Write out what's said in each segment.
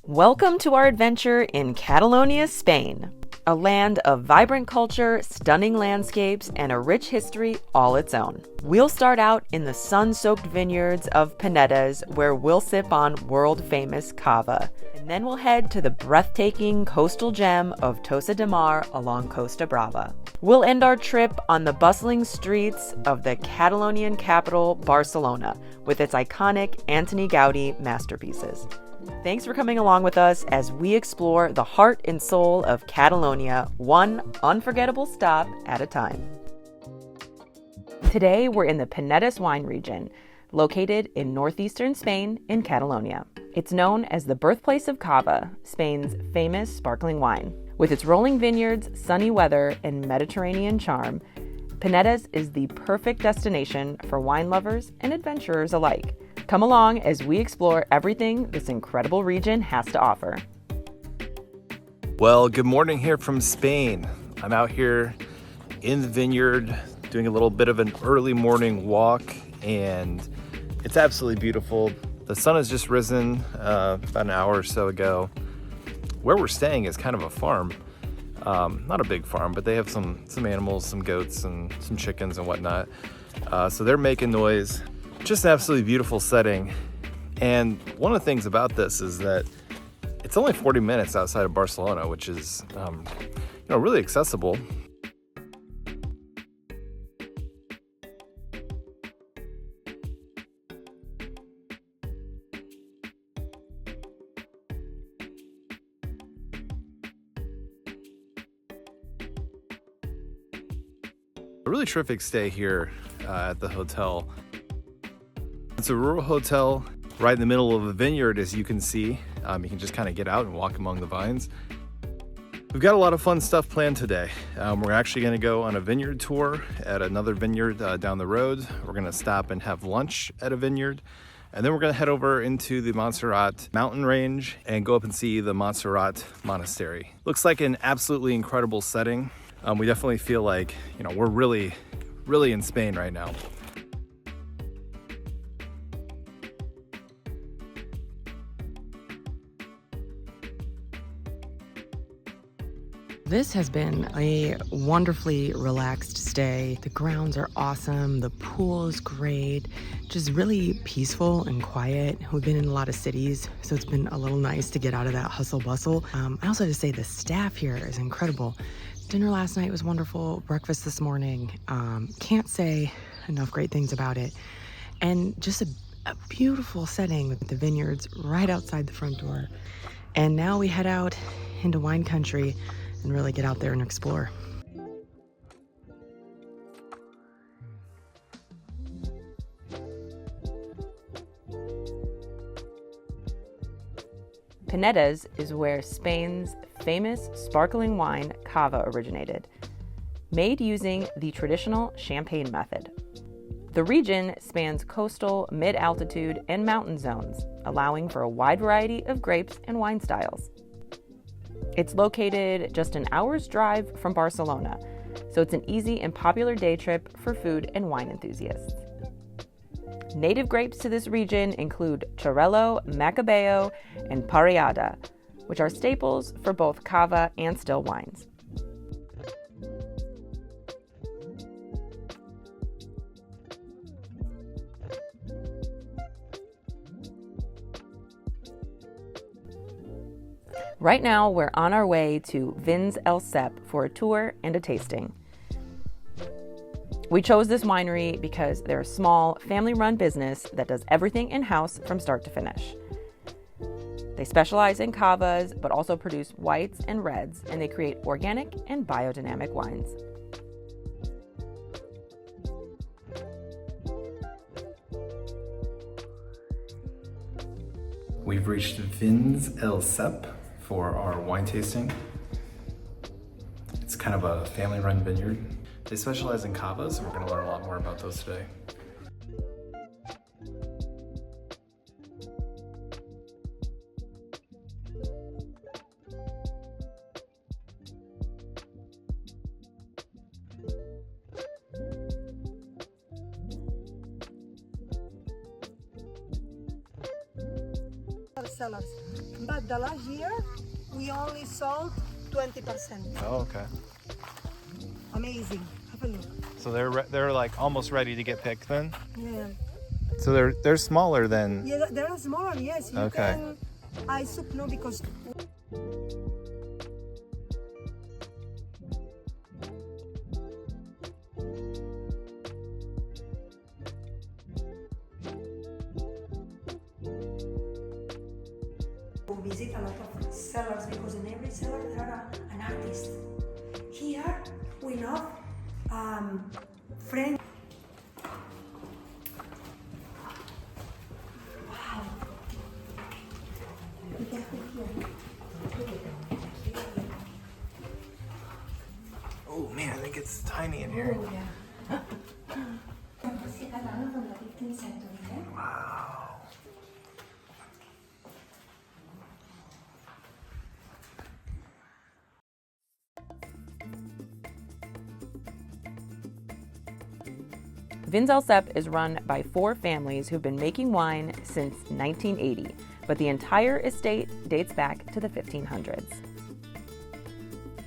Welcome to our adventure in Catalonia, Spain, a land of vibrant culture, stunning landscapes, and a rich history all its own. We'll start out in the sun-soaked vineyards of Penedès, where we'll sip on world-famous Cava. And then we'll head to the breathtaking coastal gem of Tossa de Mar along Costa Brava. We'll end our trip on the bustling streets of the Catalonian capital, Barcelona, with its iconic Antoni Gaudí masterpieces. Thanks for coming along with us as we explore the heart and soul of Catalonia, one unforgettable stop at a time. Today, we're in the Penedès wine region, located in northeastern Spain in Catalonia. It's known as the birthplace of Cava, Spain's famous sparkling wine. With its rolling vineyards, sunny weather, and Mediterranean charm, Penedès is the perfect destination for wine lovers and adventurers alike. Come along as we explore everything this incredible region has to offer. Well, good morning here from Spain. I'm out here in the vineyard doing a little bit of an early morning walk, and it's absolutely beautiful. The sun has just risen about an hour or so ago. Where we're staying is kind of a farm. Not a big farm, but they have some animals, some goats and some chickens and whatnot. So they're making noise. Just an absolutely beautiful setting. And one of the things about this is that it's only 40 minutes outside of Barcelona, which is really accessible. A really terrific stay here at the hotel. It's a rural hotel right in the middle of a vineyard, as you can see. You can just kind of get out and walk among the vines. We've got a lot of fun stuff planned today. We're actually going to go on a vineyard tour at another vineyard down the road. We're going to stop and have lunch at a vineyard. And then we're going to head over into the Montserrat mountain range and go up and see the Montserrat Monastery. Looks like an absolutely incredible setting. We definitely feel like, we're really in Spain right now. This has been a wonderfully relaxed stay. The grounds are awesome. The pool is great. Just really peaceful and quiet. We've been in a lot of cities, so it's been a little nice to get out of that hustle bustle. I also have to say the staff here is incredible. Dinner last night was wonderful. Breakfast this morning. Can't say enough great things about it. And just a beautiful setting with the vineyards right outside the front door. And now we head out into wine country and really get out there and explore. Penedès is where Spain's famous sparkling wine Cava originated, made using the traditional champagne method. The region spans coastal, mid-altitude, and mountain zones, allowing for a wide variety of grapes and wine styles. It's located just an hour's drive from Barcelona, so it's an easy and popular day trip for food and wine enthusiasts. Native grapes to this region include Xarel·lo, Macabeo, and Parellada, which are staples for both Cava and still wines. Right now, we're on our way to Vins El Cep for a tour and a tasting. We chose this winery because they're a small, family-run business that does everything in-house from start to finish. They specialize in Cavas, but also produce whites and reds, and they create organic and biodynamic wines. We've reached Vins El Cep for our wine tasting. It's kind of a family-run vineyard. They specialize in Cavas, and we're going to learn a lot more about those today. cellars. But the last year, we only sold 20%. Oh, okay. Amazing. Have a look. So they're like almost ready to get picked then? Yeah. So they're smaller than... Yeah, they're smaller, yes. You Okay. can, I suppose because... We visit a lot of cellars because in every cellar there are an artist. Here we know French. Wow. Be careful here. Oh man, I think it's tiny in here. Oh, yeah. Sagrada from the 15th century. Wow. Vins al Cep is run by 4 families who've been making wine since 1980, but the entire estate dates back to the 1500s.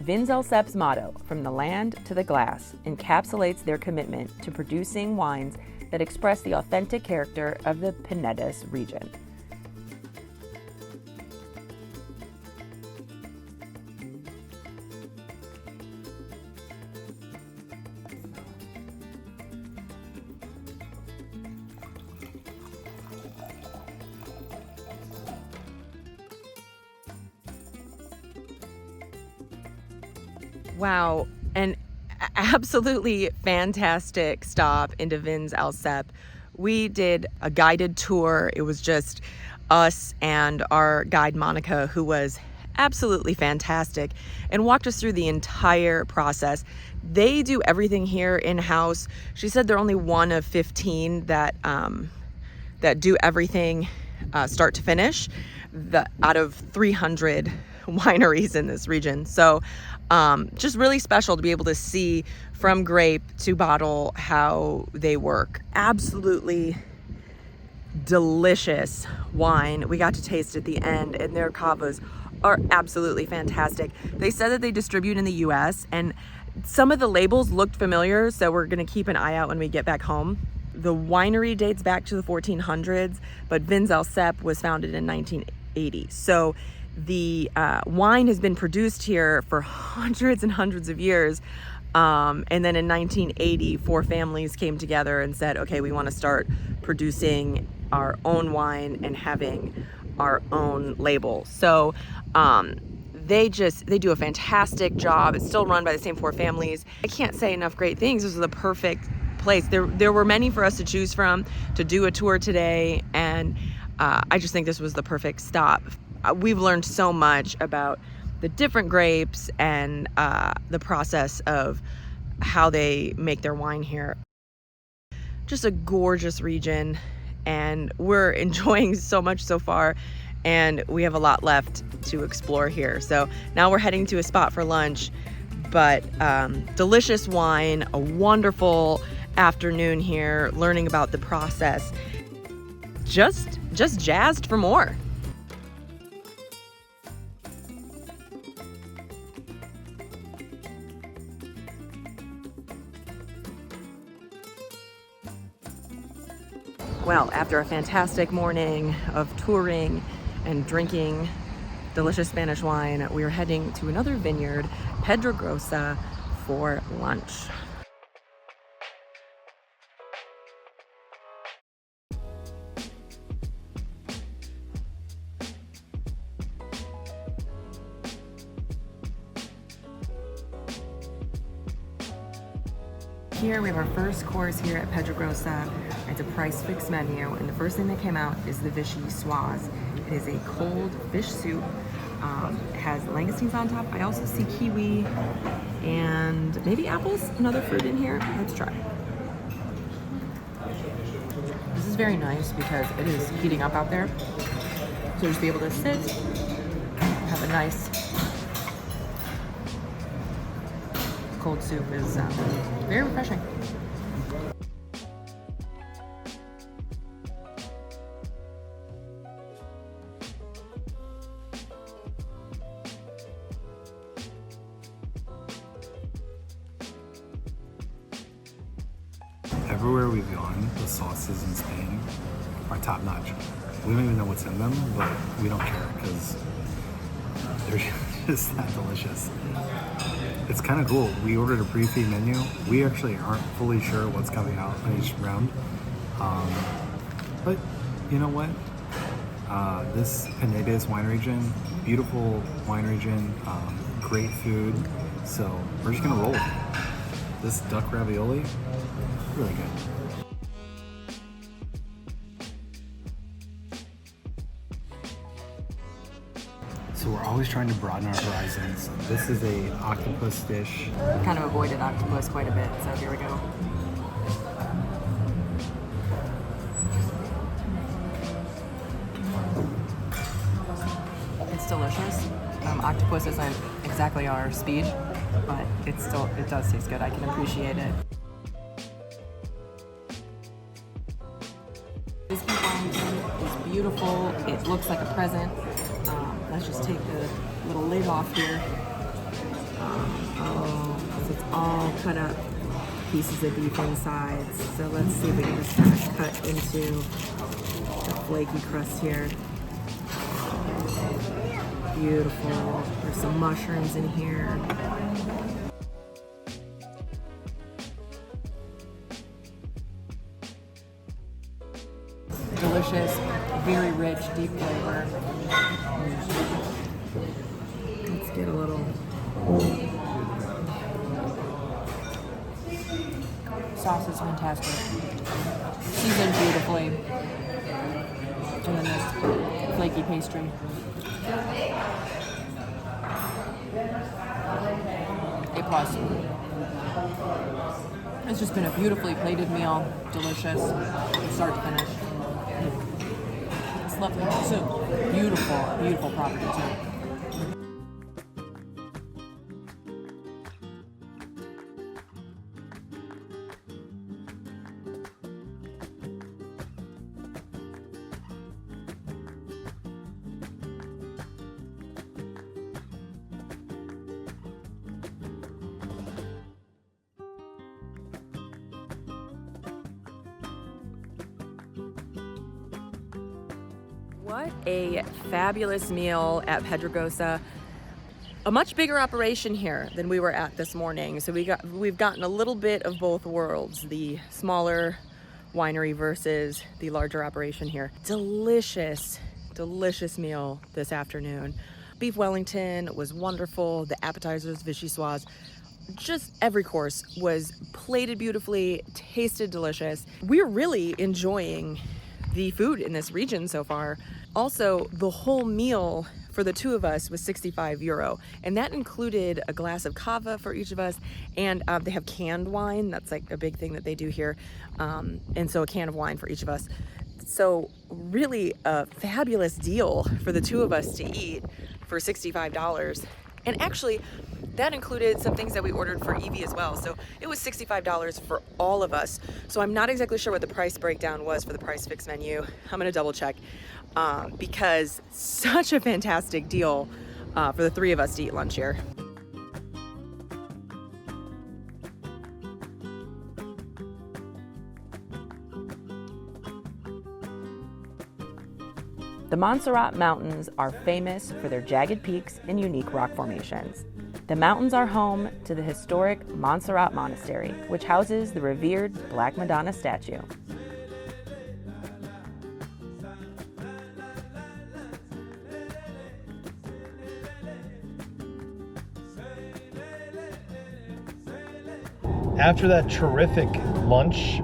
Vins al Cep's motto, "From the land to the glass," encapsulates their commitment to producing wines that express the authentic character of the Penedès region. Wow, an absolutely fantastic stop into Vins al Cep. We did a guided tour. It was just us and our guide Monica, who was absolutely fantastic and walked us through the entire process. They do everything here in-house. She said they're only one of 15 that do everything start to finish, out of 300 wineries in this region. So just really special to be able to see from grape to bottle how they work. Absolutely delicious wine. We got to taste at the end, and their cavas are absolutely fantastic. They said that they distribute in the US, and some of the labels looked familiar, so we're gonna keep an eye out when we get back home. The winery dates back to the 1400s, but Vins al Cep was founded in 1980. So the wine has been produced here for hundreds and hundreds of years. And then in 1980, 4 families came together and said, okay, we want to start producing our own wine and having our own label. So they do a fantastic job. It's still run by the same 4 families. I can't say enough great things. This is the perfect place. There were many for us to choose from to do a tour today, and I just think this was the perfect stop. We've learned so much about the different grapes and the process of how they make their wine here. Just a gorgeous region, and we're enjoying so much so far, and we have a lot left to explore here. So now we're heading to a spot for lunch, but delicious wine, a wonderful afternoon here, learning about the process. Just jazzed for more. Well, after a fantastic morning of touring and drinking delicious Spanish wine, we are heading to another vineyard, Pedrogrosa, for lunch. Here we have our first course here at Pedrogrosa. It's a price fixed menu, and the first thing that came out is the vichyssoise. It is a cold fish soup. It has langoustines on top. I also see kiwi and maybe apples, another fruit in here. Let's try. This is very nice because it is heating up out there. So just be able to sit, have a nice cold soup is very refreshing. everywhere we've gone, the sauces in Spain are top notch. We don't even know what's in them, but we don't care because they're just that delicious. It's kind of cool. We ordered a pre-feed menu. We actually aren't fully sure what's coming out on each round. But you know what? This Penedès wine region, beautiful wine region, great food. So we're just gonna roll with it. This duck ravioli, really good. So we're always trying to broaden our horizons. This is a octopus dish. Kind of avoided octopus quite a bit, so here we go. It's delicious. Octopus isn't exactly our speed, but it does taste good. I can appreciate it. This Wellington is beautiful. It looks like a present. Let's just take the little lid off here. So it's all cut up pieces of beef inside. So let's see if we can just kind of cut into the flaky crust here. Beautiful. There's some mushrooms in here. Delicious, very rich, deep flavor. Let's get a little sauce is fantastic. Seasoned beautifully. And then this flaky pastry. A+. It's just been a beautifully plated meal. Delicious, start to finish. It's lovely soup. Beautiful, beautiful property too. What a fabulous meal at Pedregosa. A much bigger operation here than we were at this morning. So we've gotten a little bit of both worlds, the smaller winery versus the larger operation here. Delicious, delicious meal this afternoon. Beef Wellington was wonderful. The appetizers, vichyssoise, just every course was plated beautifully, tasted delicious. We're really enjoying the food in this region so far. Also, the whole meal for the two of us was €65, and that included a glass of Cava for each of us, and they have canned wine. That's like a big thing that they do here, and so a can of wine for each of us. So really a fabulous deal for the two of us to eat for $65. And actually, that included some things that we ordered for Evie as well. So it was $65 for all of us. So I'm not exactly sure what the price breakdown was for the price fix menu. I'm gonna double check because such a fantastic deal for the three of us to eat lunch here. The Montserrat Mountains are famous for their jagged peaks and unique rock formations. The mountains are home to the historic Montserrat Monastery, which houses the revered Black Madonna statue. After that terrific lunch,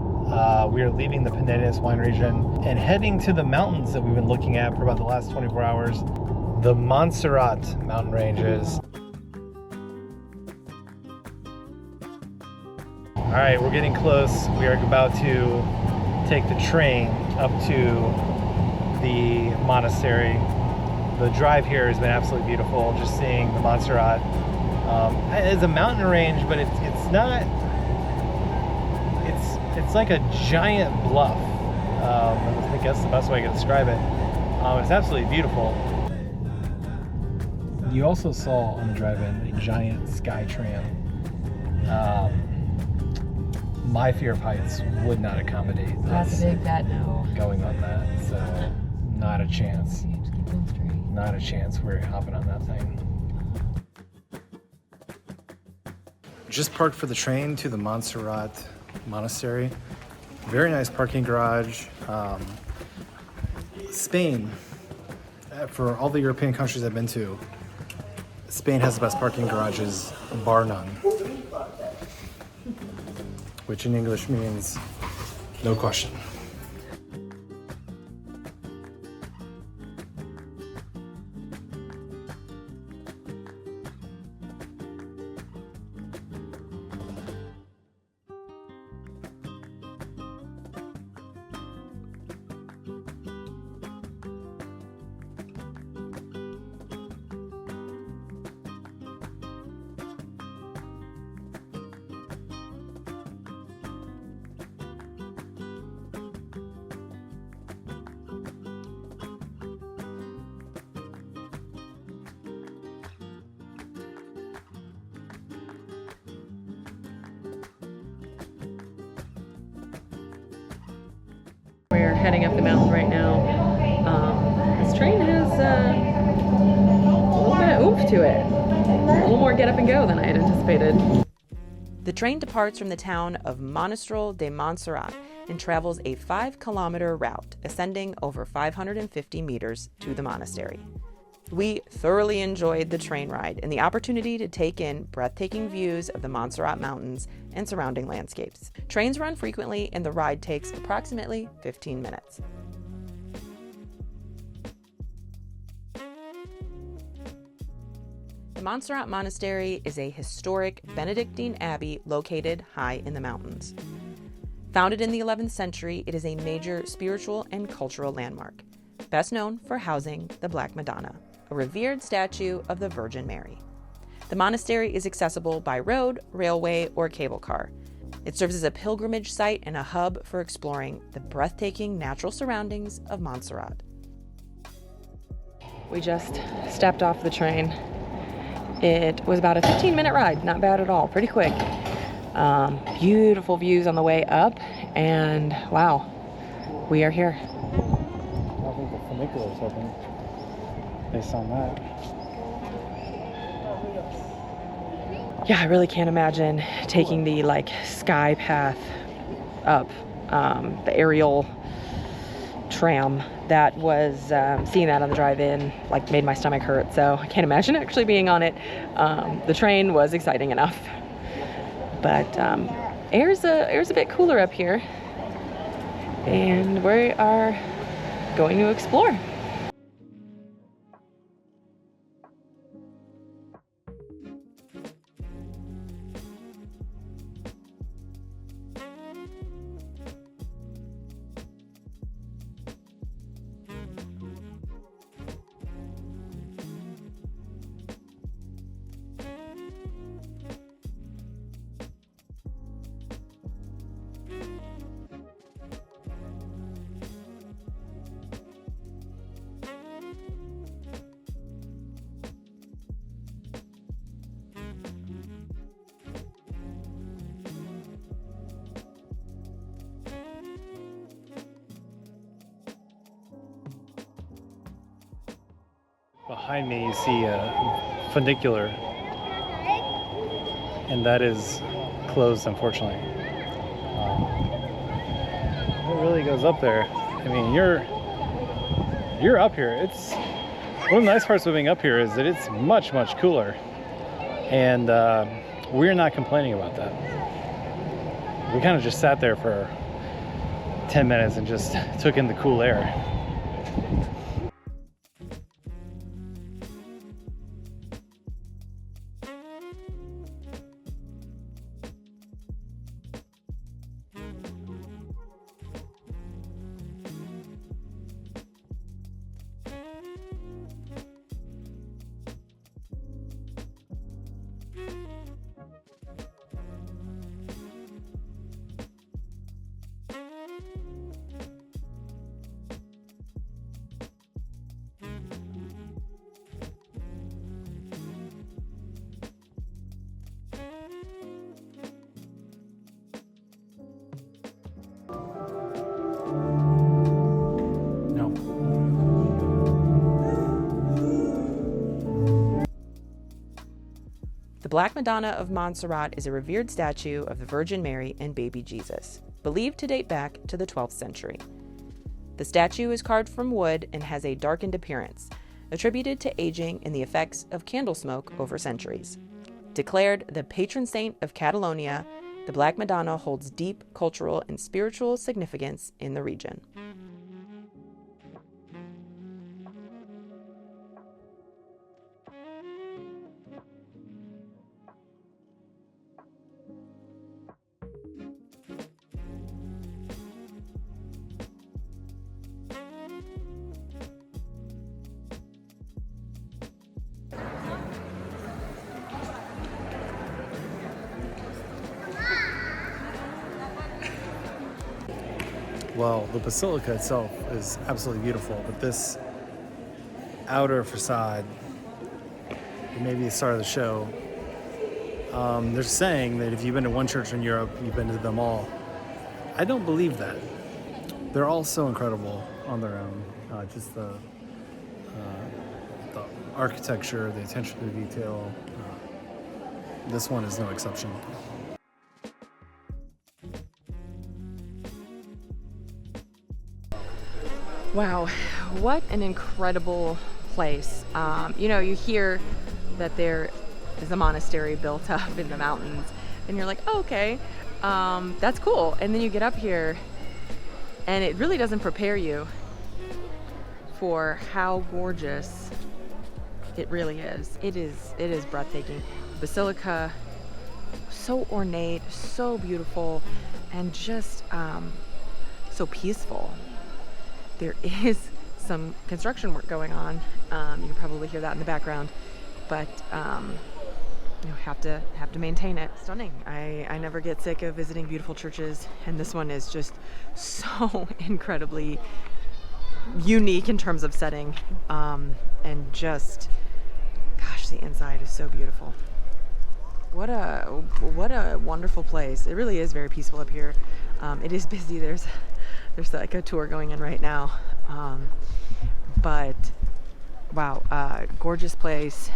we are leaving the Penedès wine region and heading to the mountains that we've been looking at for about the last 24 hours, the Montserrat mountain ranges. All right, we're getting close. We are about to take the train up to the monastery. The drive here has been absolutely beautiful, just seeing the Montserrat. It's a mountain range, but it's not. It's like a giant bluff. I guess the best way I can describe it. It's absolutely beautiful. You also saw on the drive-in a giant sky tram. my fear of heights would not accommodate That's a big fat no. going on that. So not a chance. You have to keep going straight. Not a chance we're hopping on that thing. Just parked for the train to the Montserrat Monastery. Very nice parking garage. Spain, for all the European countries I've been to, Spain has the best parking garages, bar none. Which in English means no question. We're heading up the mountain right now. This train has a little bit of oomph to it. A little more get up and go than I had anticipated. The train departs from the town of Monastery de Montserrat and travels a 5-kilometer route, ascending over 550 meters to the monastery. We thoroughly enjoyed the train ride and the opportunity to take in breathtaking views of the Montserrat Mountains and surrounding landscapes. Trains run frequently and the ride takes approximately 15 minutes. The Montserrat Monastery is a historic Benedictine abbey located high in the mountains. Founded in the 11th century, it is a major spiritual and cultural landmark, best known for housing the Black Madonna, a revered statue of the Virgin Mary. The monastery is accessible by road, railway, or cable car. It serves as a pilgrimage site and a hub for exploring the breathtaking natural surroundings of Montserrat. We just stepped off the train. It was about a 15-minute ride, not bad at all, pretty quick. Beautiful views on the way up, and wow, we are here. I think the funicular's open based on that. Yeah, I really can't imagine taking the sky path up, the aerial tram. That was, seeing that on the drive-in made my stomach hurt, so I can't imagine actually being on it. The train was exciting enough, but air's a bit cooler up here, and we are going to explore. Behind me you see a funicular, and that is closed, unfortunately. It really goes up there. I mean, you're up here. It's one of the nice parts of moving up here is that it's much cooler, and we're not complaining about that. We kind of just sat there for 10 minutes and just took in the cool air. The Black Madonna of Montserrat is a revered statue of the Virgin Mary and baby Jesus, believed to date back to the 12th century. The statue is carved from wood and has a darkened appearance, attributed to aging and the effects of candle smoke over centuries. Declared the patron saint of Catalonia, the Black Madonna holds deep cultural and spiritual significance in the region. Well, the basilica itself is absolutely beautiful, but this outer facade, maybe the start of the show, they're saying that if you've been to one church in Europe, you've been to them all. I don't believe that. They're all so incredible on their own. Just the architecture, the attention to detail. This one is no exception. Wow, what an incredible place. You hear that there is a monastery built up in the mountains, and you're like, oh, okay, that's cool. And then you get up here, and it really doesn't prepare you for how gorgeous it really is. It is breathtaking. Basilica, so ornate, so beautiful, and just so peaceful. There is some construction work going on. You can probably hear that in the background, but have to maintain it. Stunning. I never get sick of visiting beautiful churches, and this one is just so incredibly unique in terms of setting, and just, gosh, the inside is so beautiful. What a wonderful place. It really is very peaceful up here. It is busy. There's like a tour going in right now, but wow, gorgeous place.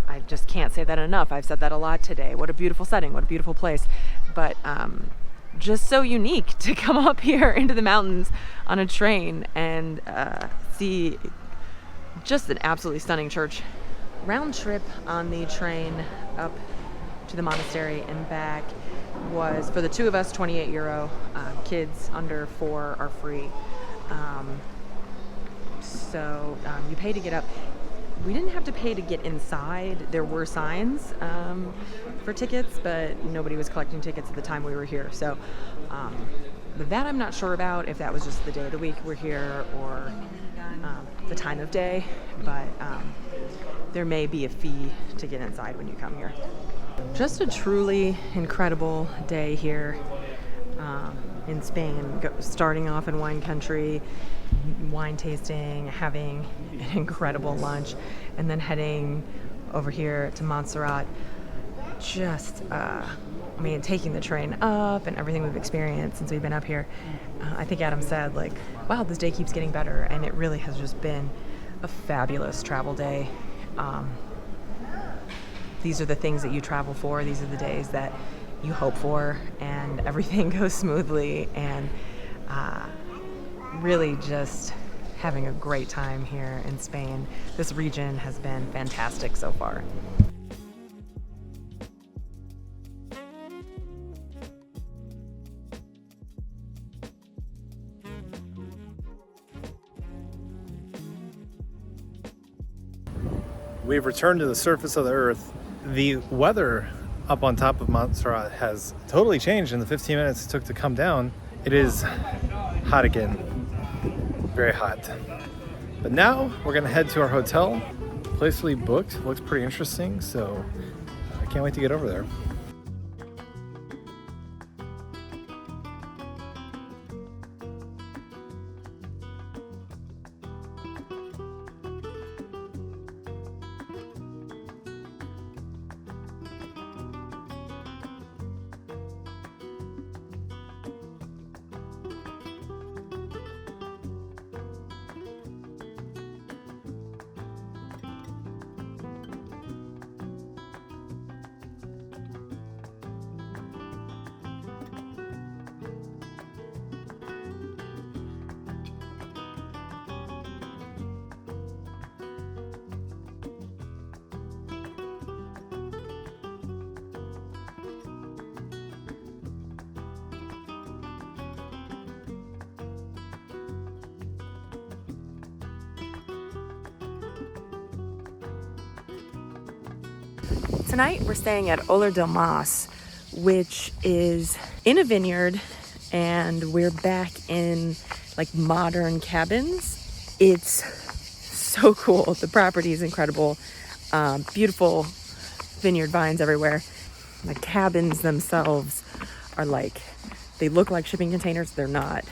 I just can't say that enough. I've said that a lot today. What a beautiful setting, what a beautiful place, but just so unique to come up here into the mountains on a train and see just an absolutely stunning church. Round trip on the train up to the monastery and back was, for the two of us, €28. Kids under 4 are free. So you pay to get up. We didn't have to pay to get inside. There were signs for tickets, but nobody was collecting tickets at the time we were here. So that I'm not sure about, if that was just the day of the week we're here or the time of day, but there may be a fee to get inside when you come here. Just a truly incredible day here in Spain, starting off in wine country, wine tasting, having an incredible lunch, and then heading over here to Montserrat. Just, taking the train up and everything we've experienced since we've been up here. I think Adam said, like, wow, this day keeps getting better, and it really has just been a fabulous travel day. These are the things that you travel for. These are the days that you hope for, and everything goes smoothly, and really just having a great time here in Spain. This region has been fantastic so far. We've returned to the surface of the earth. The weather up on top of Montserrat has totally changed in the 15 minutes it took to come down. It is hot again, very hot. But now we're gonna head to our hotel. The place we booked looks pretty interesting, so I can't wait to get over there. tonight we're staying at Olor del Mas, which is in a vineyard, and we're back in like modern cabins. It's so cool. The property is incredible. Beautiful vineyard vines everywhere. The cabins themselves are like, they look like shipping containers. They're not.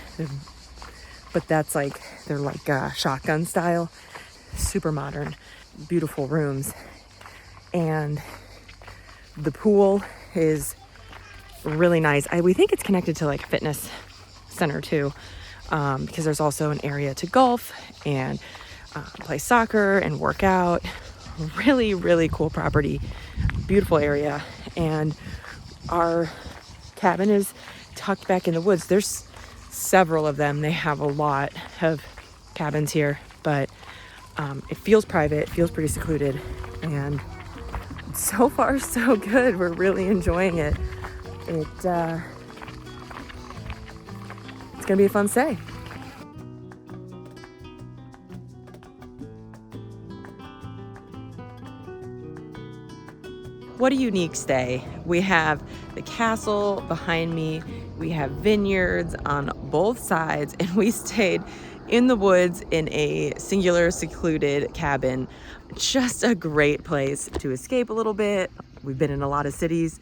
But that's like, they're like shotgun style. Super modern. Beautiful rooms. And the pool is really nice. We think it's connected to like a fitness center too, because there's also an area to golf and play soccer and work out. Really, really cool property. Beautiful area. And our cabin is tucked back in the woods. There's several of them. They have a lot of cabins here, but it feels private, feels pretty secluded, and so far so good. We're really enjoying it. It's gonna be a fun stay. What a unique stay. We have the castle behind me, we have vineyards on both sides, and we stayed in the woods in a singular secluded cabin. Just a great place to escape a little bit. We've been in a lot of cities,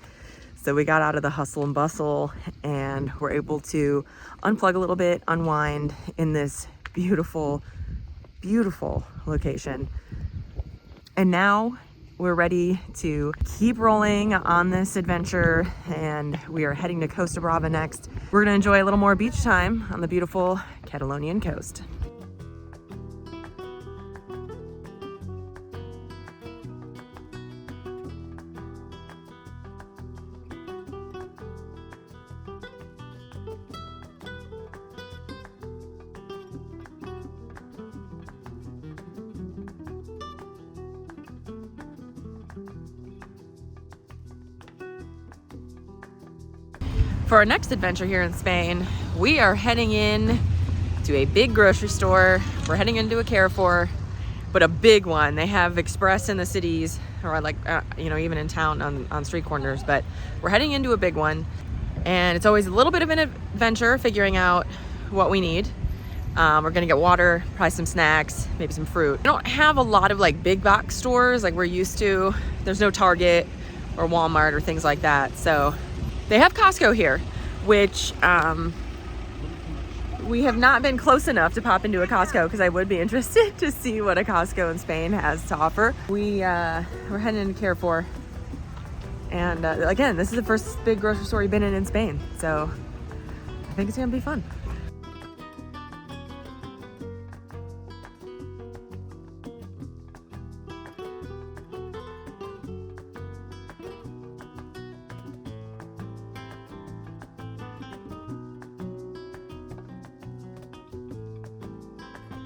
so we got out of the hustle and bustle and were able to unplug a little bit, unwind in this beautiful, beautiful location. And now we're ready to keep rolling on this adventure, and we are heading to Costa Brava next. We're gonna enjoy a little more beach time on the beautiful Catalonian coast. For our next adventure here in Spain, we are heading in to a big grocery store. We're heading into a Carrefour, but a big one. They have Express in the cities, or like, even in town on street corners, but we're heading into a big one. And it's always a little bit of an adventure figuring out what we need. We're gonna get water, probably some snacks, maybe some fruit. We don't have a lot of like big box stores like we're used to. There's no Target or Walmart or things like that. So they have Costco here, which we have not been close enough to pop into a Costco, because I would be interested to see what a Costco in Spain has to offer. We're heading into Carrefour, and again, this is the first big grocery store we've been in Spain, so I think it's gonna be fun.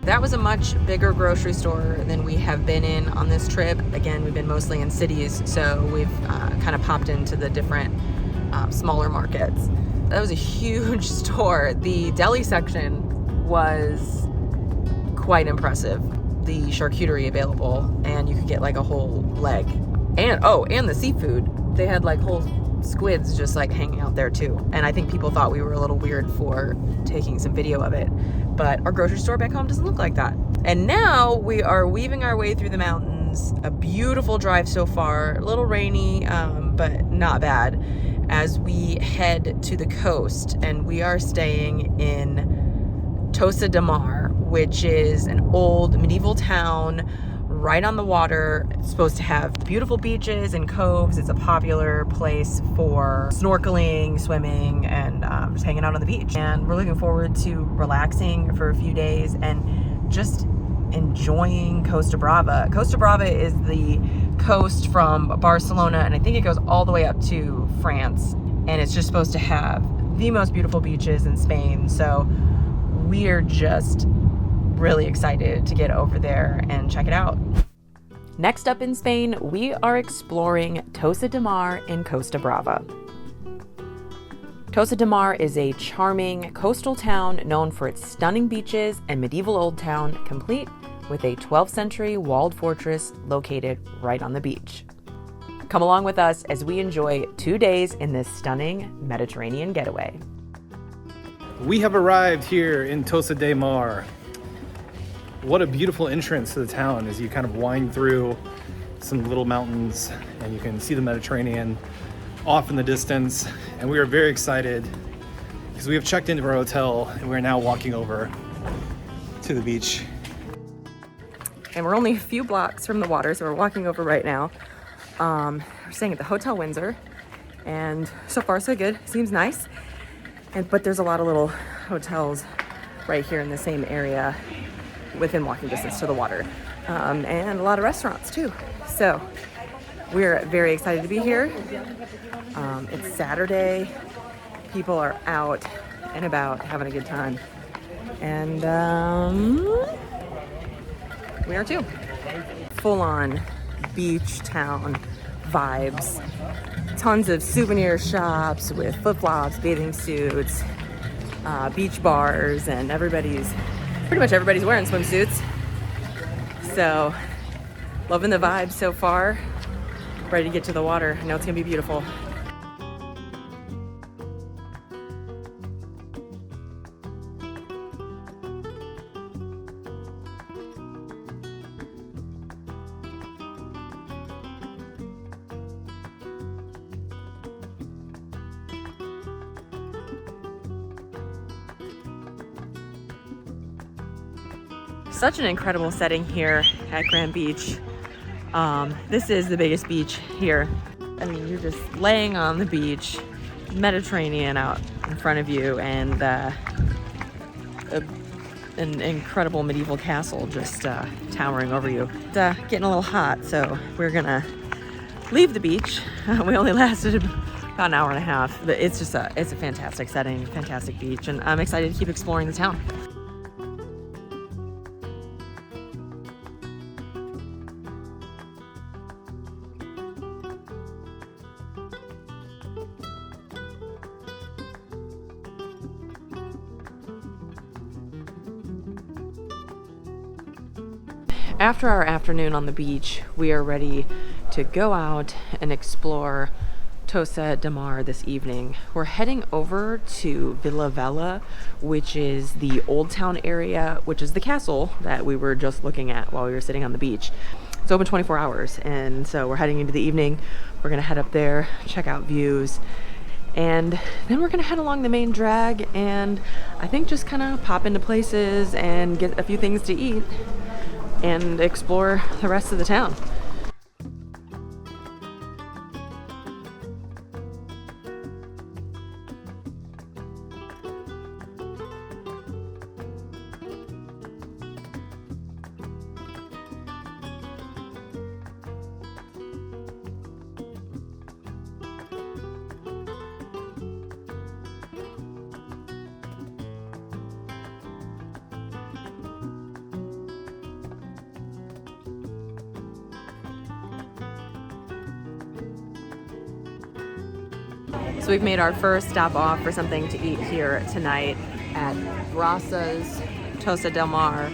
That was a much bigger grocery store than we have been in on this trip. Again, we've been mostly in cities, so we've kind of popped into the different smaller markets. That was a huge store. The deli section was quite impressive. The charcuterie available, and you could get like a whole leg. And the seafood. They had like whole squids just like hanging out there too. And I think people thought we were a little weird for taking some video of it. But our grocery store back home doesn't look like that. And now we are weaving our way through the mountains. A beautiful drive so far. A little rainy, but not bad, as we head to the coast. And we are staying in Tossa de Mar, which is an old medieval town right on the water. It's supposed to have beautiful beaches and coves. It's a popular place for snorkeling, swimming, and just hanging out on the beach. And we're looking forward to relaxing for a few days and just enjoying Costa Brava. Costa Brava is the coast from Barcelona, and I think it goes all the way up to France. And it's just supposed to have the most beautiful beaches in Spain. So we're just really excited to get over there and check it out. Next up in Spain, we are exploring Tossa de Mar in Costa Brava. Tossa de Mar is a charming coastal town known for its stunning beaches and medieval old town, complete with a 12th century walled fortress located right on the beach. Come along with us as we enjoy 2 days in this stunning Mediterranean getaway. We have arrived here in Tossa de Mar. What a beautiful entrance to the town as you kind of wind through some little mountains and you can see the Mediterranean off in the distance. And we are very excited because we have checked into our hotel and we're now walking over to the beach. And we're only a few blocks from the water, so we're walking over right now. We're staying at the Hotel Windsor, and so far so good. Seems nice. But there's a lot of little hotels right here in the same area within walking distance to the water, and a lot of restaurants too. So we're very excited to be here. It's Saturday. People are out and about having a good time, and we are too. Full-on beach town vibes. Tons of souvenir shops with flip-flops, bathing suits, beach bars, and pretty much everybody's wearing swimsuits. So, loving the vibe so far. Ready to get to the water. I know it's gonna be beautiful. Such an incredible setting here at Grand Beach. This is the biggest beach here. I mean, you're just laying on the beach, Mediterranean out in front of you, and an incredible medieval castle just towering over you. It's getting a little hot, so we're gonna leave the beach. We only lasted about an hour and a half, but it's a fantastic setting, fantastic beach, and I'm excited to keep exploring the town. After our afternoon on the beach, we are ready to go out and explore Tossa de Mar this evening. We're heading over to Vila Velha, which is the Old Town area, which is the castle that we were just looking at while we were sitting on the beach. It's open 24 hours, and so we're heading into the evening. We're gonna head up there, check out views, and then we're gonna head along the main drag and I think just kind of pop into places and get a few things to eat and explore the rest of the town. So we've made our first stop off for something to eat here tonight at Brassa's Tossa del Mar.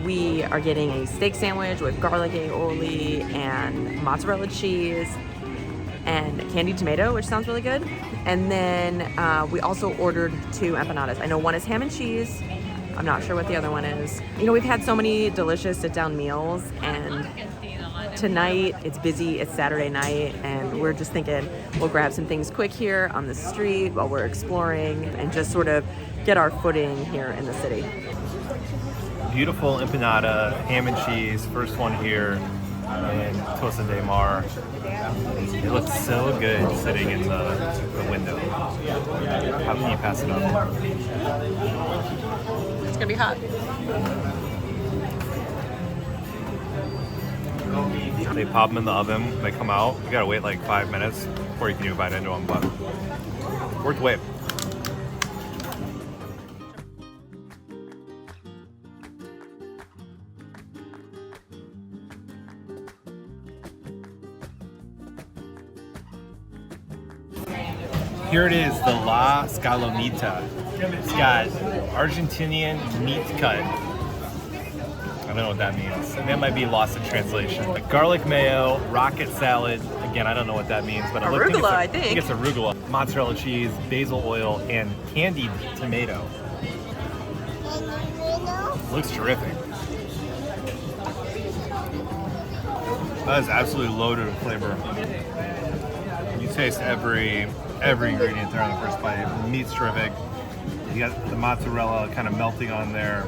We are getting a steak sandwich with garlic aioli and mozzarella cheese and candied tomato, which sounds really good. And then we also ordered 2 empanadas. I know one is ham and cheese. I'm not sure what the other one is. You know, we've had so many delicious sit-down meals, and tonight it's busy, it's Saturday night, and we're just thinking we'll grab some things quick here on the street while we're exploring and just sort of get our footing here in the city. Beautiful empanada, ham and cheese, first one here in Tossa de Mar. It looks so good sitting in the window. How can you pass it up? It's gonna be hot. They pop them in the oven, they come out. You gotta wait like 5 minutes before you can even bite into them, but worth the wait. Here it is, the La Scalonita. It's got Argentinian meat cut. don't know what that means. That might be lost in translation. A garlic mayo, rocket salad. Again, I don't know what that means, but Arugula, I think it's arugula. Mozzarella cheese, basil oil, and candied tomato. Looks terrific. That is absolutely loaded with flavor. You taste every ingredient there on the first bite. The meat's terrific. You got the mozzarella kind of melting on there.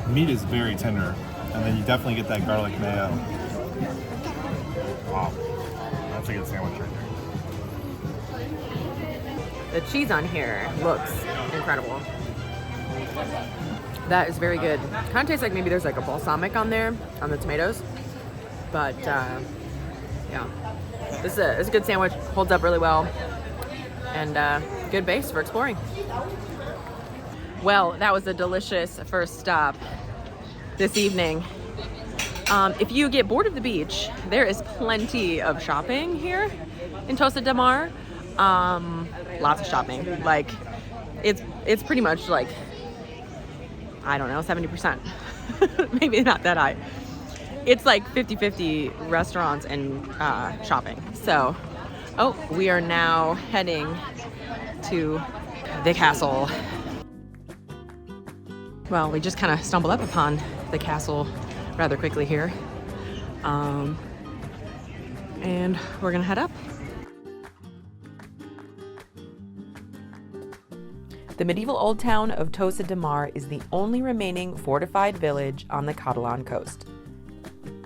Meat is very tender, and then you definitely get that garlic mayo. Wow, that's a good sandwich right The there. cheese on here looks incredible. That is very good. Kind of tastes like maybe there's like a balsamic on there, on the tomatoes. But yeah, this is a good sandwich, holds up really well, and good base for exploring. Well, that was a delicious first stop this evening. If you get bored of the beach, there is plenty of shopping here in Tossa de Mar. Lots of shopping. Like, it's pretty much like, I don't know, 70%. Maybe not that high. It's like 50-50 restaurants and shopping. So, we are now heading to the castle. Well, we just kind of stumbled up upon the castle rather quickly here. And we're gonna head up. The medieval old town of Tossa de Mar is the only remaining fortified village on the Catalan coast.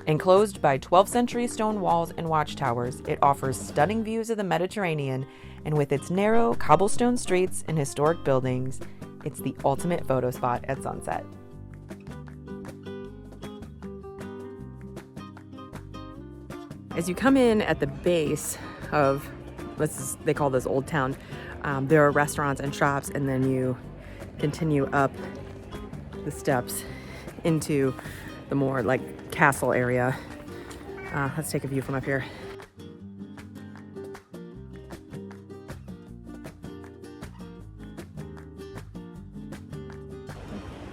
Enclosed by 12th century stone walls and watchtowers, it offers stunning views of the Mediterranean, and with its narrow cobblestone streets and historic buildings, it's the ultimate photo spot at sunset. As you come in at the base of, they call this Old Town, there are restaurants and shops, and then you continue up the steps into the more like castle area. Let's take a view from up here.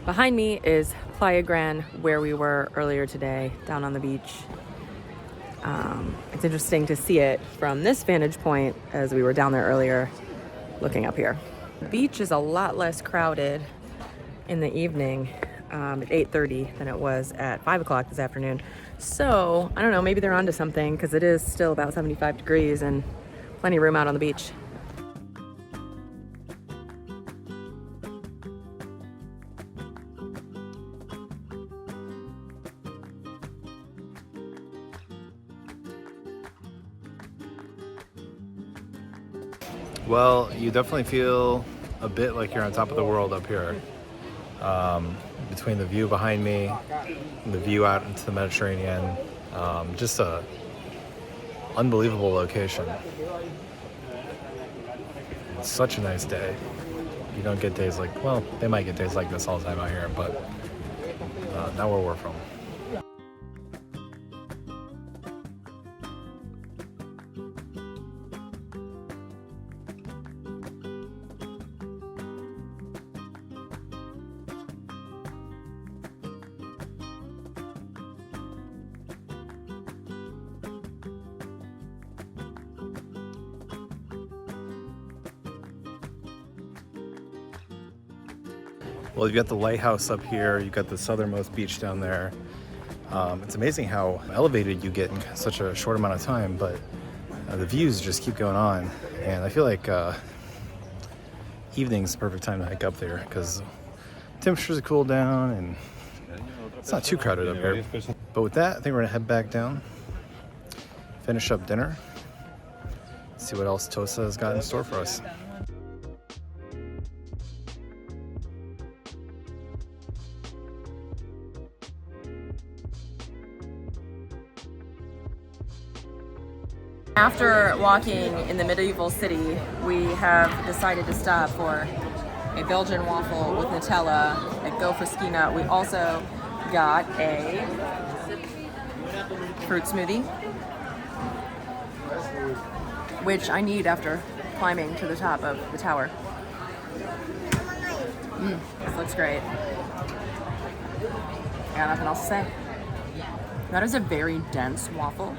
Behind me is Playa Gran, where we were earlier today, down on the beach. It's interesting to see it from this vantage point as we were down there earlier, looking up here. The beach is a lot less crowded in the evening at 8:30 than it was at 5 o'clock this afternoon. So, I don't know, maybe they're onto something, because it is still about 75 degrees and plenty of room out on the beach. Well, you definitely feel a bit like you're on top of the world up here. Between the view behind me and the view out into the Mediterranean, just a unbelievable location. It's such a nice day. You don't get days like, well, they might get days like this all the time out here, but not where we're from. Well, you've got the lighthouse up here, you've got the southernmost beach down there. It's amazing how elevated you get in such a short amount of time, but the views just keep going on. And I feel like evening's the perfect time to hike up there because temperatures are cooled down and it's not too crowded up here. But with that, I think we're gonna head back down, finish up dinner, see what else Tossa has got in store for us. After walking in the medieval city, we have decided to stop for a Belgian waffle with Nutella at Go Fruskina. We also got a fruit smoothie, which I need after climbing to the top of the tower. This looks great. got nothing else to say. That is a very dense waffle.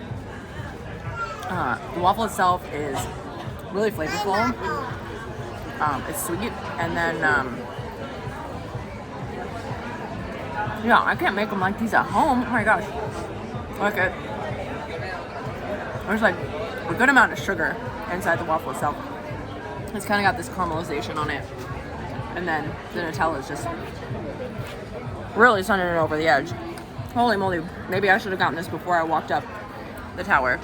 The waffle itself is really flavorful. It's sweet, and then yeah, I can't make them like these at home. Oh my gosh, like there's like a good amount of sugar inside the waffle itself. It's kind of got this caramelization on it, and then the Nutella is just really sending it over the edge. Holy moly, maybe I should have gotten this before I walked up the tower.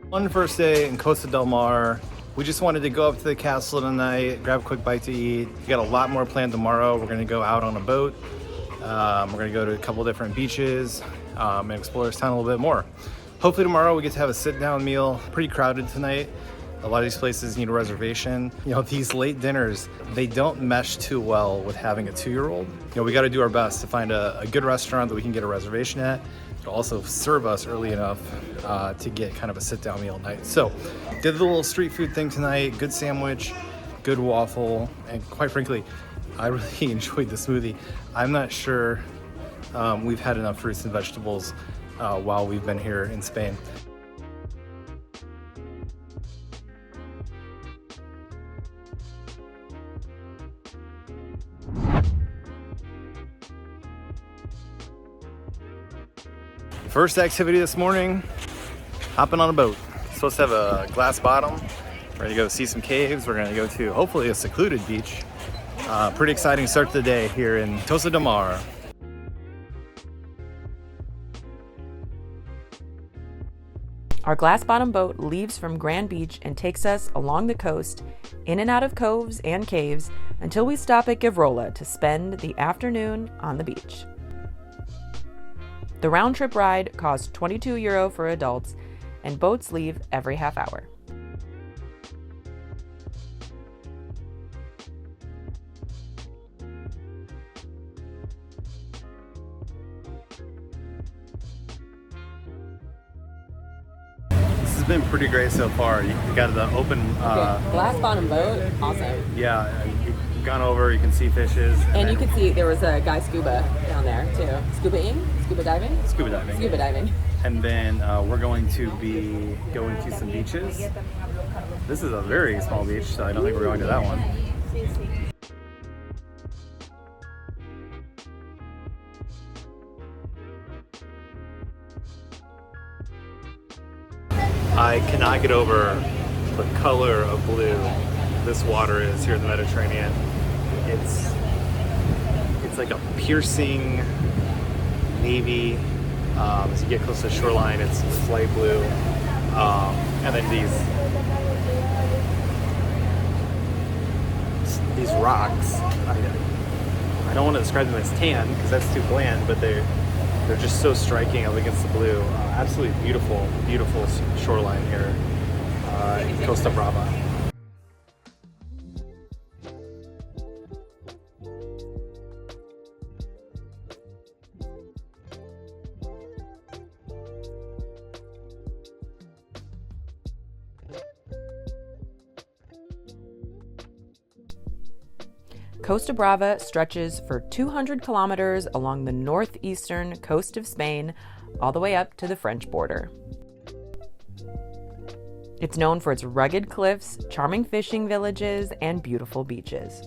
One first day in Costa del Mar. We just wanted to go up to the castle tonight, grab a quick bite to eat. We got a lot more planned tomorrow. We're gonna go out on a boat. We're gonna go to a couple different beaches and explore this town a little bit more. Hopefully tomorrow we get to have a sit-down meal. Pretty crowded tonight. A lot of these places need a reservation. You know, these late dinners, they don't mesh too well with having a 2-year-old. You know, we gotta do our best to find a good restaurant that we can get a reservation at. It'll also serve us early enough to get kind of a sit-down meal night. So, did the little street food thing tonight. Good sandwich, good waffle, and quite frankly, I really enjoyed the smoothie. I'm not sure we've had enough fruits and vegetables while we've been here in Spain. First activity this morning, hopping on a boat. Supposed to have a glass bottom. We're gonna go see some caves. We're gonna go to hopefully a secluded beach. Pretty exciting start to the day here in Tossa del Mar. Our glass bottom boat leaves from Grand Beach and takes us along the coast, in and out of coves and caves, until we stop at Güell to spend the afternoon on the beach. The round trip ride costs €22 for adults, and boats leave every half hour. This has been pretty great so far. You got the open, Glass bottom boat, awesome. yeah, you've gone over, you can see fishes. And you can see there was a guy scuba down there too. Scuba diving? Scuba diving. Scuba diving. And then we're going to be going to some beaches. This is a very small beach, so I don't think we're going to that one. I cannot get over the color of blue this water is here in the Mediterranean. It's like a piercing navy. As you get close to the shoreline, it's light blue. And then these rocks, I don't want to describe them as tan because that's too bland, but they're just so striking up against the blue. Absolutely beautiful, beautiful shoreline here in Costa Brava. Costa Brava stretches for 200 kilometers along the northeastern coast of Spain, all the way up to the French border. It's known for its rugged cliffs, charming fishing villages, and beautiful beaches.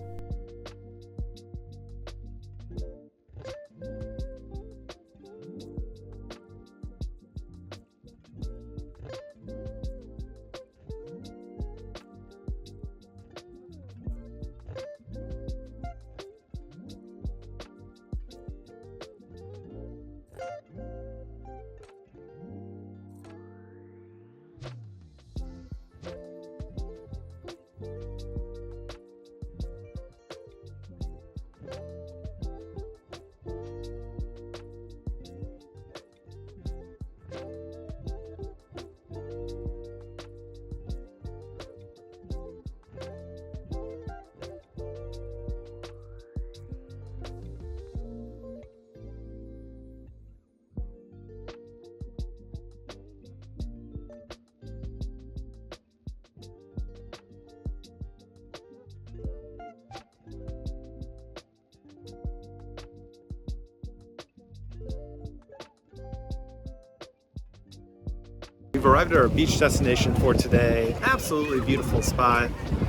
We've arrived at our beach destination for today. Absolutely beautiful spot.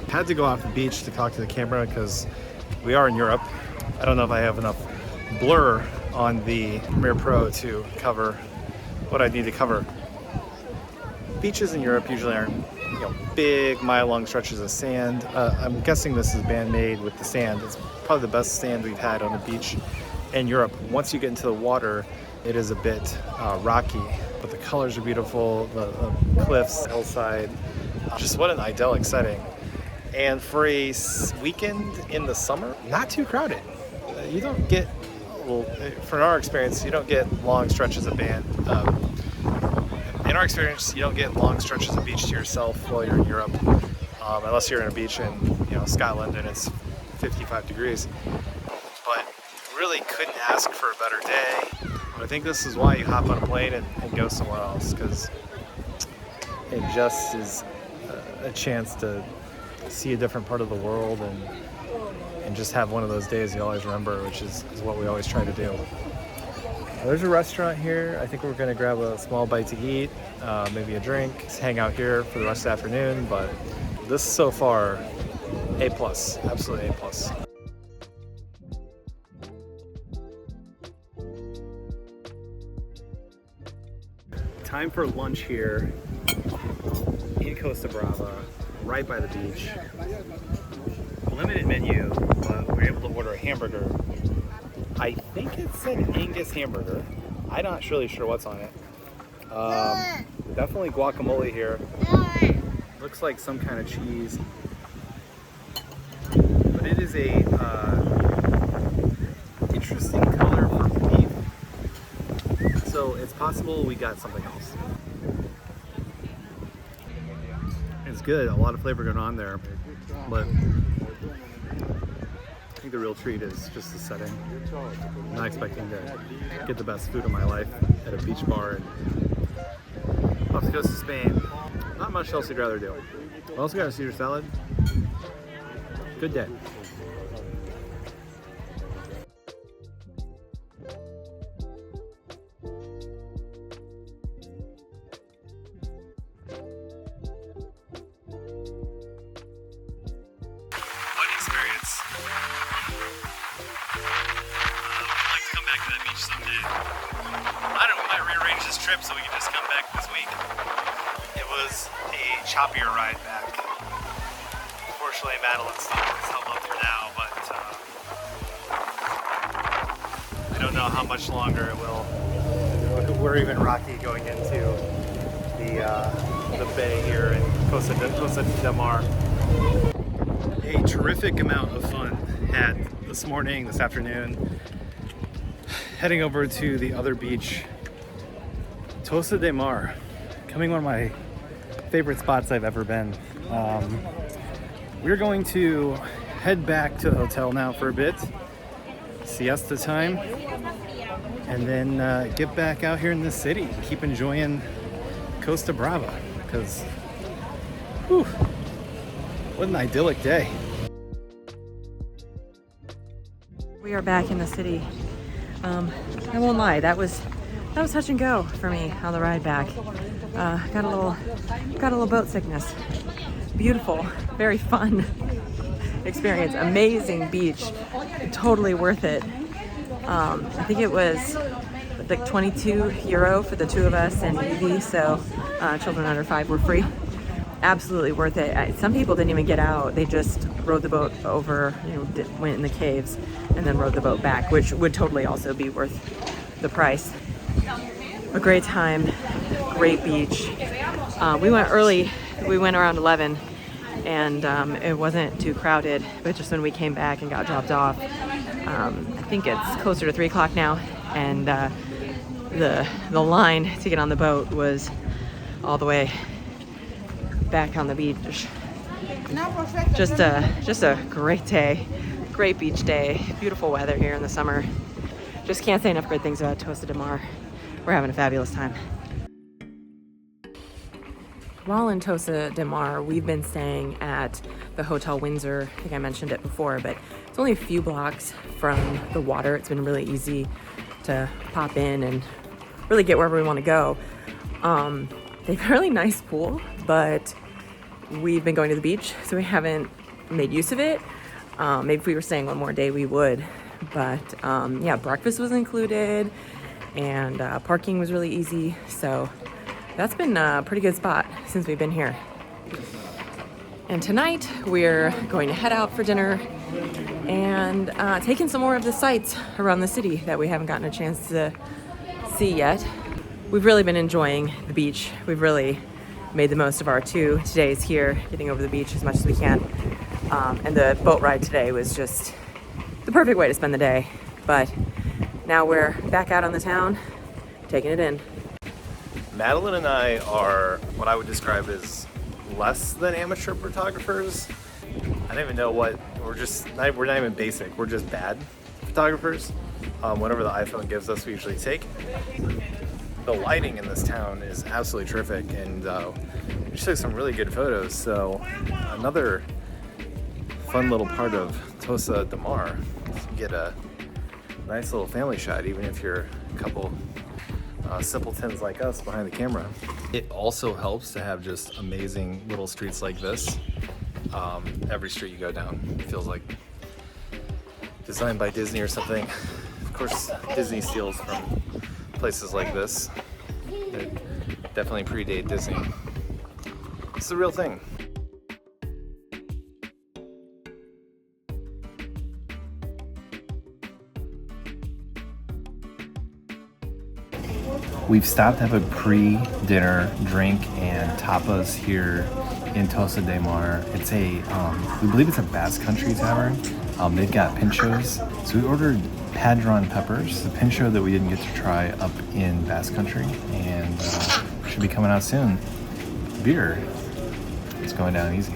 Had to go off the beach to talk to the camera because we are in Europe. I don't know if I have enough blur on the Premiere Pro to cover what I need to cover. Beaches in Europe usually aren't, big mile-long stretches of sand. I'm guessing this is man-made with the sand. It's probably the best sand we've had on a beach in Europe. Once you get into the water, it is a bit rocky, but the colors are beautiful, the cliffs, hillside, just what an idyllic setting. And for a weekend in the summer, not too crowded. You don't get, well, from our experience, you don't get long stretches of in our experience, you don't get long stretches of beach to yourself while you're in Europe, unless you're in a beach in Scotland and it's 55 degrees. But really couldn't ask for a better day. I think this is why you hop on a plane and go somewhere else, because it just is a chance to see a different part of the world and just have one of those days you always remember, which is what we always try to do. There's a restaurant here. I think we're gonna grab a small bite to eat, maybe a drink, just hang out here for the rest of the afternoon, but this so far, A+, absolutely A+. Time for lunch here in Costa Brava, right by the beach. Limited menu, but we're able to order a hamburger. I think it's an Angus hamburger. I'm not really sure what's on it. Definitely guacamole here. Looks like some kind of cheese. But it is a interesting color for beef. So it's possible we got something else. It's good, a lot of flavor going on there, but I think the real treat is just the setting. I'm not expecting to get the best food of my life at a beach bar off the coast of Spain. Not much else you'd rather do. We also got a Caesar salad. Good day. Someday. I don't know, we might rearrange this trip so we can just come back this week. It was a choppier ride back. Unfortunately, Madeline's still held up for now, but I don't know how much longer it will. We're even rocky going into the bay here in Costa de Mar. A terrific amount of fun had this morning, this afternoon. Heading over to the other beach, Tossa de Mar, becoming one of my favorite spots I've ever been. We're going to head back to the hotel now for a bit, siesta time, and then get back out here in the city, keep enjoying Costa Brava, because what an idyllic day. We are back in the city. I won't lie, that was touch and go for me on the ride back. Got a little boat sickness. Beautiful, very fun experience. Amazing beach, totally worth it. I think it was like €22 for the two of us and EV, so children under 5 were free. Absolutely worth it. Some people didn't even get out. They just rode the boat over, went in the caves and then rode the boat back, which would totally also be worth the price. A great time, great beach. We went early. We went around 11 and it wasn't too crowded, but just when we came back and got dropped off, I think it's closer to 3 o'clock now, and the line to get on the boat was all the way back on the beach. Just a great day, great beach day, beautiful weather here in the summer. Just can't say enough great things about Tossa de Mar. We're having a fabulous time. While in Tossa de Mar, we've been staying at the Hotel Windsor. I think I mentioned it before, but it's only a few blocks from the water. It's been really easy to pop in and really get wherever we want to go. They have a really nice pool, but we've been going to the beach, so we haven't made use of it. Maybe if we were staying one more day, we would. But yeah, breakfast was included, and parking was really easy. So that's been a pretty good spot since we've been here. And tonight we're going to head out for dinner and take in some more of the sights around the city that we haven't gotten a chance to see yet. We've really been enjoying the beach. We've really made the most of our 2 days here, getting over the beach as much as we can. And the boat ride today was just the perfect way to spend the day. But now we're back out on the town, taking it in. Madeline and I are what I would describe as less than amateur photographers. I don't even know what, we're not even basic, we're just bad photographers. Whatever the iPhone gives us, we usually take. The lighting in this town is absolutely terrific, and we just took some really good photos. So another fun little part of Tossa de Mar is you get a nice little family shot, even if you're a couple simpletons like us behind the camera. It also helps to have just amazing little streets like this. Every street you go down feels like designed by Disney or something. Of course, Disney steals from places like this. They definitely predate Disney. It's the real thing. We've stopped to have a pre-dinner drink and tapas here in Tossa de Mar. It's a, we believe it's a Basque Country tavern. They've got pinchos. So we ordered padron peppers, the pincho that we didn't get to try up in Basque Country, and should be coming out soon. Beer is going down easy.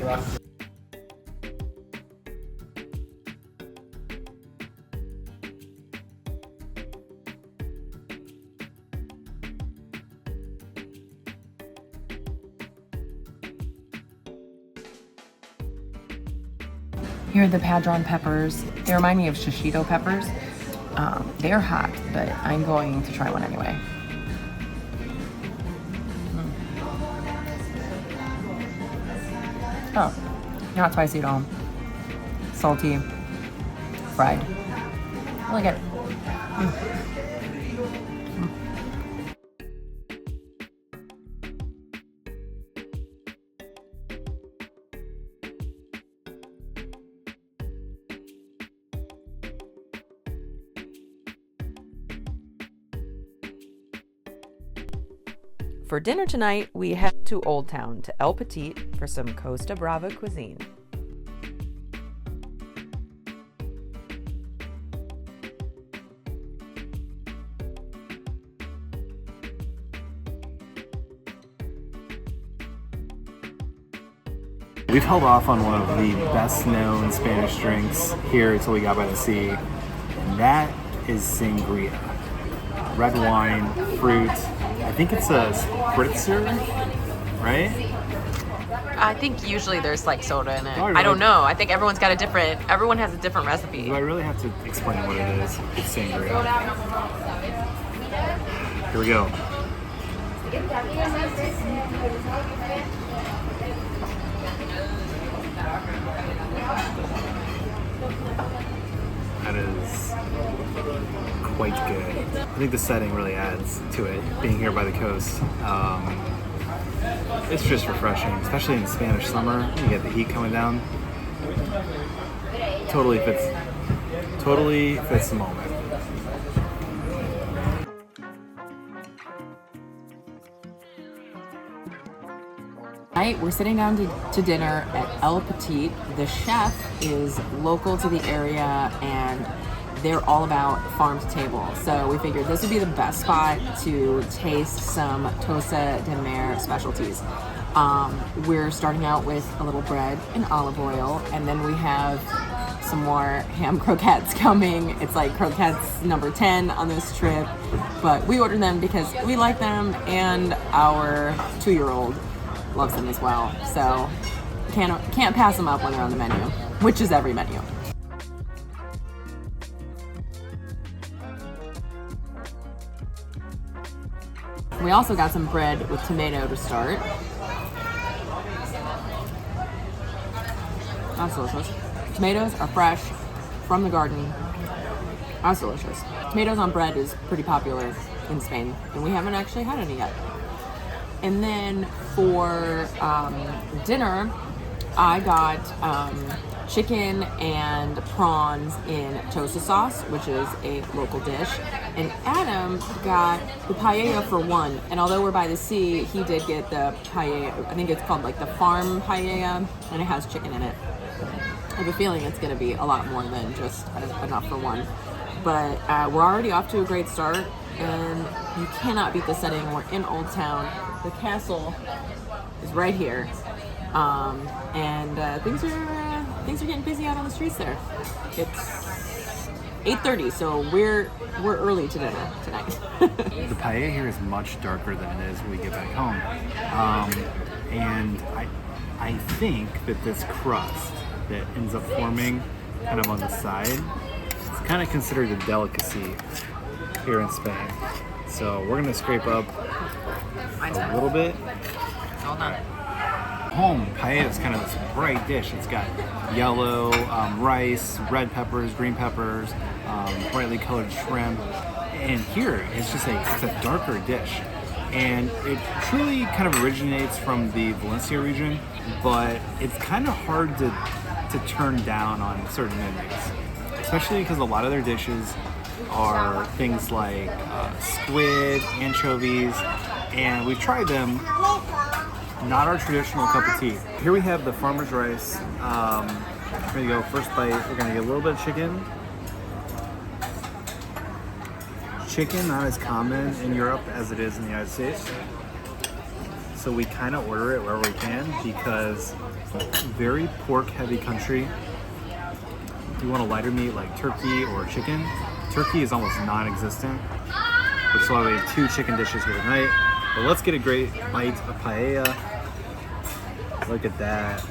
Here are the padron peppers. They remind me of shishito peppers. They're hot, but I'm going to try one anyway. Oh, not spicy at all. Salty, fried. Really good. For dinner tonight, we head to Old Town, to El Petit, for some Costa Brava cuisine. We've held off on one of the best known Spanish drinks here until we got by the sea, and that is sangria. Red wine, fruit. I think it's a spritzer, right? I think usually there's like soda in it. Oh, really? I don't know. I think everyone has a different recipe. Do I really have to explain what it is? It's sangria. Here we go. That is quite good. I think the setting really adds to it, being here by the coast. It's just refreshing, especially in Spanish summer. You get the heat coming down. Totally fits the moment. Tonight, we're sitting down to dinner at El Petit. The chef is local to the area, and they're all about farm to table. So we figured this would be the best spot to taste some Tossa de Mar specialties. We're starting out with a little bread and olive oil, and then we have some more ham croquettes coming. It's like croquettes number 10 on this trip, but we ordered them because we like them, and our 2-year-old loves them as well. So can't pass them up when they're on the menu, which is every menu. We also got some bread with tomato to start. That's delicious. Tomatoes are fresh from the garden. That's delicious. Tomatoes on bread is pretty popular in Spain, and we haven't actually had any yet. And then for dinner, I got chicken and prawns in Tossa sauce, which is a local dish. And Adam got the paella for one. And although we're by the sea, he did get the paella. I think it's called like the farm paella, and it has chicken in it. I have a feeling it's going to be a lot more than just enough for one. But we're already off to a great start, and you cannot beat the setting. We're in Old Town. The castle is right here, and things are getting busy out on the streets there. It's 8:30, so we're early to dinner tonight. The paella here is much darker than it is when we get back home, and I think that this crust that ends up forming kind of on the side, it's kind of considered a delicacy here in Spain. So we're gonna scrape up a little bit. All done. Home, paella is kind of this bright dish. It's got yellow rice, red peppers, green peppers, brightly colored shrimp. And here, it's a darker dish. And it truly kind of originates from the Valencia region, but it's kind of hard to turn down on certain menus, especially because a lot of their dishes are things like squid, anchovies, and we've tried them. Not our traditional cup of tea. Here we have the farmer's rice. Here you go, first bite. We're gonna get a little bit of chicken. Chicken, not as common in Europe as it is in the United States. So we kind of order it wherever we can because very pork heavy country. If you want a lighter meat like turkey or chicken, turkey is almost non-existent, which is why we have 2 chicken dishes here tonight. But let's get a great bite of paella. Look at that.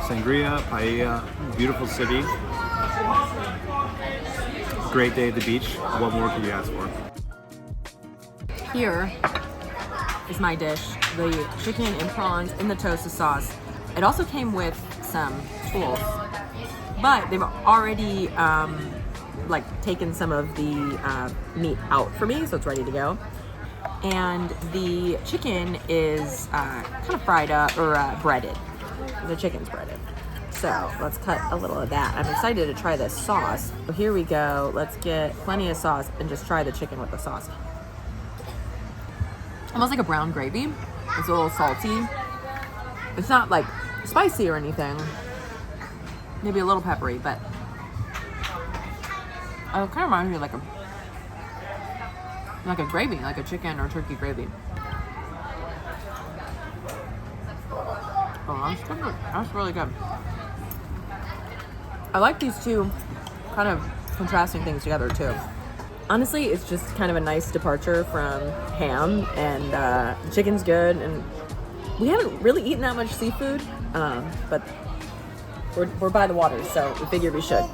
Sangria, paella, beautiful city. Great day at the beach. What more could you ask for? Here is my dish, the chicken and prawns in the Tossa sauce. It also came with some tools, but they've already taken some of the meat out for me, so it's ready to go. And the chicken is kind of fried up or breaded. The chicken's breaded. So let's cut a little of that. I'm excited to try this sauce. So here we go. Let's get plenty of sauce and just try the chicken with the sauce. Almost like a brown gravy. It's a little salty. It's not like spicy or anything. Maybe a little peppery, but it kind of reminds me of like a gravy, like a chicken or turkey gravy. Oh, that's really good. I like these two kind of contrasting things together too. Honestly, it's just kind of a nice departure from ham, and chicken's good, and we haven't really eaten that much seafood, but we're by the water, so we figured we should.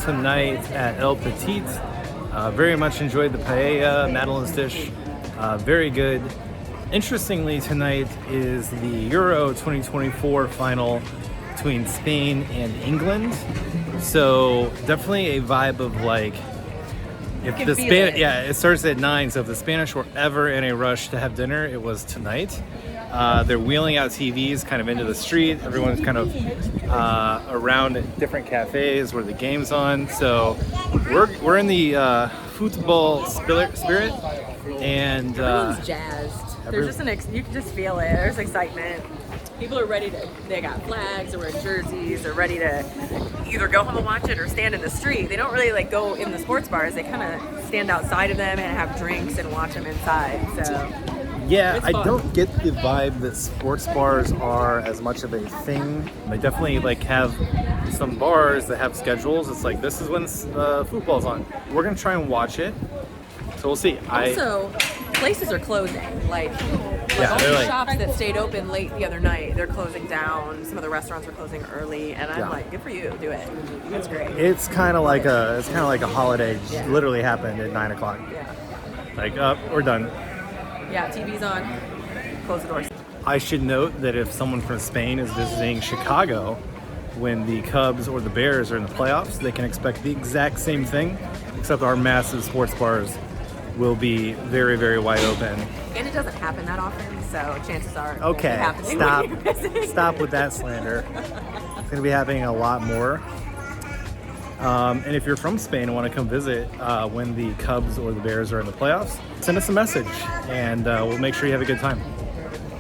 Tonight at El Petit. Very much enjoyed the paella, Madeline's dish. Very good. Interestingly, tonight is the Euro 2024 final between Spain and England. So definitely a vibe of like, if the it starts at 9. So if the Spanish were ever in a rush to have dinner, it was tonight. They're wheeling out TVs kind of into the street. Everyone's kind of around at different cafes where the game's on. So we're in the football spirit, and everyone's jazzed. There's just you can just feel it. There's excitement. People are ready to. They got flags, they're wearing jerseys. They're ready to either go home and watch it or stand in the street. They don't really go in the sports bars. They kind of stand outside of them and have drinks and watch them inside. So. Yeah, I don't get the vibe that sports bars are as much of a thing. They definitely have some bars that have schedules. It's like, this is when football's on. We're gonna try and watch it. So we'll see. Also, places are closing. Like Yeah, all they're the like- shops that stayed open late the other night, they're closing down. Some of the restaurants are closing early, and I'm Yeah. like, good for you, do it. That's great. It's kind of like a holiday. Yeah. Literally happened at 9 o'clock. Yeah, Like, we're done. yeah. TV's on. Close the doors. I should note that if someone from Spain is visiting Chicago when the Cubs or the Bears are in the playoffs, they can expect the exact same thing, except our massive sports bars will be very, very wide open. And it doesn't happen that often, so chances are it's Okay, happening stop. when you're visiting. Stop with that slander. It's going to be happening a lot more. And if you're from Spain and want to come visit when the Cubs or the Bears are in the playoffs, send us a message and we'll make sure you have a good time.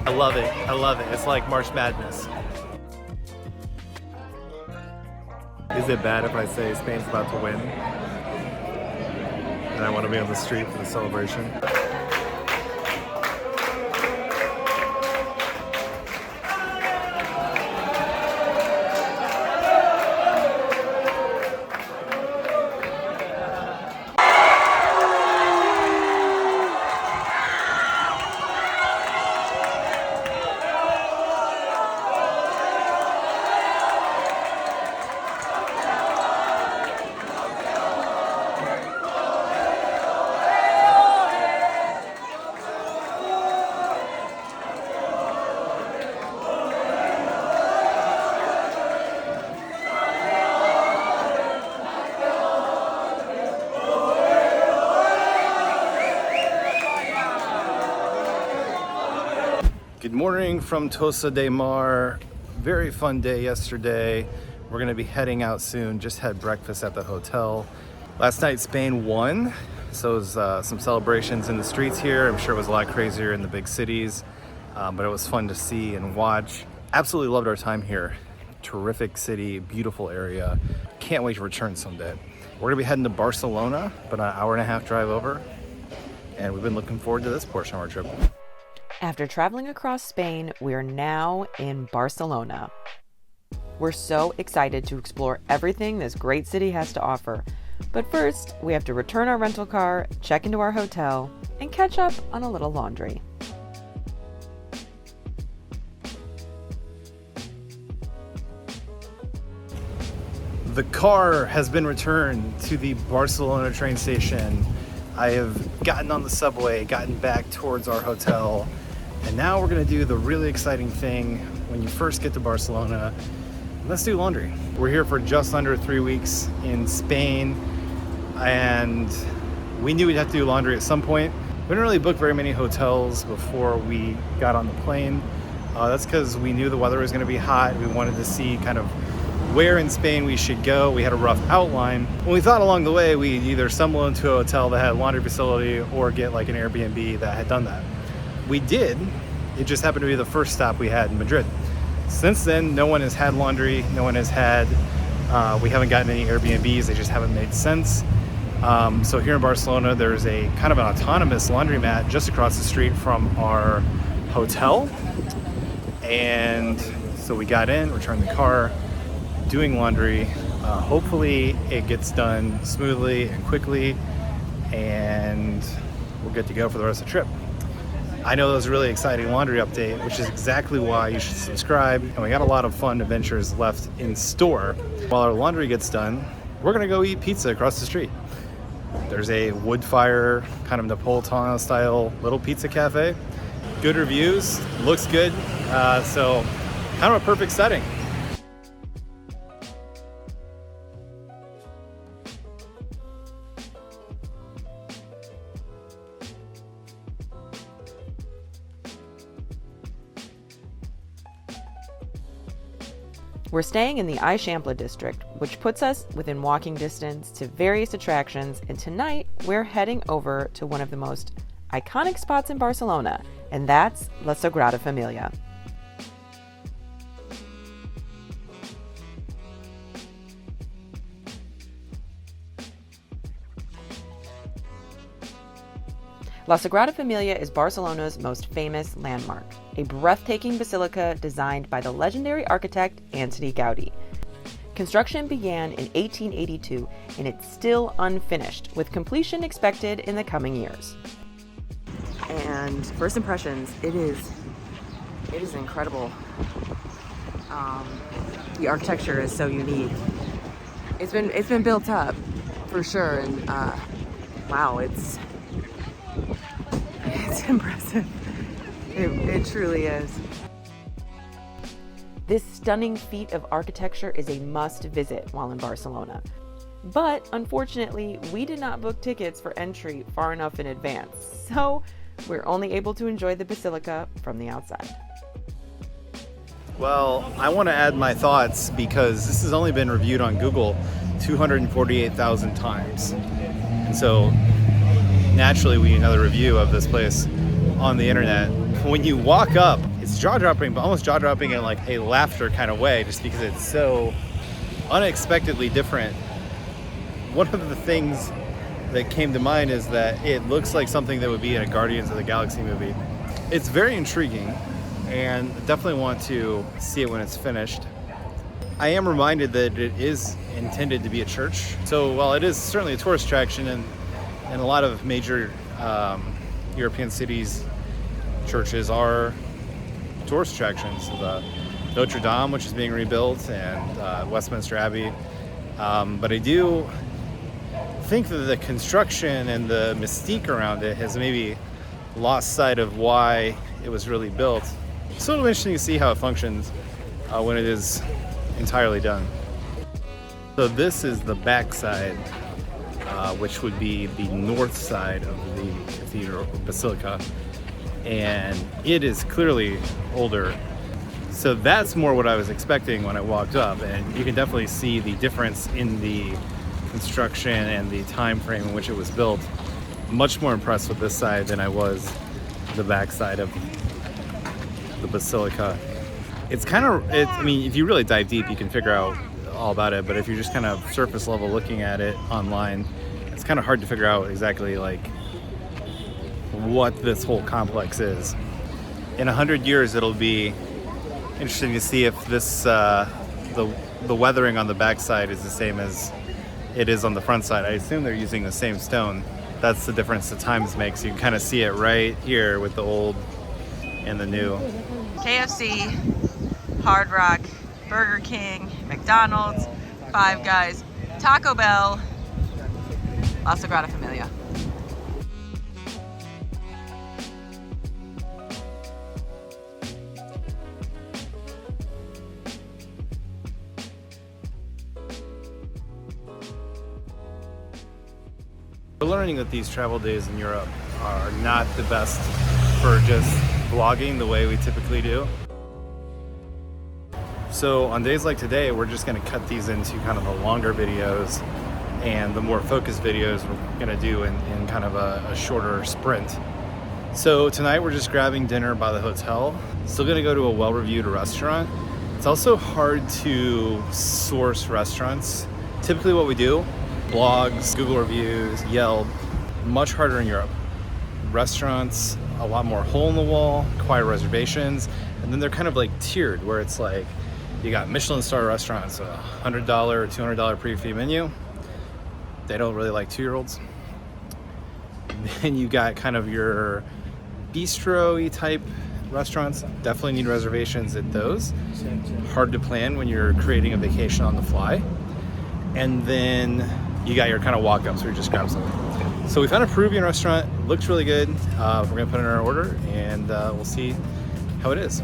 I love it. I love it. It's like March Madness. Is it bad if I say Spain's about to win? And I want to be on the street for the celebration? Good morning from Tossa de Mar. Very fun day yesterday. We're gonna be heading out soon. Just had breakfast at the hotel. Last night Spain won, so it was some celebrations in the streets here. I'm sure it was a lot crazier in the big cities, but it was fun to see and watch. Absolutely loved our time here. Terrific city, beautiful area. Can't wait to return someday. We're gonna be heading to Barcelona, but an hour and a half drive over, and we've been looking forward to this portion of our trip. After traveling across Spain, we're now in Barcelona. We're so excited to explore everything this great city has to offer. But first, we have to return our rental car, check into our hotel, and catch up on a little laundry. The car has been returned to the Barcelona train station. I have gotten on the subway, gotten back towards our hotel, and now we're gonna do the really exciting thing when you first get to Barcelona. Let's do laundry. We're here for just under 3 weeks in Spain, and we knew we'd have to do laundry at some point. We didn't really book very many hotels before we got on the plane. That's because we knew the weather was gonna be hot. We wanted to see kind of where in Spain we should go. We had a rough outline. When we thought along the way, we'd either stumble into a hotel that had a laundry facility or get like an Airbnb that had done that. We did. It just happened to be the first stop we had in Madrid. Since then, no one has had laundry. No one has had, we haven't gotten any Airbnbs. They just haven't made sense. So here in Barcelona, there's a kind of an autonomous laundromat just across the street from our hotel. And so we got in, returned the car, doing laundry. Hopefully it gets done smoothly and quickly, and we're good to go for the rest of the trip. I know that was a really exciting laundry update, which is exactly why you should subscribe. And we got a lot of fun adventures left in store. While our laundry gets done, we're gonna go eat pizza across the street. There's a wood fire, kind of Napolitano style little pizza cafe. Good reviews, looks good. So kind of a perfect setting. We're staying in the Eixample district, which puts us within walking distance to various attractions, and tonight we're heading over to one of the most iconic spots in Barcelona, and that's La Sagrada Família. La Sagrada Família is Barcelona's most famous landmark, a breathtaking basilica designed by the legendary architect Antoni Gaudí. Construction began in 1882 and it's still unfinished, with completion expected in the coming years. And first impressions, it is incredible. The architecture is so unique. It's been built up for sure, and wow, it's impressive. It truly is. This stunning feat of architecture is a must visit while in Barcelona. But unfortunately, we did not book tickets for entry far enough in advance, so we're only able to enjoy the basilica from the outside. Well, I want to add my thoughts because this has only been reviewed on Google 248,000 times. And so naturally we need another review of this place on the internet. When you walk up, it's jaw-dropping, but almost jaw-dropping in like a laughter kind of way, just because it's so unexpectedly different. One of the things that came to mind is that it looks like something that would be in a Guardians of the Galaxy movie. It's very intriguing, and definitely want to see it when it's finished. I am reminded that it is intended to be a church. So while it is certainly a tourist attraction, and a lot of major European cities, churches are tourist attractions. The Notre Dame, which is being rebuilt, and Westminster Abbey. But I do think that the construction and the mystique around it has maybe lost sight of why it was really built. So it'll be interesting to see how it functions when it is entirely done. So this is the back side, which would be the north side of the cathedral basilica, and it is clearly older. So that's more what I was expecting when I walked up, and you can definitely see the difference in the construction and the time frame in which it was built. Much more impressed with this side than I was the back side of the basilica. It's kind of, I mean, if you really dive deep, you can figure out all about it, but if you're just kind of surface level looking at it online, it's kind of hard to figure out exactly like what this whole complex is. In 100 years, it'll be interesting to see if this, the weathering on the backside is the same as it is on the front side. I assume they're using the same stone. That's the difference the times makes. You can kind of see it right here with the old and the new. KFC, Hard Rock, Burger King, McDonald's, Five Guys, Taco Bell, La Sagrada Família. We're learning that these travel days in Europe are not the best for just vlogging the way we typically do. So on days like today, we're just going to cut these into kind of the longer videos, and the more focused videos we're going to do in kind of a shorter sprint. So tonight we're just grabbing dinner by the hotel. Still going to go to a well-reviewed restaurant. It's also hard to source restaurants. Typically what we do, blogs, Google reviews, Yelp, much harder in Europe. Restaurants, a lot more hole in the wall, require reservations, and then they're kind of like tiered, where it's like you got Michelin star restaurants, a $100 or $200 pre-fee menu. They don't really like 2-year-olds. Then you got kind of your bistro-y type restaurants. Definitely need reservations at those. Hard to plan when you're creating a vacation on the fly. And then you got your kind of walk-ups where you just grab something. So we found a Peruvian restaurant, looks really good. We're gonna put in our order, and we'll see how it is.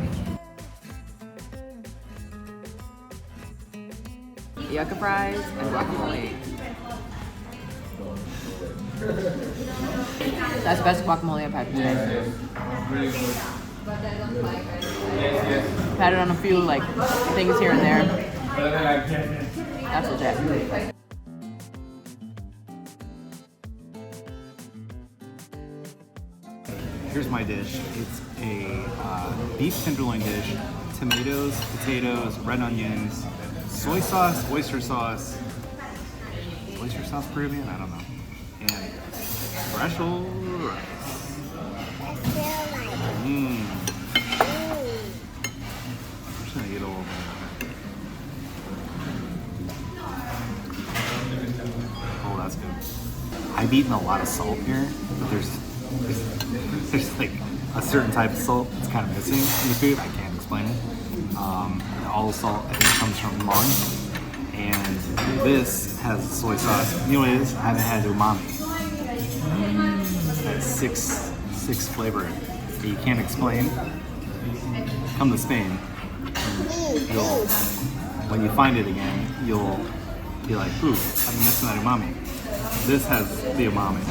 Yucca fries and guacamole. That's the best guacamole I've had today. I've had it on a few like things here and there. That's legit. Here's my dish. It's a beef tenderloin dish, tomatoes, potatoes, red onions, soy sauce, oyster sauce. Is oyster sauce Peruvian? I don't know. And fresh old rice. I'm just gonna get a little bit. I've eaten a lot of salt here, but there's like a certain type of salt that's kind of missing in the food. I can't explain it. All the salt I think comes from lung, and this has soy sauce. You know what it is? I haven't had umami. That's six flavor that you can't explain. Come to Spain, and when you find it again, you'll be like, ooh, I've been missing that umami. This has the umami.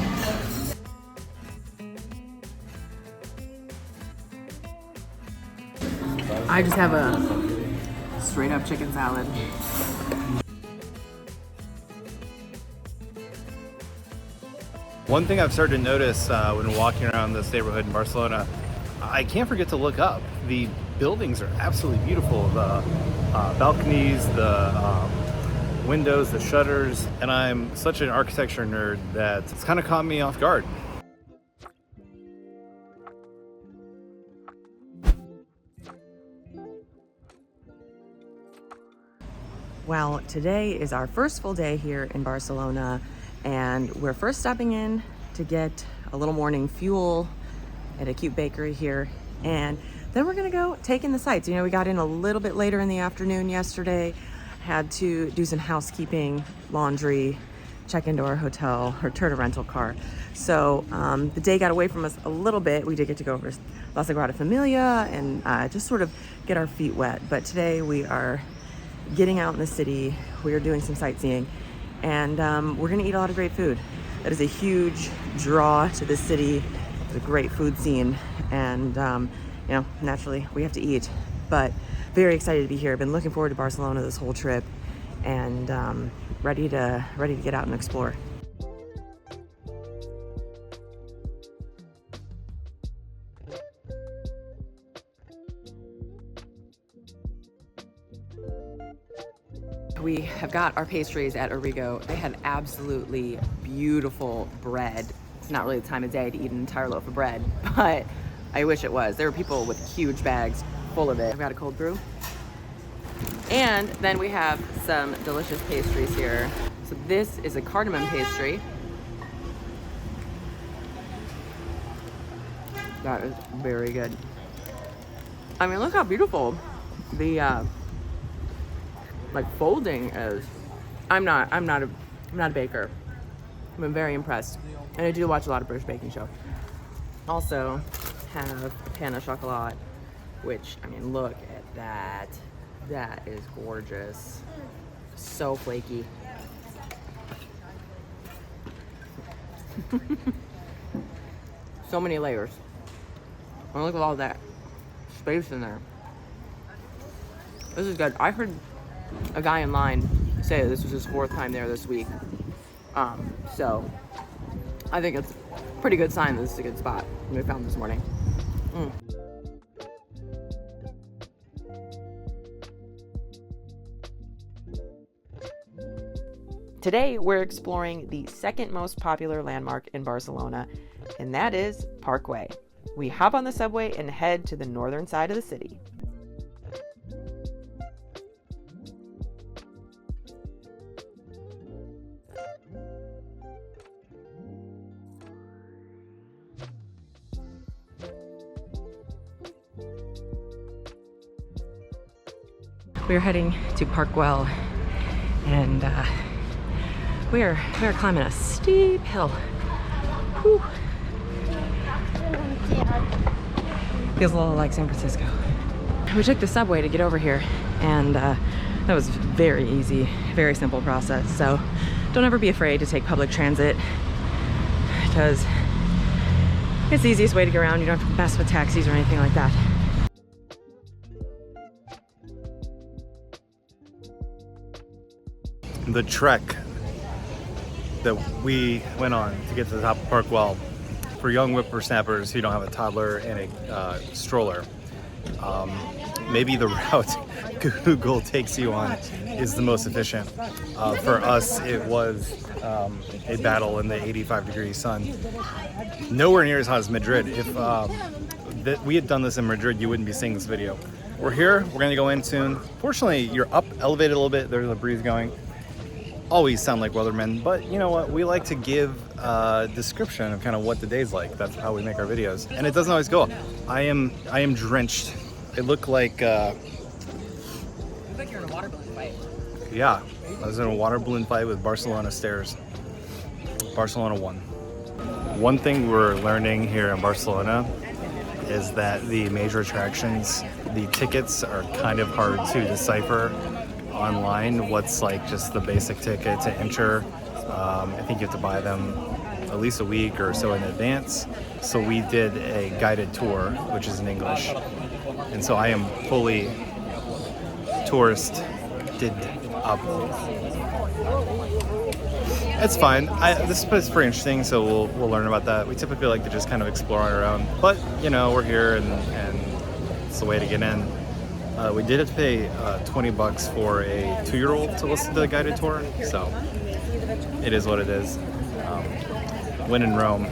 I just have a straight up chicken salad. One thing I've started to notice when walking around this neighborhood in Barcelona, I can't forget to look up. The buildings are absolutely beautiful. The balconies, the windows, the shutters, and I'm such an architecture nerd that it's kind of caught me off guard. Well, today is our first full day here in Barcelona, and we're first stopping in to get a little morning fuel at a cute bakery here, and then we're gonna go take in the sights. You know, we got in a little bit later in the afternoon yesterday, had to do some housekeeping, laundry, check into our hotel, or turn a rental car. So the day got away from us a little bit. We did get to go over La Sagrada Família and just sort of get our feet wet. But today we are getting out in the city. We are doing some sightseeing, and we're gonna eat a lot of great food. That is a huge draw to the city. It's a great food scene, and you know, naturally we have to eat, but very excited to be here. I've been looking forward to Barcelona this whole trip, and ready to get out and explore. We have got our pastries at Origo. They had absolutely beautiful bread. It's not really the time of day to eat an entire loaf of bread, but I wish it was. There were people with huge bags full of it. I've got a cold brew. And then we have some delicious pastries here. So this is a cardamom pastry. That is very good. I mean, look how beautiful the like folding is. I'm not a baker. I'm very impressed, and I do watch a lot of British baking shows. Also have pan au chocolat, which, I mean, look at that. That is gorgeous. So flaky. So many layers. And look at all that space in there. This is good. I heard a guy in line say that this was his 4th time there this week. So I think it's a pretty good sign that this is a good spot we found this morning. Today, we're exploring the second most popular landmark in Barcelona, and that is Parkway. We hop on the subway and head to the northern side of the city. We're heading to Güell, and we're climbing a steep hill. Whew. Feels a little like San Francisco. We took the subway to get over here, and that was very easy, very simple process. So don't ever be afraid to take public transit, because it's the easiest way to get around. You don't have to mess with taxis or anything like that. The trek that we went on to get to the top of Güell for young whippersnappers who don't have a toddler and a stroller. Maybe the route Google takes you on is the most efficient. For us, it was a battle in the 85-degree sun. Nowhere near as hot as Madrid. If we had done this in Madrid, you wouldn't be seeing this video. We're here, we're gonna go in soon. Fortunately, you're up, elevated a little bit, there's a breeze going. always sound like weathermen, but you know what? We like to give a description of kind of what the day's like. That's how we make our videos, and it doesn't always go. I am drenched. It looked like Looks like you're in a water balloon fight. yeah, I was in a water balloon fight with Barcelona stairs. Barcelona won. One thing we're learning here in Barcelona is that the major attractions, the tickets are kind of hard to decipher online. What's like just the basic ticket to enter. I think you have to buy them at least a week or so in advance. So we did a guided tour, which is in English. And so I am fully touristed up. It's fine. This is pretty interesting, so we'll learn about that. We typically like to just kind of explore on our own, but you know, we're here and it's the way to get in. We did have to pay $20 for a 2-year-old to listen to the guided tour, so it is what it is. When in Rome.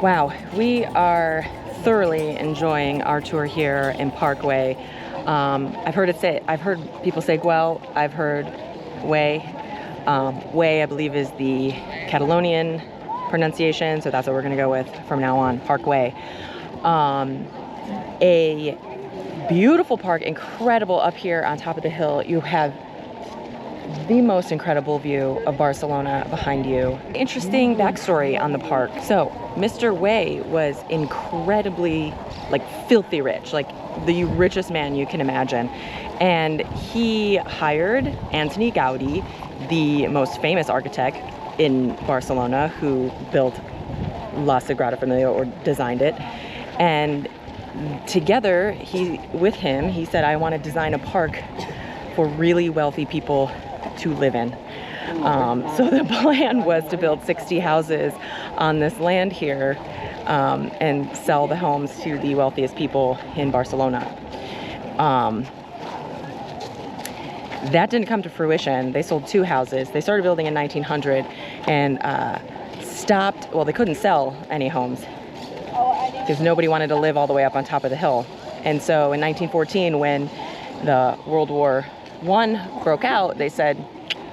Wow, we are thoroughly enjoying our tour here in Parkway. I've heard people say Güell. I've heard Güell. Güell, I believe, is the Catalonian pronunciation, so that's what we're going to go with from now on. Parkway. A beautiful park, incredible up here on top of the hill. You have the most incredible view of Barcelona behind you. Interesting backstory on the park. So Mr. Güell was incredibly, like, filthy rich, like the richest man you can imagine. And he hired Antoni Gaudí, the most famous architect in Barcelona, who built La Sagrada Família, or designed it. And together, he said, I want to design a park for really wealthy people to live in. So the plan was to build 60 houses on this land here and sell the homes to the wealthiest people in Barcelona. That didn't come to fruition. They sold 2 houses. They started building in 1900 and stopped. Well, they couldn't sell any homes because nobody wanted to live all the way up on top of the hill. And so in 1914, when the World War I broke out, they said,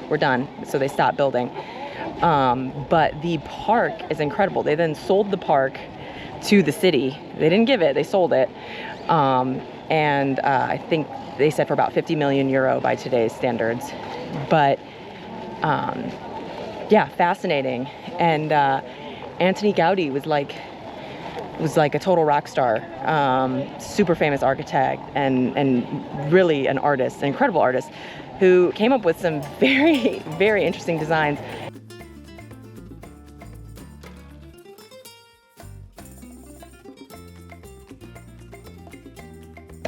we're done. So they stopped building. But the park is incredible. They then sold the park to the city. They didn't give it, they sold it. And I think they said for about 50 million euro by today's standards. But yeah, fascinating. And Antoni Gaudí was like a total rock star, super famous architect, and really an artist, an incredible artist, who came up with some very, very interesting designs.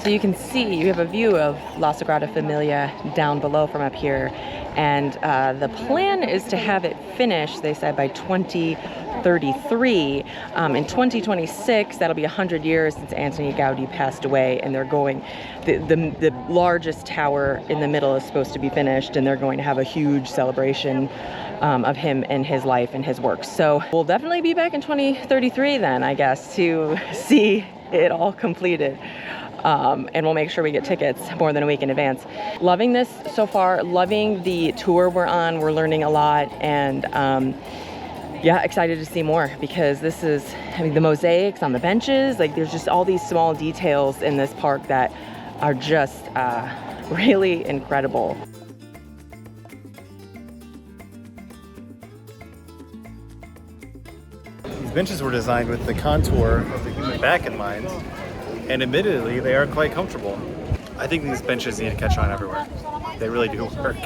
So you can see, you have a view of La Sagrada Familia down below from up here. And the plan is to have it finished, they said, by 2033. In 2026, that'll be 100 years since Antoni Gaudí passed away, and they're going, the largest tower in the middle is supposed to be finished, and they're going to have a huge celebration of him and his life and his works. So we'll definitely be back in 2033 then, I guess, to see it all completed. And we'll make sure we get tickets more than a week in advance. Loving this so far, loving the tour we're on. We're learning a lot, and yeah, excited to see more, because this is, I mean, the mosaics on the benches, like there's just all these small details in this park that are just really incredible. benches were designed with the contour of the human back in mind, and admittedly, they are quite comfortable. I think these benches need to catch on everywhere. They really do work.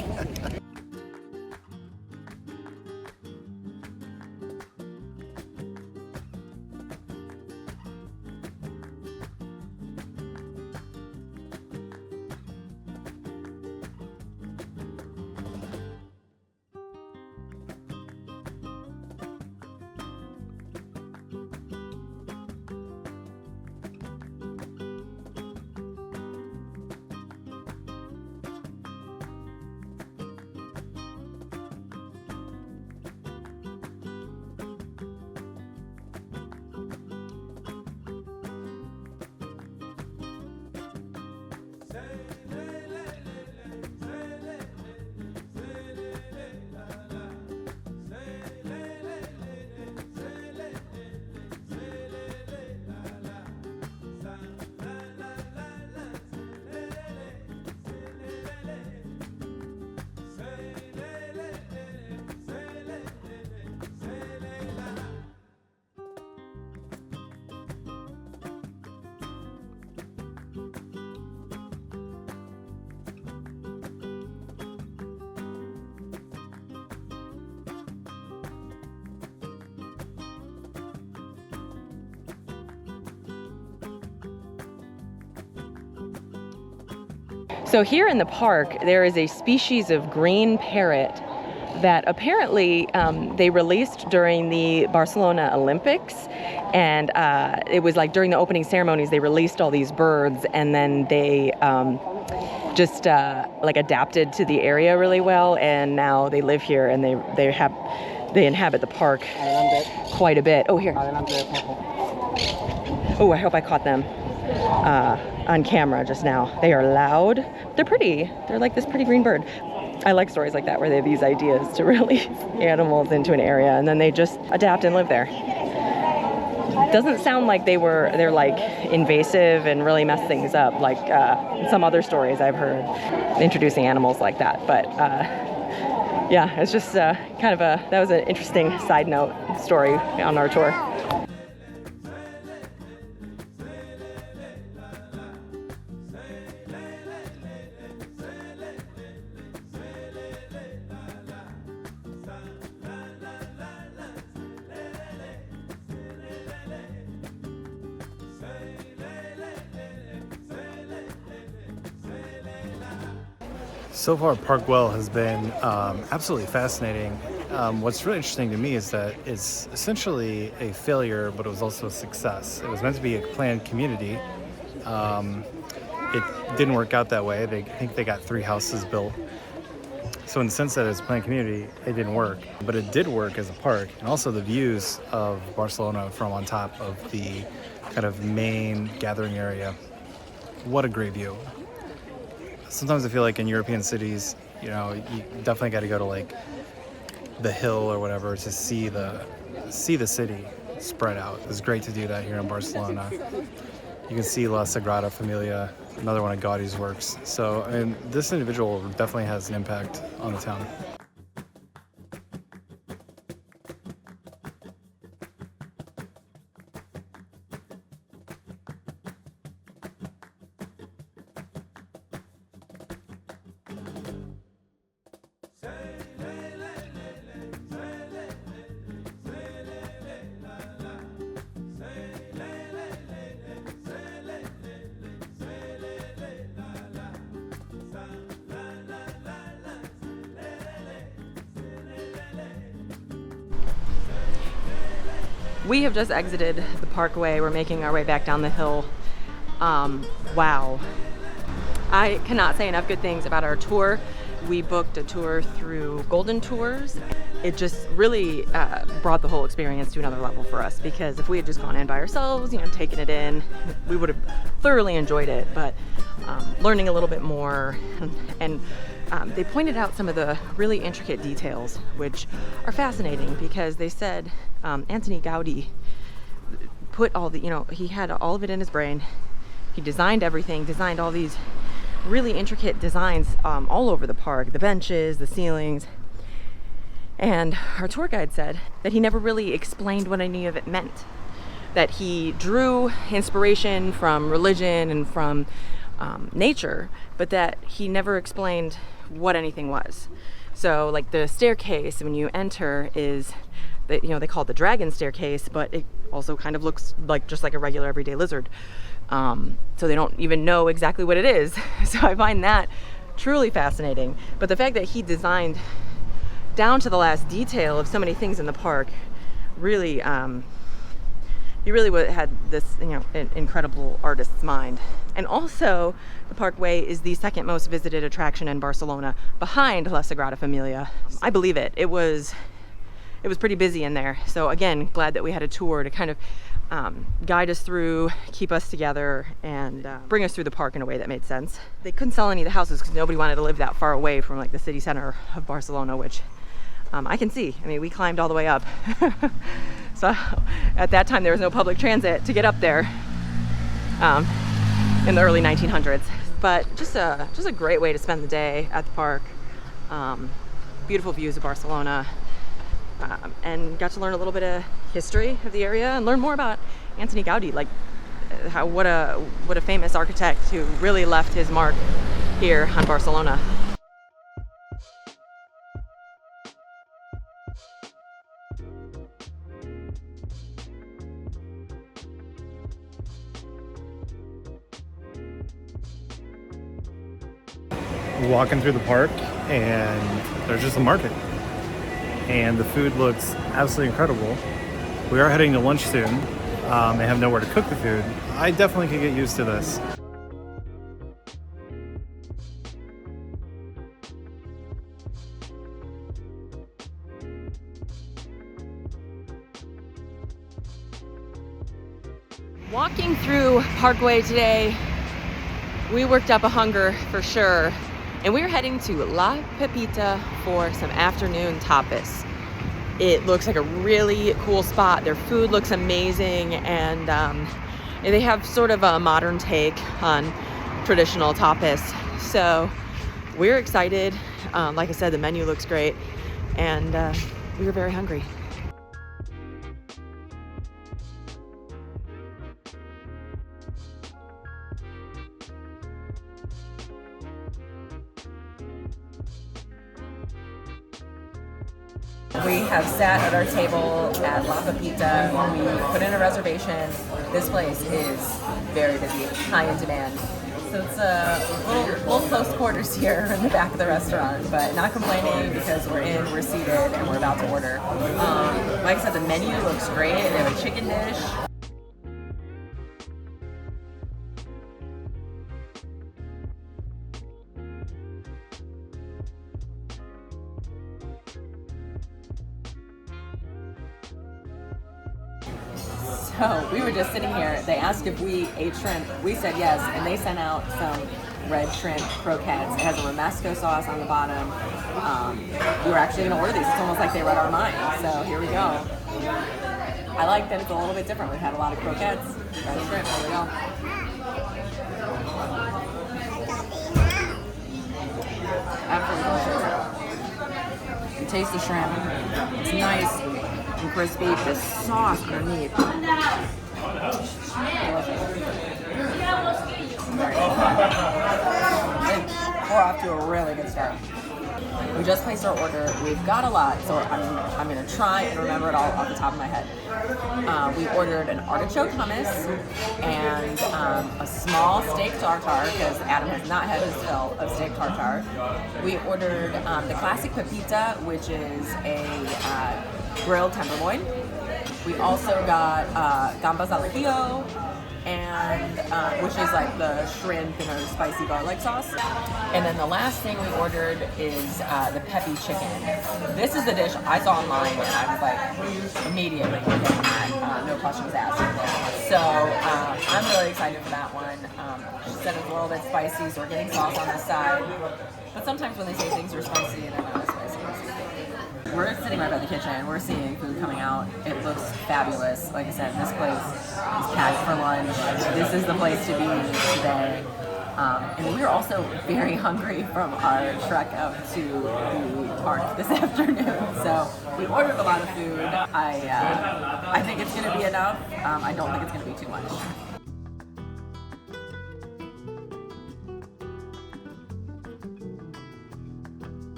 So here in the park, there is a species of green parrot that apparently they released during the Barcelona Olympics. And it was like during the opening ceremonies, they released all these birds, and then they just like adapted to the area really well. And now they live here, and they inhabit the park quite a bit. Oh, here. Oh, I hope I caught them on camera just now. They are loud. They're pretty. They're like this pretty green bird. I like stories like that where they have these ideas to release animals into an area and then they just adapt and live there. Doesn't sound like they're like invasive and really mess things up like some other stories I've heard introducing animals like that. But yeah, it's just that was an interesting side note story on our tour. So far, Park Güell has been absolutely fascinating. What's really interesting to me is that it's essentially a failure, but it was also a success. It was meant to be a planned community. It didn't work out that way. I think they got 3 houses built. So in the sense that it's a planned community, it didn't work. But it did work as a park. And also the views of Barcelona from on top of the kind of main gathering area. What a great view. Sometimes I feel like in European cities, you know, you definitely got to go to like the hill or whatever to see the city spread out. It's great to do that here in Barcelona. You can see La Sagrada Família, another one of Gaudí's works. So, I mean, this individual definitely has an impact on the town. We have just exited the parkway. We're making our way back down the hill. Wow. I cannot say enough good things about our tour. We booked a tour through Golden Tours. It just really brought the whole experience to another level for us, because if we had just gone in by ourselves, you know, taken it in, we would have thoroughly enjoyed it. But learning a little bit more and they pointed out some of the really intricate details, which are fascinating, because they said Antoni Gaudí put all the, you know, he had all of it in his brain. He designed everything, designed all these really intricate designs all over the park, the benches, the ceilings. And our tour guide said that he never really explained what any of it meant. That he drew inspiration from religion and from nature, but that he never explained what anything was. So like the staircase when you enter is, they call it the dragon staircase, but it also kind of looks like just like a regular everyday lizard. So they don't even know exactly what it is. So I find that truly fascinating. But the fact that he designed down to the last detail of so many things in the park, really, he really had this, an incredible artist's mind. And also, the parkway is the second most visited attraction in Barcelona, behind La Sagrada Família. I believe it. It was pretty busy in there. So again, glad that we had a tour to kind of guide us through, keep us together, and bring us through the park in a way that made sense. They couldn't sell any of the houses because nobody wanted to live that far away from like the city center of Barcelona, which I can see. I mean, we climbed all the way up. So at that time, there was no public transit to get up there in the early 1900s. But just a great way to spend the day at the park. Beautiful views of Barcelona. And got to learn a little bit of history of the area and learn more about Antoni Gaudí, like what a famous architect who really left his mark here on Barcelona. Walking through the park and there's just a market. And the food looks absolutely incredible. We are heading to lunch soon and have nowhere to cook the food. I definitely could get used to this. Walking through Parkway today, we worked up a hunger for sure. And we're heading to La Pepita for some afternoon tapas. It looks like a really cool spot. Their food looks amazing, and they have sort of a modern take on traditional tapas. So we're excited. Like I said, the menu looks great, and we were very hungry. We have sat at our table at La Pepita. We put in a reservation. This place is very busy, high in demand. So it's a little close quarters here in the back of the restaurant, but not complaining because we're seated, and we're about to order. Like I said, the menu looks great. They have a chicken dish. So we were just sitting here. They asked if we ate shrimp. We said yes, and they sent out some red shrimp croquettes. It has a romesco sauce on the bottom. We were actually going to order these. It's almost like they read our minds. So here we go. I like that it's a little bit different. We've had a lot of croquettes, red shrimp. Here we go. Absolutely delicious. You taste the shrimp. It's nice and crispy. The sauce underneath. We're off to a really good start. We just placed our order. We've got a lot, so I'm going to try and remember it all off the top of my head. We ordered an artichoke hummus and a small steak tartare, because Adam has not had his fill of steak tartare. We ordered the classic pepita, which is a grilled tenderloin. We also got gambas al ajillo, and which is like the shrimp in a spicy garlic sauce. And then the last thing we ordered is the peppy chicken. This is the dish I saw online, and I was like, immediately we're getting that, no questions asked. So I'm really excited for that one. She said it's a little bit spicy, so we're getting sauce on the side. But sometimes when they say things are spicy, they're not as spicy. We're sitting right by the kitchen. We're seeing food coming out. It looks fabulous. Like I said, this place is packed for lunch. This is the place to be today. And we were also very hungry from our trek up to the park this afternoon. So we ordered a lot of food. I think it's going to be enough. I don't think it's going to be too much.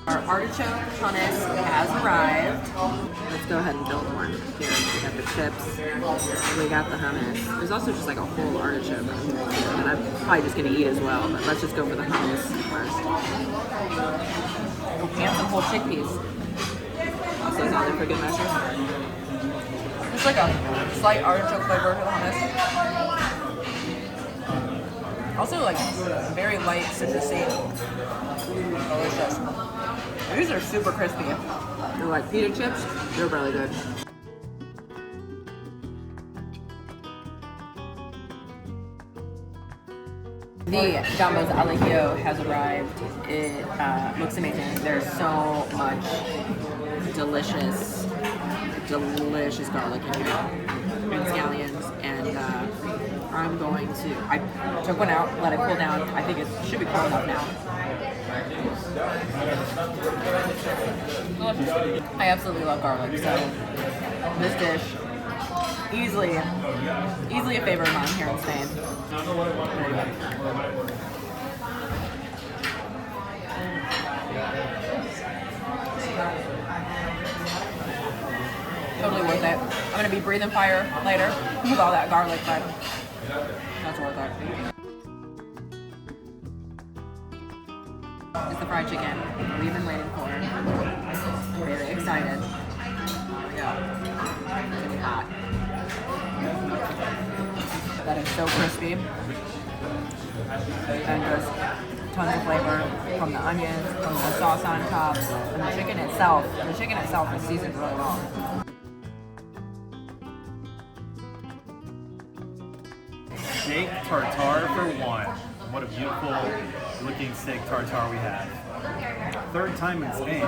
Our artichoke hummus has arrived. Let's go ahead and build one. Here, we got the chips, we got the hummus. There's also just like a whole artichoke on here, and I'm probably just gonna eat as well, but let's just go for the hummus first. And some whole chickpeas. Also is on there for good measure. Just like a slight artichoke flavor for the hummus. Also like very light citrusy. Delicious. These are super crispy. They're like pita chips. They're really good. The gambas al ajillo has arrived. It looks amazing. There's so much delicious garlic in here and scallions, and I took one out, let it cool down. I think it should be cool enough now. Delicious. I absolutely love garlic, so this dish easily a favorite of mine here in Spain. Totally worth it. I'm gonna be breathing fire later with all that garlic, but that's worth it. It's the fried chicken we've been waiting for. I'm very excited. Here we go. It's gonna be hot. That is so crispy. And just tons of flavor from the onions, from the sauce on top, and the chicken itself. The chicken itself is seasoned really well. Steak tartare for one. What a beautiful looking steak tartare we have. Third time in Spain.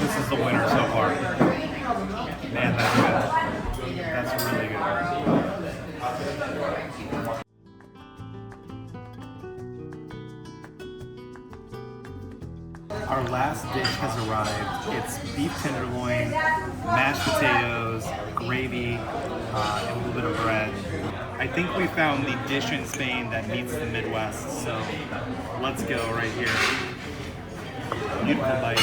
This is the winner so far. Man, that's good. That's really good. Our last dish has arrived. It's beef tenderloin, mashed potatoes, gravy, and a little bit of bread. I think we found the dish in Spain that meets the Midwest, so let's go right here. Beautiful bite.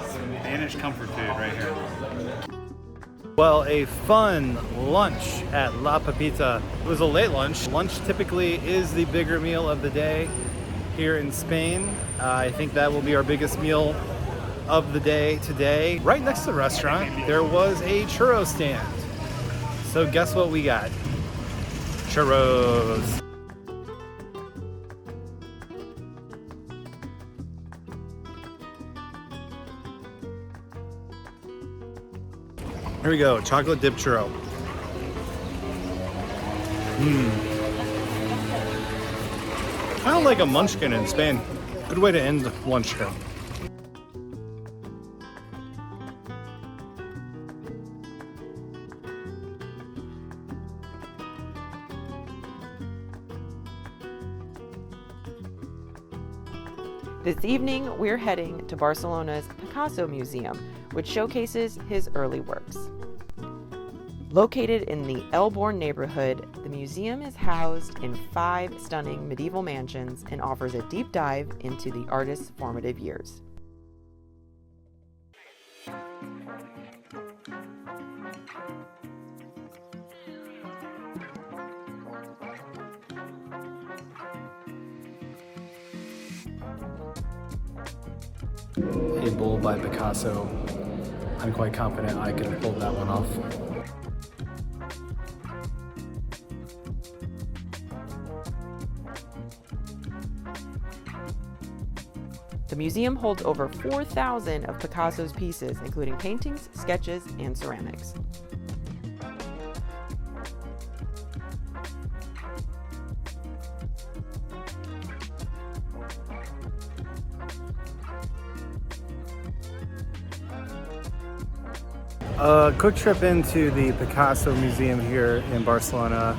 Spanish comfort food right here. Well, a fun lunch at La Pepita. It was a late lunch. Lunch typically is the bigger meal of the day here in Spain. I think that will be our biggest meal of the day today. Right next to the restaurant, there was a churro stand. So guess what we got? Churros. Here we go, chocolate dip churro. Kind of like a munchkin in Spain. Good way to end lunch here. This evening, we're heading to Barcelona's Picasso Museum, which showcases his early works. Located in the Elborn neighborhood, the museum is housed in 5 stunning medieval mansions and offers a deep dive into the artist's formative years. A bull by Picasso. I'm quite confident I could pull that one off. The museum holds over 4,000 of Picasso's pieces, including paintings, sketches, and ceramics. A quick trip into the Picasso Museum here in Barcelona.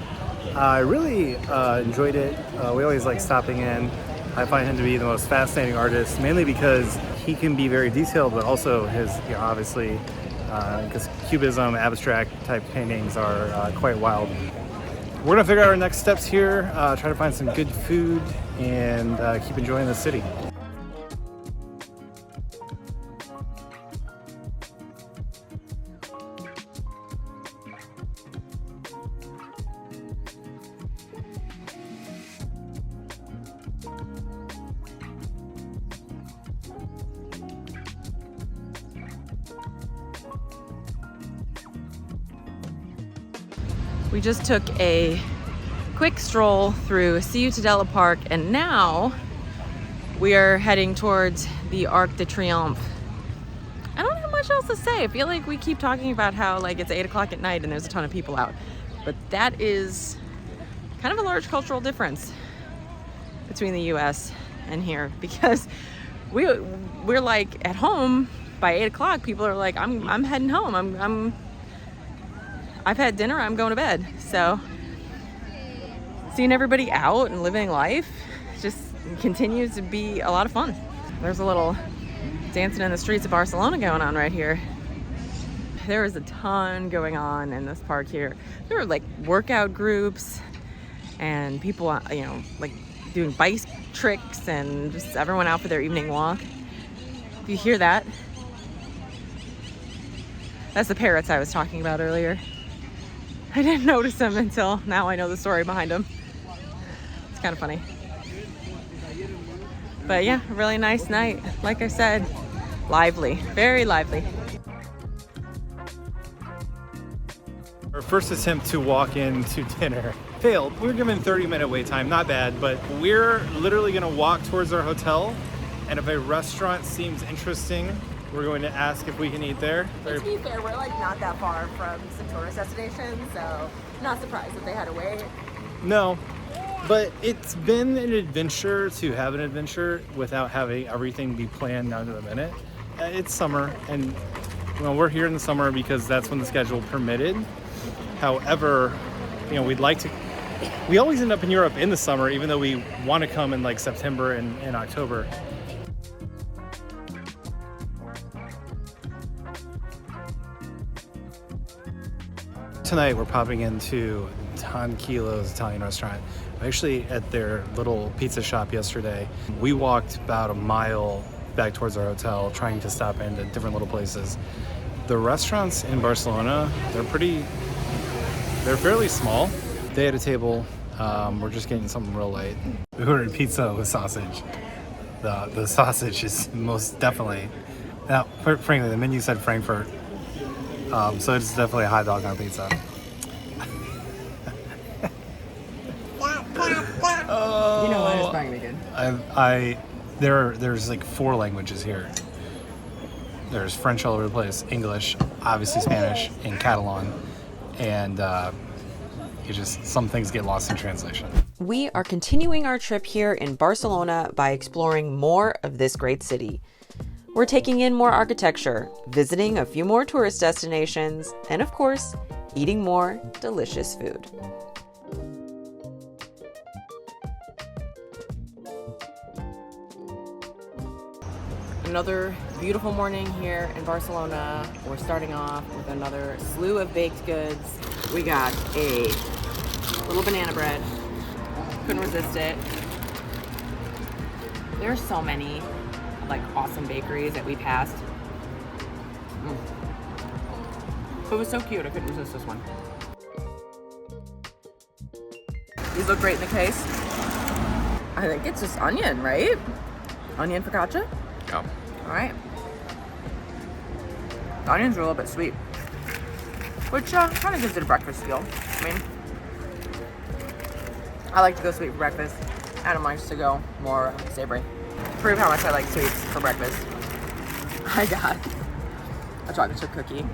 I really enjoyed it. We always like stopping in. I find him to be the most fascinating artist, mainly because he can be very detailed, but also his, obviously, because Cubism, abstract type paintings are quite wild. We're gonna figure out our next steps here, try to find some good food, and keep enjoying the city. We just took a quick stroll through Ciutadella Park, and now we are heading towards the Arc de Triomphe. I don't have much else to say. I feel like we keep talking about how like it's 8 o'clock at night and there's a ton of people out, but that is kind of a large cultural difference between the US and here, because we're like at home by 8 o'clock. People are like, I'm heading home. I've had dinner, I'm going to bed. So seeing everybody out and living life just continues to be a lot of fun. There's a little dancing in the streets of Barcelona going on right here. There is a ton going on in this park here. There are like workout groups and people, like doing bike tricks and just everyone out for their evening walk. If you hear that, that's the parrots I was talking about earlier. I didn't notice them until now. I know the story behind them. It's kind of funny. But yeah, a really nice night. Like I said, lively, very lively. Our first attempt to walk into dinner failed. We were given 30-minute wait time, not bad, but we're literally gonna walk towards our hotel, and if a restaurant seems interesting, we're going to ask if we can eat there. To be fair, we're like not that far from some tourist destinations, so not surprised that they had to wait. No, but it's been an adventure to have an adventure without having everything be planned down to the minute. It's summer, and we're here in the summer because that's when the schedule permitted. However, we'd like to. We always end up in Europe in the summer, even though we want to come in like September and October. Tonight we're popping into Don Quilo's Italian restaurant. We're actually at their little pizza shop yesterday. We walked about a mile back towards our hotel trying to stop into different little places. The restaurants in Barcelona, they're fairly small. They had a table. We're just getting something real light. We ordered pizza with sausage. The sausage is most definitely, now frankly the menu said Frankfurt. So it's definitely a hot dog on pizza. You know what? It's probably good. There's like 4 languages here. There's French all over the place, English, obviously Spanish, and Catalan, and some things get lost in translation. We are continuing our trip here in Barcelona by exploring more of this great city. We're taking in more architecture, visiting a few more tourist destinations, and of course, eating more delicious food. Another beautiful morning here in Barcelona. We're starting off with another slew of baked goods. We got a little banana bread. Couldn't resist it. There's so many like awesome bakeries that we passed. It was so cute, I couldn't resist this one. These look great in the case. I think it's just onion, right? Onion focaccia? Yeah. All right. The onions are a little bit sweet, which kind of gives it a breakfast feel. I mean, I like to go sweet for breakfast. Adam likes to go more savory. To prove how much I like sweets for breakfast, I got a chocolate chip cookie.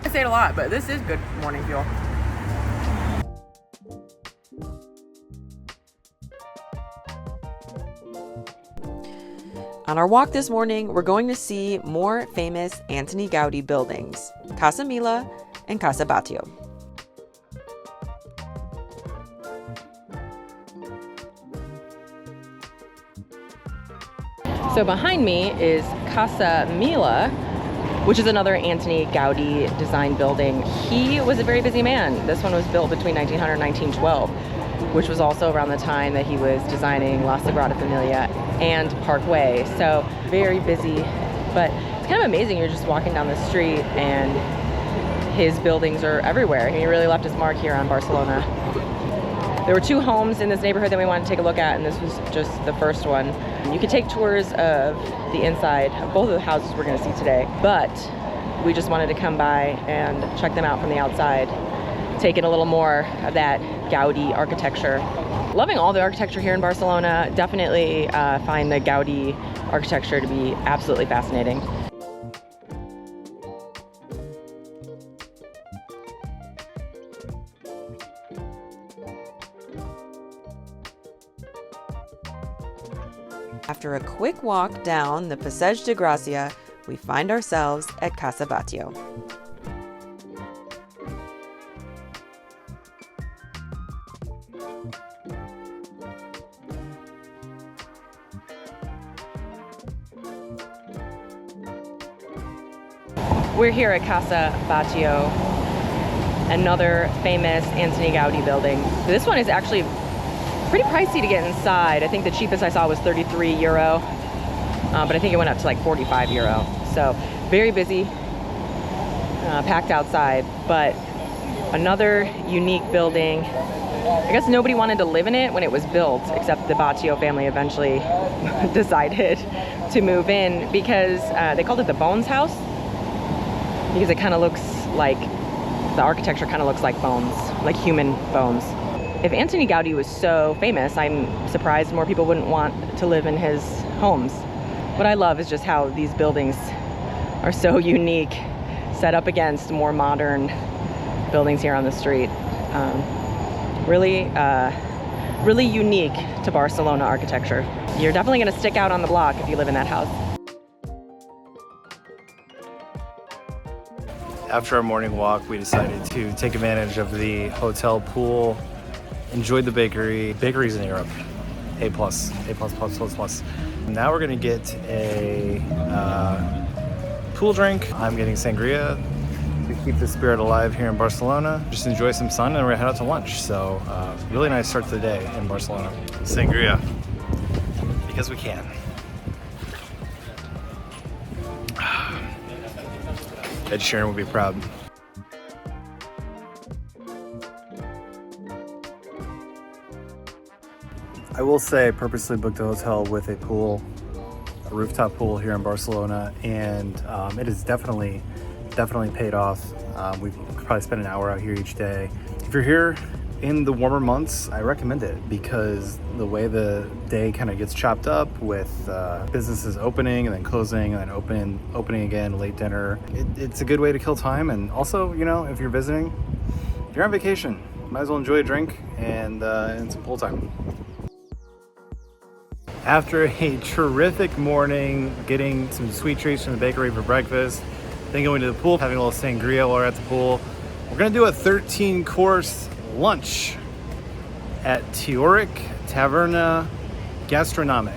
I say it a lot, but this is good morning fuel. On our walk this morning, we're going to see more famous Antoni Gaudí buildings, Casa Mila and Casa Batlló. So behind me is Casa Mila, which is another Antoni Gaudí design building. He was a very busy man. This one was built between 1900 and 1912, which was also around the time that he was designing La Sagrada Família and Parkway. So very busy, but it's kind of amazing. You're just walking down the street and his buildings are everywhere. He really left his mark here on Barcelona. There were 2 homes in this neighborhood that we wanted to take a look at, and this was just the first one. You could take tours of the inside of both of the houses we're going to see today, but we just wanted to come by and check them out from the outside, take in a little more of that Gaudí architecture. Loving all the architecture here in Barcelona. Definitely find the Gaudí architecture to be absolutely fascinating. After a quick walk down the Passeig de Gràcia, we find ourselves at Casa Batlló. We're here at Casa Batlló, another famous Antoni Gaudí building. This one is actually pretty pricey to get inside. I think the cheapest I saw was 33 euro, but I think it went up to like 45 euro. So very busy, packed outside, but another unique building. I guess nobody wanted to live in it when it was built, except the Batlló family eventually decided to move in because they called it the Bones House, because it kind of looks like, the architecture kind of looks like bones, like human bones. If Antoni Gaudí was so famous, I'm surprised more people wouldn't want to live in his homes. What I love is just how these buildings are so unique, set up against more modern buildings here on the street. Really unique to Barcelona architecture. You're definitely gonna stick out on the block if you live in that house. After our morning walk, we decided to take advantage of the hotel pool, enjoyed the bakery. Bakeries in Europe, A+. Now we're gonna get a pool drink. I'm getting sangria to keep the spirit alive here in Barcelona. Just enjoy some sun, and we're gonna head out to lunch. So really nice start to the day in Barcelona. Sangria, because we can. Ed Sheeran would be proud. I will say I purposely booked a hotel with a pool, a rooftop pool here in Barcelona, and it has definitely paid off. We've probably spent an hour out here each day. If you're here in the warmer months, I recommend it because the way the day kind of gets chopped up with businesses opening and then closing and then opening again, late dinner, it's a good way to kill time. And also, you know, if you're visiting, if you're on vacation, might as well enjoy a drink and some pool time. After a terrific morning, getting some sweet treats from the bakery for breakfast, then going to the pool, having a little sangria while we're at the pool, we're gonna do a 13-course lunch at Teoric Taverna Gastronomic.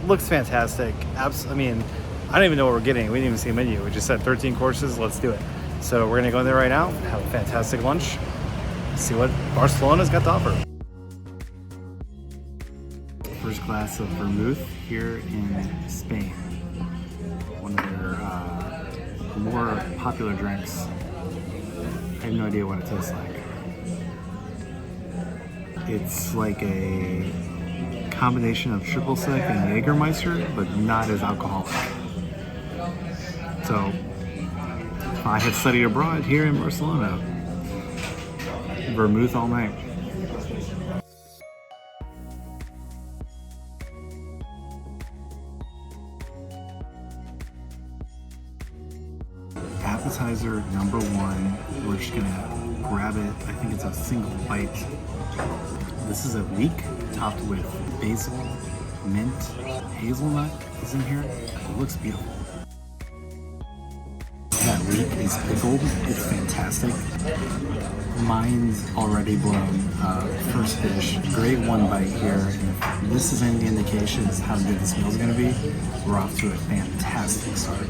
Looks fantastic. I mean, I don't even know what we're getting. We didn't even see a menu. We just said 13 courses, let's do it. So we're gonna go in there right now, have a fantastic lunch, see what Barcelona's got to offer. First glass of vermouth here in Spain. One of their more popular drinks. I have no idea what it tastes like. It's like a combination of triple sec and Jägermeister, but not as alcoholic. So, I had studied abroad here in Barcelona. Vermouth all night. Appetizer number one, we're just gonna grab it. I think it's a single bite. This is a leek topped with basil mint, hazelnut is in here. It looks beautiful. That leek is pickled. It's fantastic. Mine's already blown. First dish. Great one bite here. And if this is any indication as how good this meal's going to be, we're off to a fantastic start.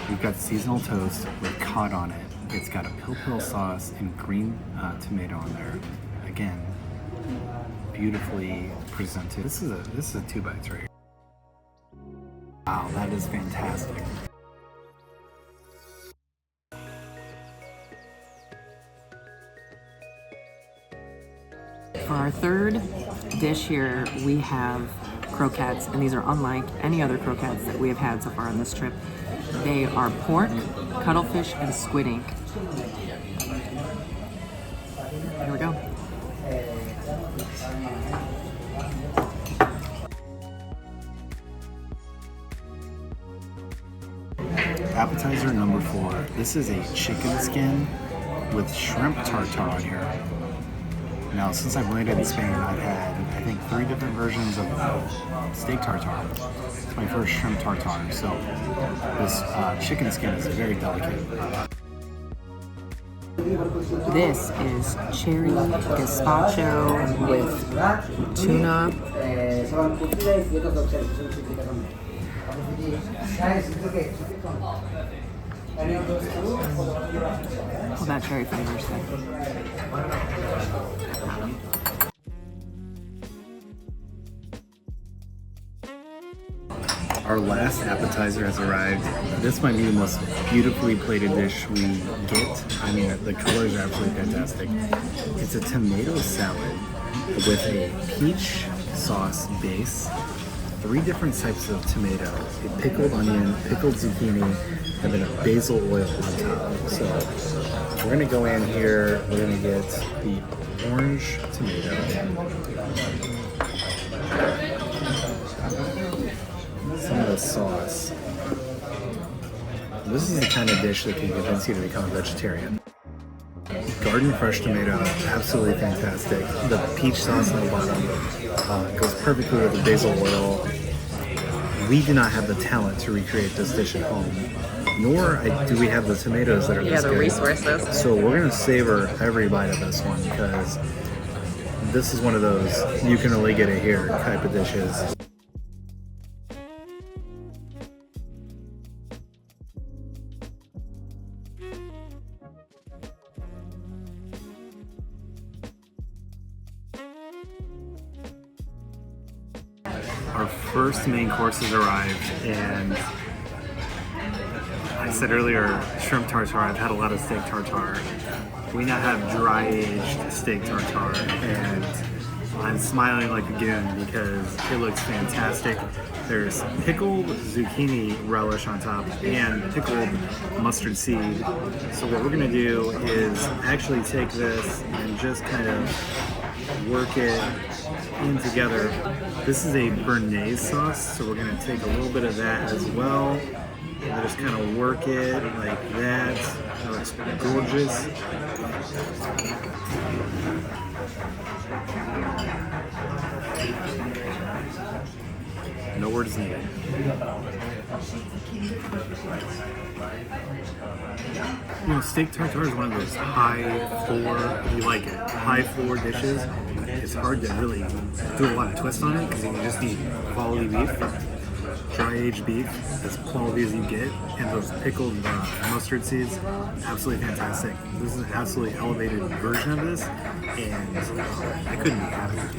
We've got seasonal toast with cod on it. It's got a pill sauce and green tomato on there. Again, beautifully presented. This is a 2 bites right here. Wow, that is fantastic. For our third dish here, we have croquettes, and these are unlike any other croquettes that we have had so far on this trip. They are pork, cuttlefish, and squid ink. Here we go. Appetizer number 4. This is a chicken skin with shrimp tartare on here. Now, since I've landed in Spain, I've had, I think, 3 different versions of steak tartare. It's my first shrimp tartare, so this chicken skin is very delicate. This is cherry gazpacho with tuna. All that cherry flavors there. Our last appetizer has arrived. This might be the most beautifully plated dish we get. I mean, the colors are absolutely fantastic. It's a tomato salad with a peach sauce base, 3 different types of tomato, a pickled onion, pickled zucchini, and then a basil oil on top. So we're gonna go in here, we're gonna get the orange tomato, some of the sauce. This is the kind of dish that can convince you to become a vegetarian. Garden fresh tomato, absolutely fantastic. The peach sauce on the bottom goes perfectly with the basil oil. We do not have the talent to recreate this dish at home, nor do we have the tomatoes that are this good. resources. So we're gonna savor every bite of this one because this is one of those you can only get it here type of dishes. Our first main course has arrived, and I said earlier, shrimp tartare. I've had a lot of steak tartare. We now have dry-aged steak tartare, and I'm smiling like a goon because it looks fantastic. There's pickled zucchini relish on top and pickled mustard seed. So what we're gonna do is actually take this and just kind of work it in together. This is a béarnaise sauce, so we're gonna take a little bit of that as well. And just kind of work it like that. That looks gorgeous. No words needed. You know, steak tartare is one of those high floor, you like it, high floor dishes. It's hard to really do a lot of twist on it because you just need quality beef, dry-aged beef, as quality as you get, and those pickled mustard seeds, absolutely fantastic. This is an absolutely elevated version of this, and I couldn't be happier.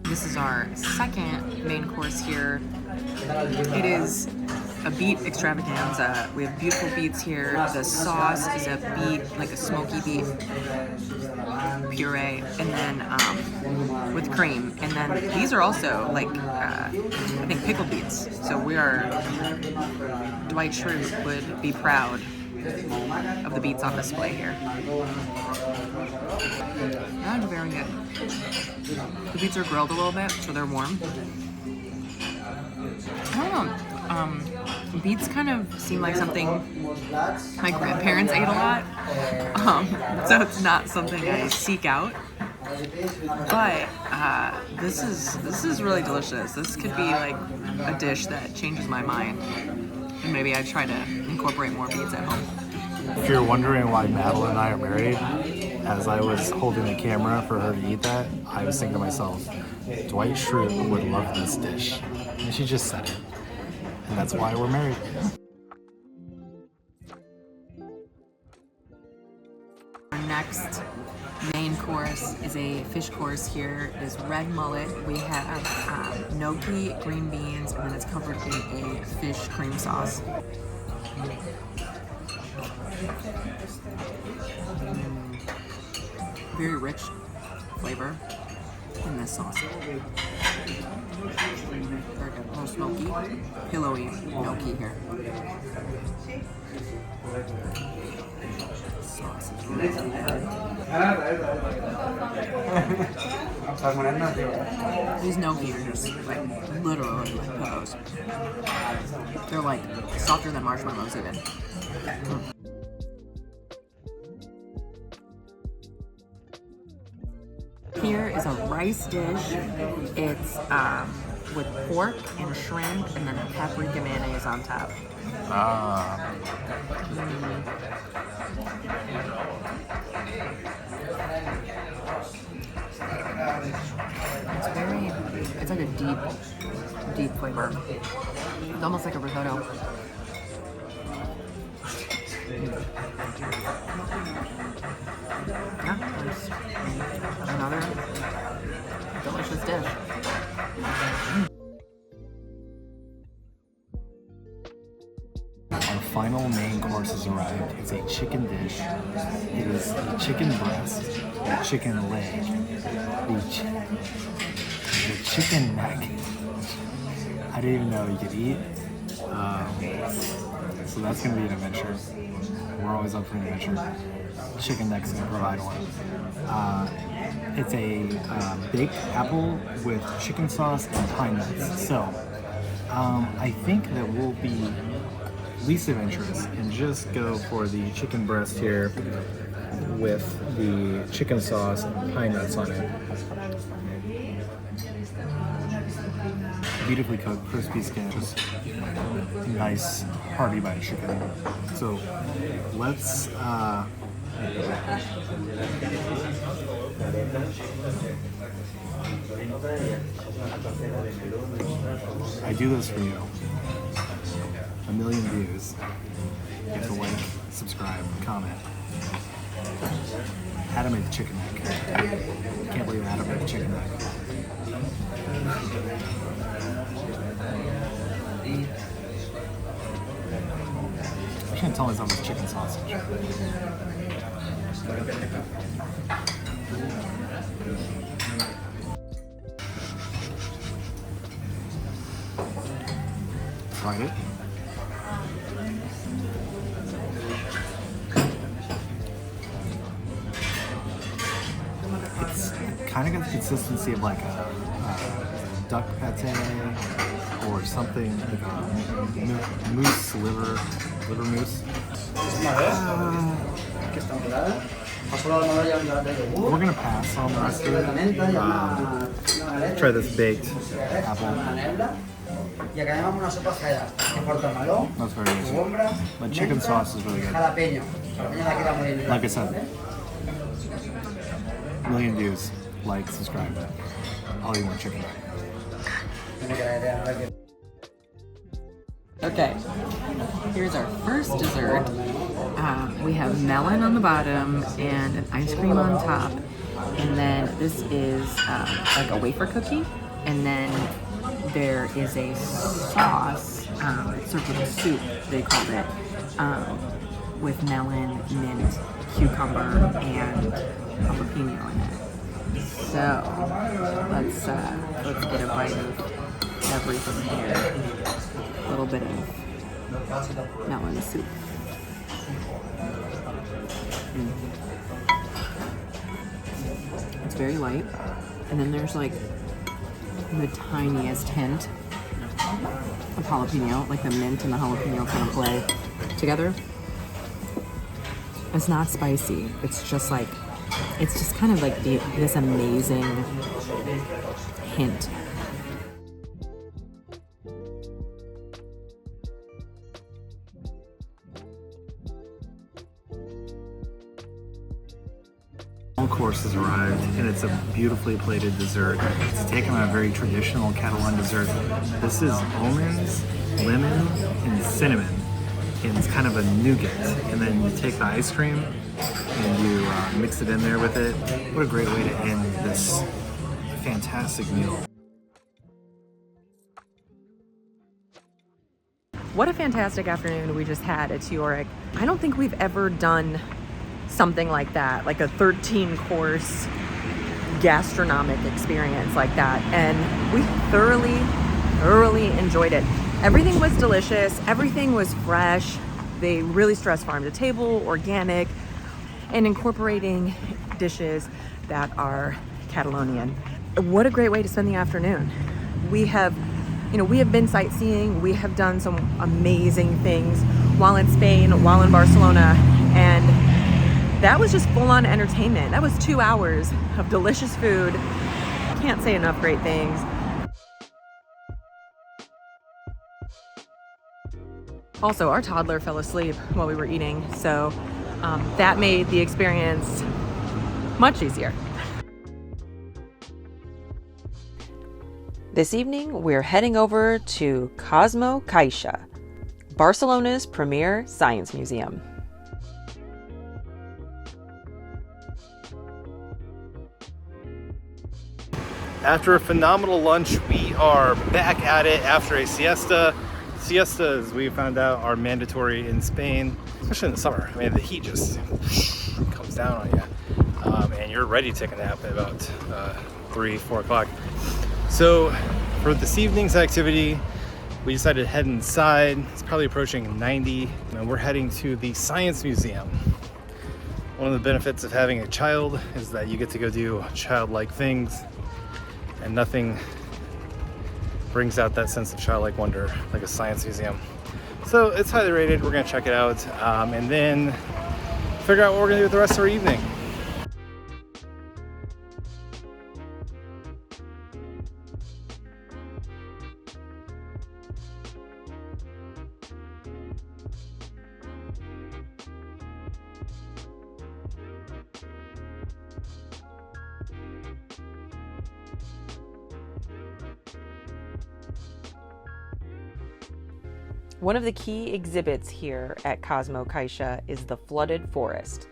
This is our second main course here. It is a beet extravaganza. We have beautiful beets here. The sauce is a beet, like a smoky beet puree, and then with cream. And then these are also like, I think pickled beets. So Dwight Schrute would be proud of the beets on display here. That's very good. The beets are grilled a little bit, so they're warm. I don't know. Beets kind of seem like something my grandparents ate a lot. So it's not something I seek out. But this is really delicious. This could be like a dish that changes my mind. And maybe I try to incorporate more beets at home. If you're wondering why Madeline and I are married, as I was holding the camera for her to eat that, I was thinking to myself, Dwight Schrute would love this dish. And she just said it. And that's why we're married. Our next main course is a fish course here. It is red mullet. We have gnocchi, green beans, and then it's covered in a fish cream sauce. Very rich flavor in this sauce. Very good. A little smoky, pillowy gnocchi here. Sauce is really good. These gnocchi are just like literally like pillows. They're like softer than marshmallows even. Here is a rice dish. It's with pork and shrimp and then a paprika mayonnaise on top. It's like a deep flavor. It's almost like a risotto. Yeah, there's another delicious dish. Our final main course has arrived. It's a chicken dish. It is a chicken breast, a chicken leg, the chicken neck. I didn't even know you could eat. So that's going to be an adventure. We're always up for an adventure. Chicken neck's going to provide one. It's a baked apple with chicken sauce and pine nuts. So I think that we'll be least adventurous and just go for the chicken breast here with the chicken sauce and pine nuts on it. Beautifully cooked, crispy skin, just nice hearty bite of chicken. So let's I do this for you. 1 million views. You have to like, subscribe, comment. How to make the chicken neck. Can't believe how to make the chicken neck. I can't tell myself it's chicken sausage. Tried it. It's kind of got the consistency of like a duck pate or something like a moose liver mousse. We're gonna pass on the rest of it. Try this baked apple. That's very good. The chicken sauce is really good. Like I said, 1 million views. Like, subscribe. I'll eat more chicken. Okay, here's our first dessert. We have melon on the bottom and an ice cream on top. And then this is like a wafer cookie. And then there is a sauce, served with a soup, they called it, with melon, mint, cucumber, and jalapeno in it. So let's get a bite of everything here. A little bit of melon soup. It's very light. And then there's like the tiniest hint of jalapeno, like the mint and the jalapeno kind of play together. It's not spicy. It's just like, it's just kind of like this amazing hint. Course has arrived, and it's a beautifully plated dessert. It's taken on a very traditional Catalan dessert. This is almonds, lemon, and cinnamon, and it's kind of a nougat. And then you take the ice cream and you mix it in there with it. What a great way to end this fantastic meal. What a fantastic afternoon we just had at Teoric. I don't think we've ever done something like that, like a 13-course gastronomic experience like that, and we thoroughly enjoyed it. Everything was delicious, everything was fresh. They really stressed farm to table, organic, and incorporating dishes that are Catalonian. What a great way to spend the afternoon. We have been sightseeing, we have done some amazing things while in Spain, while in Barcelona, and that was just full-on entertainment. That was 2 hours of delicious food. Can't say enough great things. Also, our toddler fell asleep while we were eating, so that made the experience much easier. This evening, we're heading over to Cosmo Caixa, Barcelona's premier science museum. After a phenomenal lunch, we are back at it after a siesta. Siestas, we found out, are mandatory in Spain, especially in the summer. I mean, the heat just comes down on you, and you're ready to take a nap at about 3, 4 o'clock. So for this evening's activity, we decided to head inside. It's probably approaching 90, and we're heading to the Science Museum. One of the benefits of having a child is that you get to go do childlike things, and nothing brings out that sense of childlike wonder like a science museum. So it's highly rated. We're gonna check it out, and then figure out what we're gonna do with the rest of our evening. One of the key exhibits here at Cosmo Caixa is the flooded forest.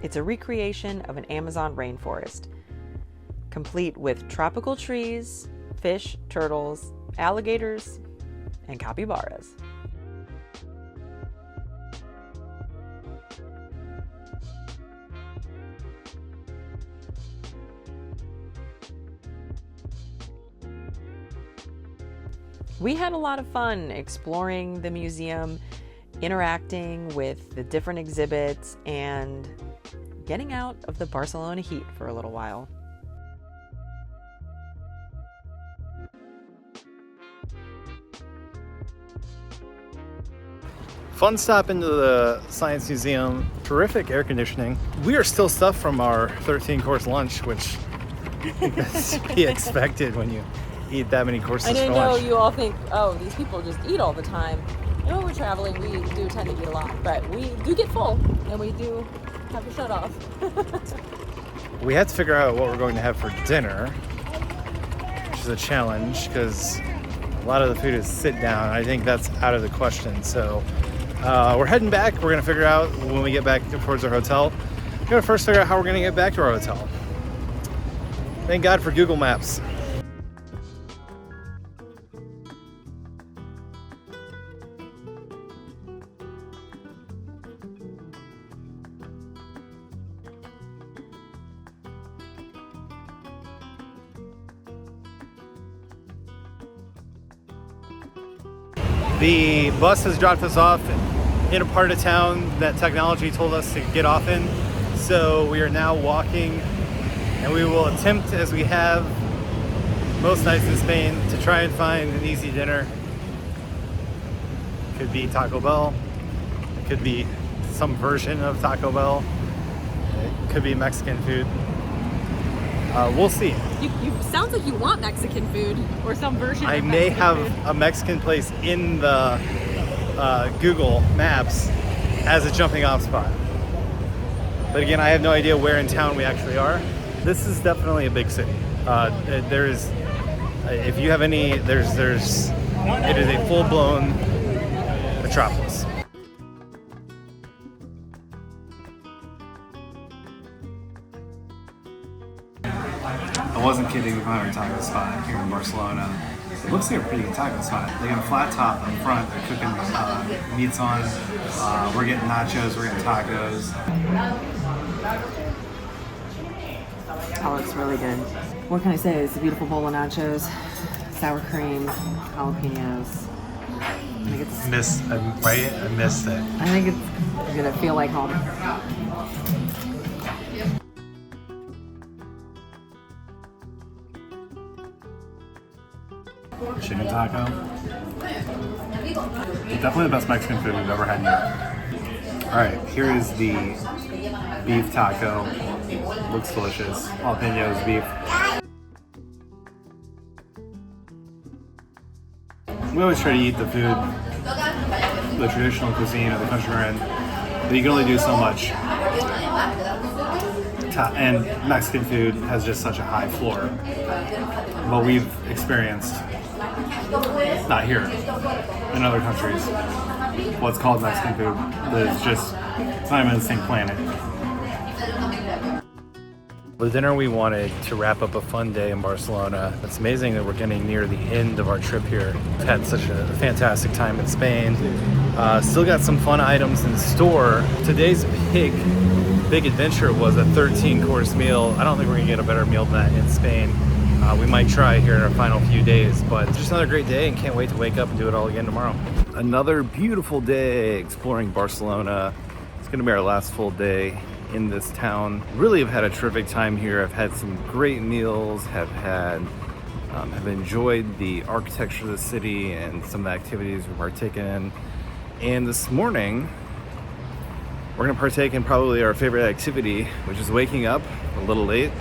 It's a recreation of an Amazon rainforest, complete with tropical trees, fish, turtles, alligators, and capybaras. We had a lot of fun exploring the museum, interacting with the different exhibits, and getting out of the Barcelona heat for a little while. Fun stop into the Science Museum. Terrific air conditioning. We are still stuffed from our 13-course lunch, which is to be expected when you eat that many courses I for know lunch. you all think, oh, these people just eat all the time. And when we're traveling, we do tend to eat a lot, but we do get full, and we do have to shut off. We had to figure out what we're going to have for dinner, which is a challenge because a lot of the food is sit down. I think that's out of the question. So we're heading back. We're going to figure out when we get back towards our hotel. We're going to first figure out how we're going to get back to our hotel. Thank God for Google Maps. The bus has dropped us off in a part of town that technology told us to get off in. So we are now walking, and we will attempt, as we have most nights in Spain, to try and find an easy dinner. Could be Taco Bell, it could be some version of Taco Bell, it could be Mexican food. We'll see. You sounds like you want Mexican food or some version I of may Mexican have food. a Mexican place in the Google Maps as a jumping off spot. But again, I have no idea where in town we actually are. This is definitely a big city. If you have any, it is a full-blown metropolis. I wasn't kidding about our taco spot here in Barcelona. It looks like a pretty good taco spot. They got a flat top up front. They're cooking meats on. We're getting nachos. We're getting tacos. Oh, it's really good. What can I say? It's a beautiful bowl of nachos, sour cream, jalapenos. I think it's, I missed it. I think it's gonna feel like home. Chicken taco. Definitely the best Mexican food we've ever had here. Alright, here is the beef taco. Looks delicious. Jalapenos, beef. We always try to eat the food, the traditional cuisine of the country we're in, but you can only do so much. And Mexican food has just such a high floor. What we've experienced, not here, in other countries, what's called Mexican food is just, it's not even the same planet. The dinner we wanted to wrap up a fun day in Barcelona. It's amazing that we're getting near the end of our trip here. We've had such a fantastic time in Spain. Still got some fun items in store. Today's big adventure was a 13-course meal. I don't think we're gonna get a better meal than that in Spain. We might try here in our final few days, but it's just another great day and can't wait to wake up and do it all again tomorrow. Another beautiful day exploring Barcelona. It's gonna be our last full day in this town. Really have had a terrific time here. I've had some great meals, have enjoyed the architecture of the city and some of the activities we've partaken in. And this morning, we're gonna partake in probably our favorite activity, which is waking up a little late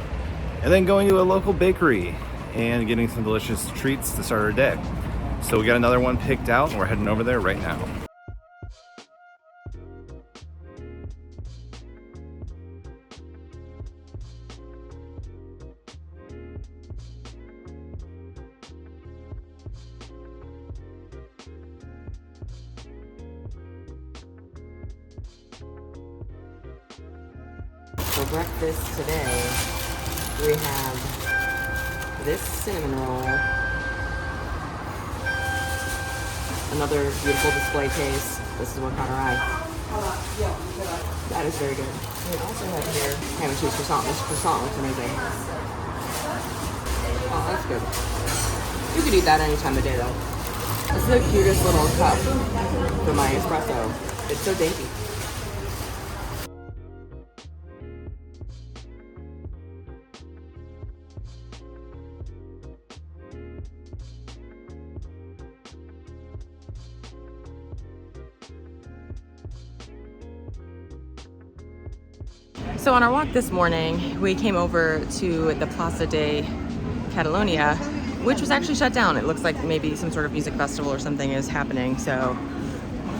and then going to a local bakery and getting some delicious treats to start our day. So we got another one picked out and we're heading over there right now. For breakfast today, we have this cinnamon roll, another beautiful display case. This is what caught our eye. That is very good. We also have here ham and cheese croissant. This croissant looks amazing. Oh, that's good. You could eat that any time of day though. This is the cutest little cup for my espresso. It's so dainty. So on our walk this morning, we came over to the Plaza de Catalonia, which was actually shut down. It looks like maybe some sort of music festival or something is happening, so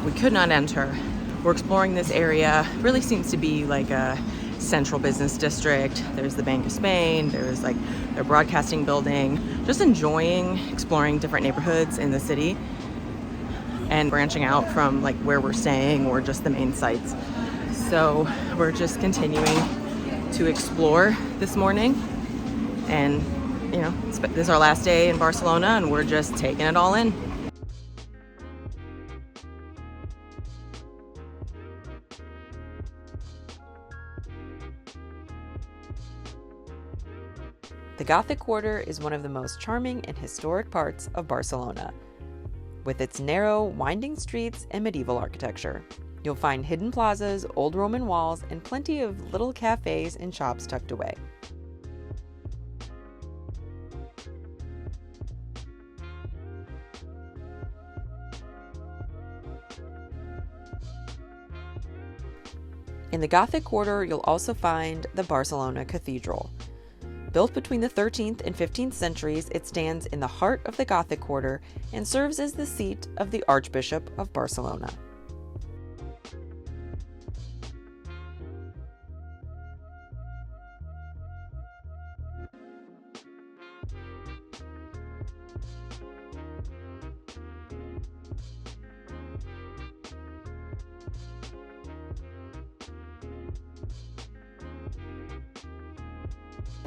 we could not enter. We're exploring this area. It really seems to be like a central business district. There's the Bank of Spain, there's like their broadcasting building. Just enjoying exploring different neighborhoods in the city and branching out from like where we're staying or just the main sites. So we're just continuing to explore this morning, and you know, this is our last day in Barcelona and we're just taking it all in. The Gothic Quarter is one of the most charming and historic parts of Barcelona, with its narrow, winding streets and medieval architecture. You'll find hidden plazas, old Roman walls, and plenty of little cafes and shops tucked away. In the Gothic Quarter, you'll also find the Barcelona Cathedral. Built between the 13th and 15th centuries, it stands in the heart of the Gothic Quarter and serves as the seat of the Archbishop of Barcelona.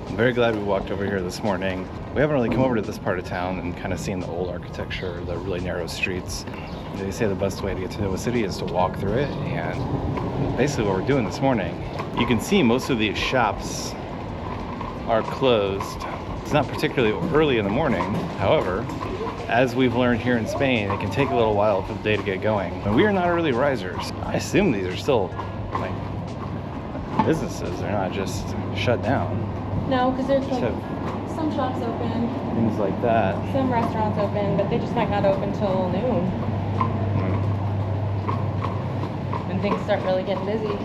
I'm very glad we walked over here this morning. We haven't really come over to this part of town and kind of seen the old architecture, the really narrow streets. They say the best way to get to know a city is to walk through it, and basically what we're doing this morning. You can see most of these shops are closed. It's not particularly early in the morning. However, as we've learned here in Spain, it can take a little while for the day to get going. And we are not early risers. I assume these are still like businesses. They're not just shut down. No, because there's like some shops open, Things like that. some restaurants open, but they just might not open till noon. And things start really getting busy.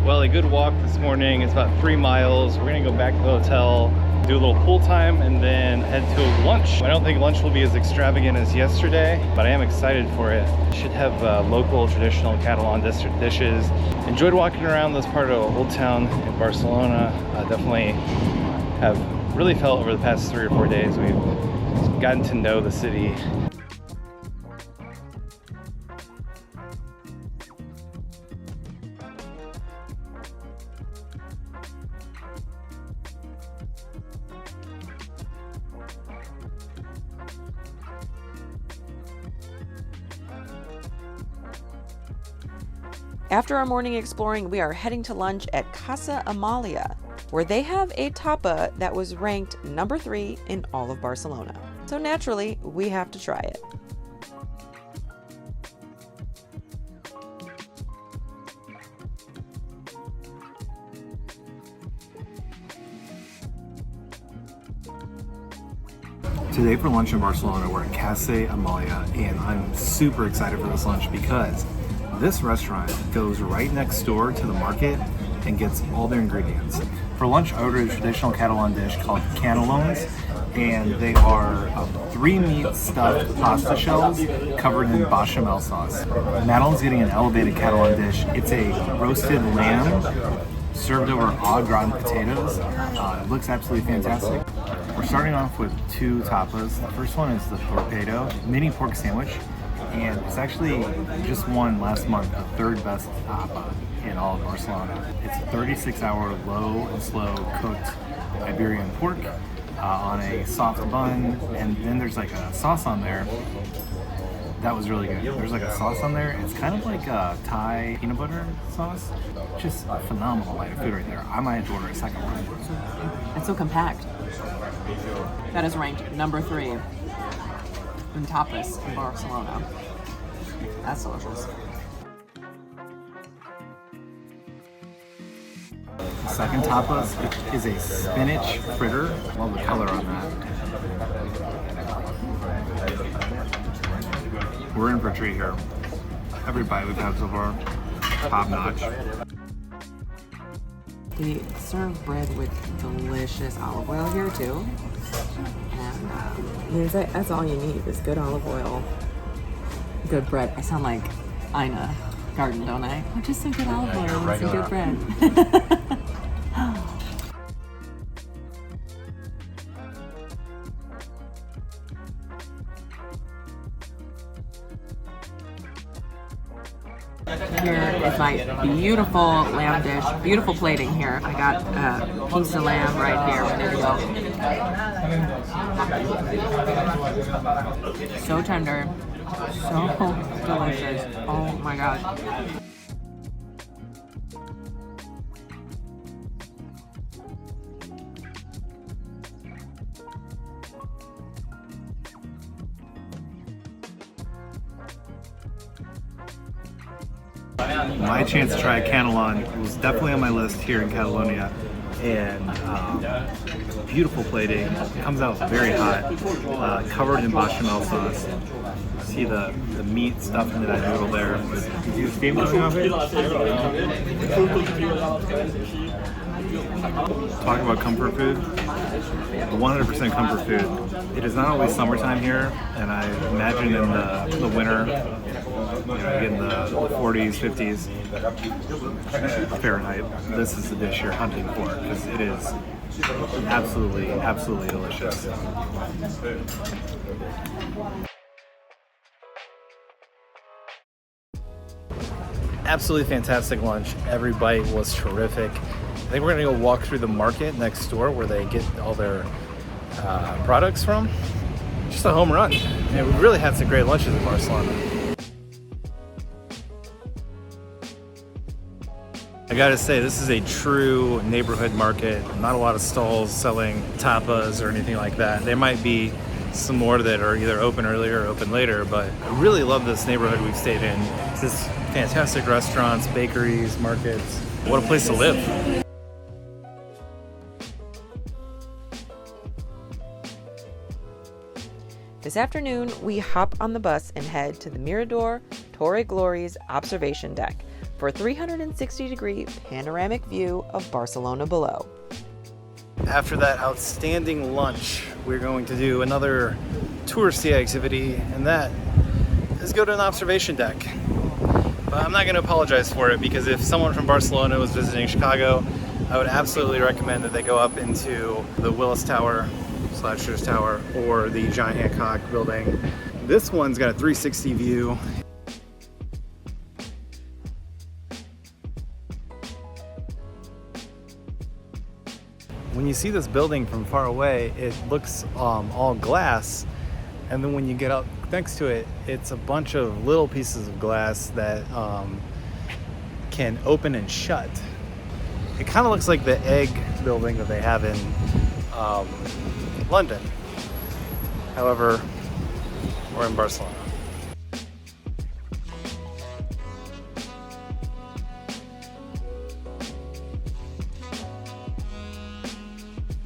Well, a good walk this morning. It's about 3 miles. We're gonna go back to the hotel, do a little pool time, and then head to lunch. I don't think lunch will be as extravagant as yesterday, but I am excited for it. Should have local traditional Catalan dishes. Enjoyed walking around this part of Old Town in Barcelona. Definitely have really felt over the past 3 or 4 days we've gotten to know the city. After our morning exploring, we are heading to lunch at Casa Amalia, where they have a tapa that was ranked number 3 in all of Barcelona. So naturally, we have to try it. Today for lunch in Barcelona, we're at Casa Amalia, and I'm super excited for this lunch because this restaurant goes right next door to the market and gets all their ingredients. For lunch, I ordered a traditional Catalan dish called cannelons, and they are 3 meat stuffed pasta shells covered in bechamel sauce. Madeline's getting an elevated Catalan dish. It's a roasted lamb served over au gratin potatoes. It looks absolutely fantastic. We're starting off with 2 tapas. The first one is the torpedo, mini pork sandwich. And it's actually just won last month the 3rd best tapa in all of Barcelona. It's a 36-hour low and slow cooked Iberian pork on a soft bun, and then there's like a sauce on there that was really good. There's like a sauce on there. It's kind of like a Thai peanut butter sauce. Just a phenomenal bite of food right there. I might have to order a second one. It's so compact. That is ranked number 3 in tapas in Barcelona. That's delicious. The second tapas is a spinach fritter. Love the color on that. We're in for a treat here. Every bite we've had so far, top notch. They serve bread with delicious olive oil here too. And that's all you need is good olive oil, good bread. I sound like Ina Garden, don't I? Oh, just some good olive oil and some good bread. Here is my beautiful lamb dish, beautiful plating here. I got a piece of lamb right here, ready to go. So tender, so delicious. Oh my God. my chance to try a Catalan was definitely on my list here in Catalonia. And beautiful plating. It comes out very hot, covered in bechamel sauce. See the meat stuffed into that noodle there. You see the steam coming off it? Talking about comfort food, 100% comfort food. It is not always summertime here, and I imagine in the winter, in the 40s, 50s Fahrenheit, this is the dish you're hunting for because it is absolutely delicious. Absolutely fantastic lunch. Every bite was terrific. I think we're gonna go walk through the market next door where they get all their products from. Just a home run. And we really had some great lunches in Barcelona. I gotta say, this is a true neighborhood market. Not a lot of stalls selling tapas or anything like that. There might be some more that are either open earlier or open later, but I really love this neighborhood we've stayed in. It's just fantastic restaurants, bakeries, markets. What a place to live. This afternoon, we hop on the bus and head to the Mirador Torre Gloria's observation deck for a 360-degree panoramic view of Barcelona below. After that outstanding lunch, we're going to do another touristy activity, and that is go to an observation deck. But I'm not going to apologize for it, because if someone from Barcelona was visiting Chicago, I would absolutely recommend that they go up into the Willis Tower / Tower or the John Hancock building. This one's got a 360 view. When you see this building from far away, it looks all glass, and then when you get up next to it, it's a bunch of little pieces of glass that can open and shut. It kind of looks like the egg building that they have in London. However, we're in Barcelona.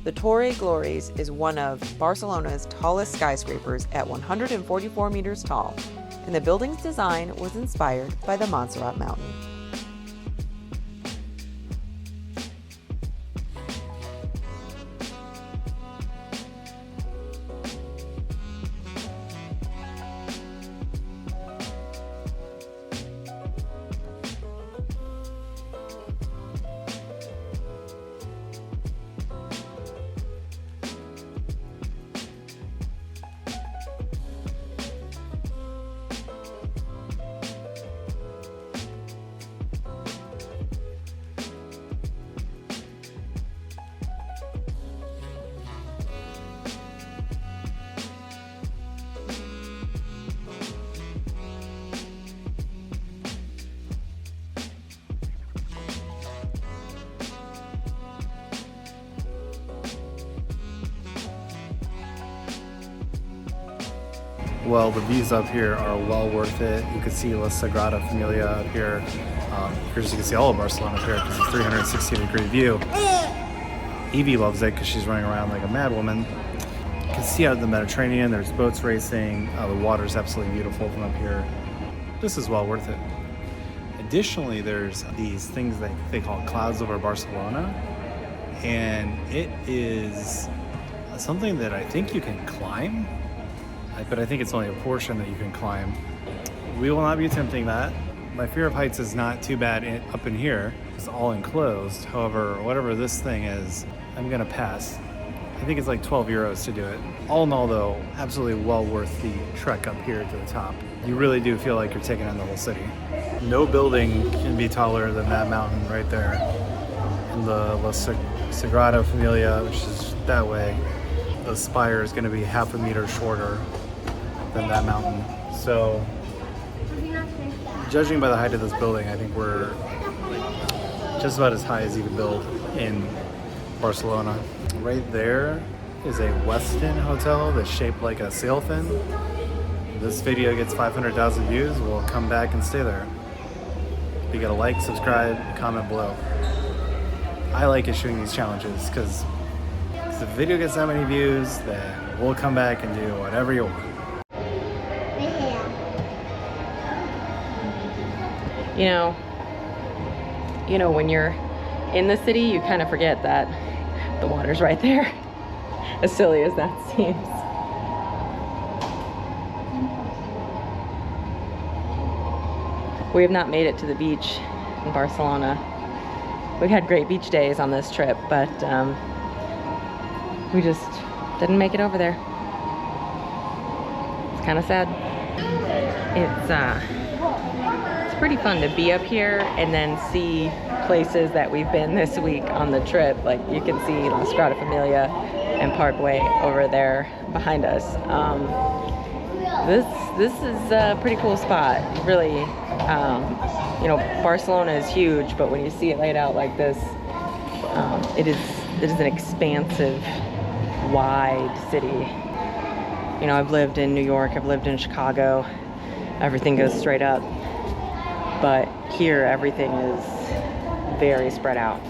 The Torre Glorias is one of Barcelona's tallest skyscrapers at 144 meters tall, and the building's design was inspired by the Montserrat mountain. Well, the views up here are well worth it. You can see La Sagrada Família up here. Here's you can see all of Barcelona up here because it's a 360-degree view. Evie loves it because she's running around like a mad woman. You can see out of the Mediterranean, there's boats racing. The water's absolutely beautiful from up here. This is well worth it. Additionally, there's these things that they call clouds over Barcelona, and it is something that I think you can climb. But I think it's only a portion that you can climb. We will not be attempting that. My fear of heights is not too bad up in here. It's all enclosed. However, whatever this thing is, I'm gonna pass. I think it's like 12 euros to do it. All in all though, absolutely well worth the trek up here to the top. You really do feel like you're taking on the whole city. No building can be taller than that mountain right there. And the La Sagrada Família, which is that way, the spire is gonna be half a meter shorter than that mountain. So, judging by the height of this building, I think we're just about as high as you can build in Barcelona. Right there is a Westin hotel that's shaped like a sail fin. If this video gets 500,000 views, we'll come back and stay there. You gotta like, subscribe, comment below. I like issuing these challenges because if the video gets that many views, then we'll come back and do whatever you want. You know, when you're in the city, you kind of forget that the water's right there. As silly as that seems. We have not made it to the beach in Barcelona. We've had great beach days on this trip, but we just didn't make it over there. It's kind of sad. It's pretty fun to be up here and then see places that we've been this week on the trip. Like you can see La Sagrada Família and Parkway over there behind us. This is a pretty cool spot, really. You know, Barcelona is huge, but when you see it laid out like this, it is an expansive, wide city. You know, I've lived in New York, I've lived in Chicago. Everything goes straight up, but here everything is very spread out.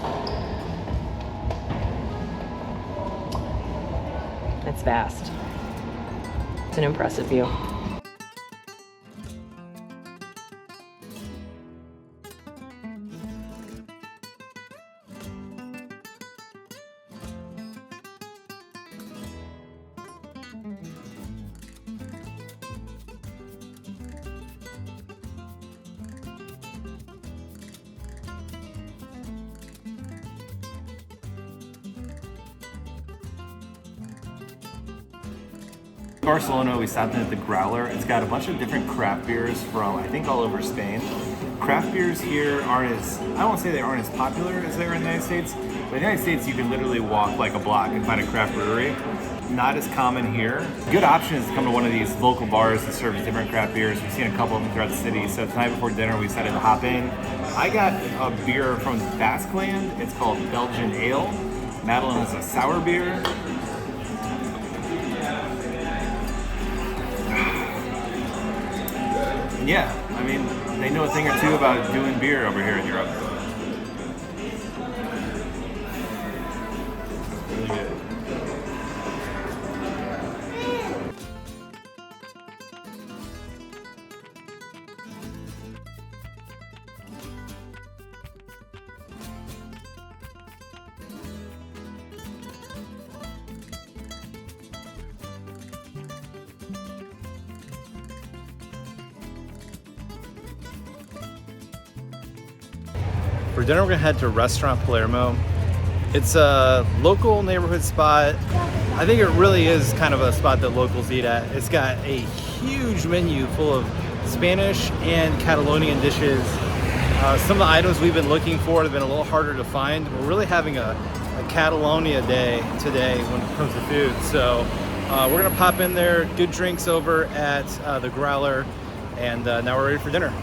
It's vast. It's an impressive view. Barcelona, we stopped in at the Growler. It's got a bunch of different craft beers from, I think, all over Spain. Craft beers here aren't as, I won't say they aren't as popular as they are in the United States, but in the United States you can literally walk like a block and find a craft brewery. Not as common here. Good option is to come to one of these local bars that serves different craft beers. We've seen a couple of them throughout the city, so tonight before dinner we decided to hop in. I got a beer from Basque Land. It's called Belgian Ale. Madeline is a sour beer. Yeah, I mean, they know a thing or two about doing beer over here in Europe. Really good. For dinner, we're gonna head to Restaurant Palermo. It's a local neighborhood spot. I think it really is kind of a spot that locals eat at. It's got a huge menu full of Spanish and Catalonian dishes. Some of the items we've been looking for have been a little harder to find. We're really having a Catalonia day today when it comes to food. So we're gonna pop in there, good drinks over at the Growler, and now we're ready for dinner.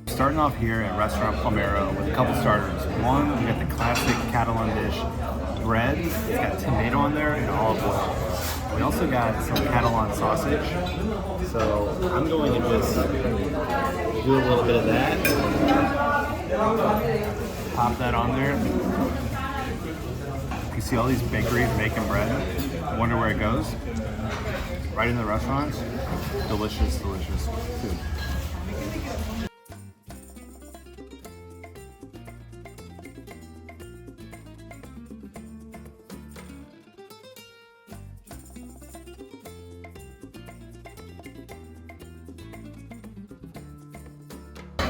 Starting off here at Restaurant Palermo with a couple starters. One, we got the classic Catalan dish, bread. It's got tomato on there and olive oil. We also got some Catalan sausage. So I'm going to just do a little bit of that. Pop that on there. You see all these bakeries making bread. I wonder where it goes. Right in the restaurants. Delicious, delicious food.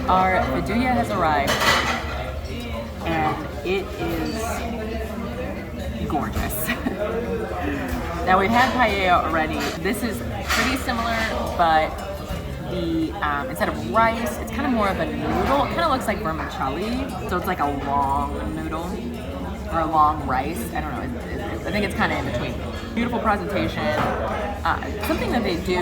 Our Vidya has arrived, and it is gorgeous. Now we've had paella already. This is pretty similar, but the instead of rice, it's kind of more of a noodle. It kind of looks like vermicelli, so it's like a long noodle or a long rice. I don't know. I think it's kind of in between. Beautiful presentation. Something that they do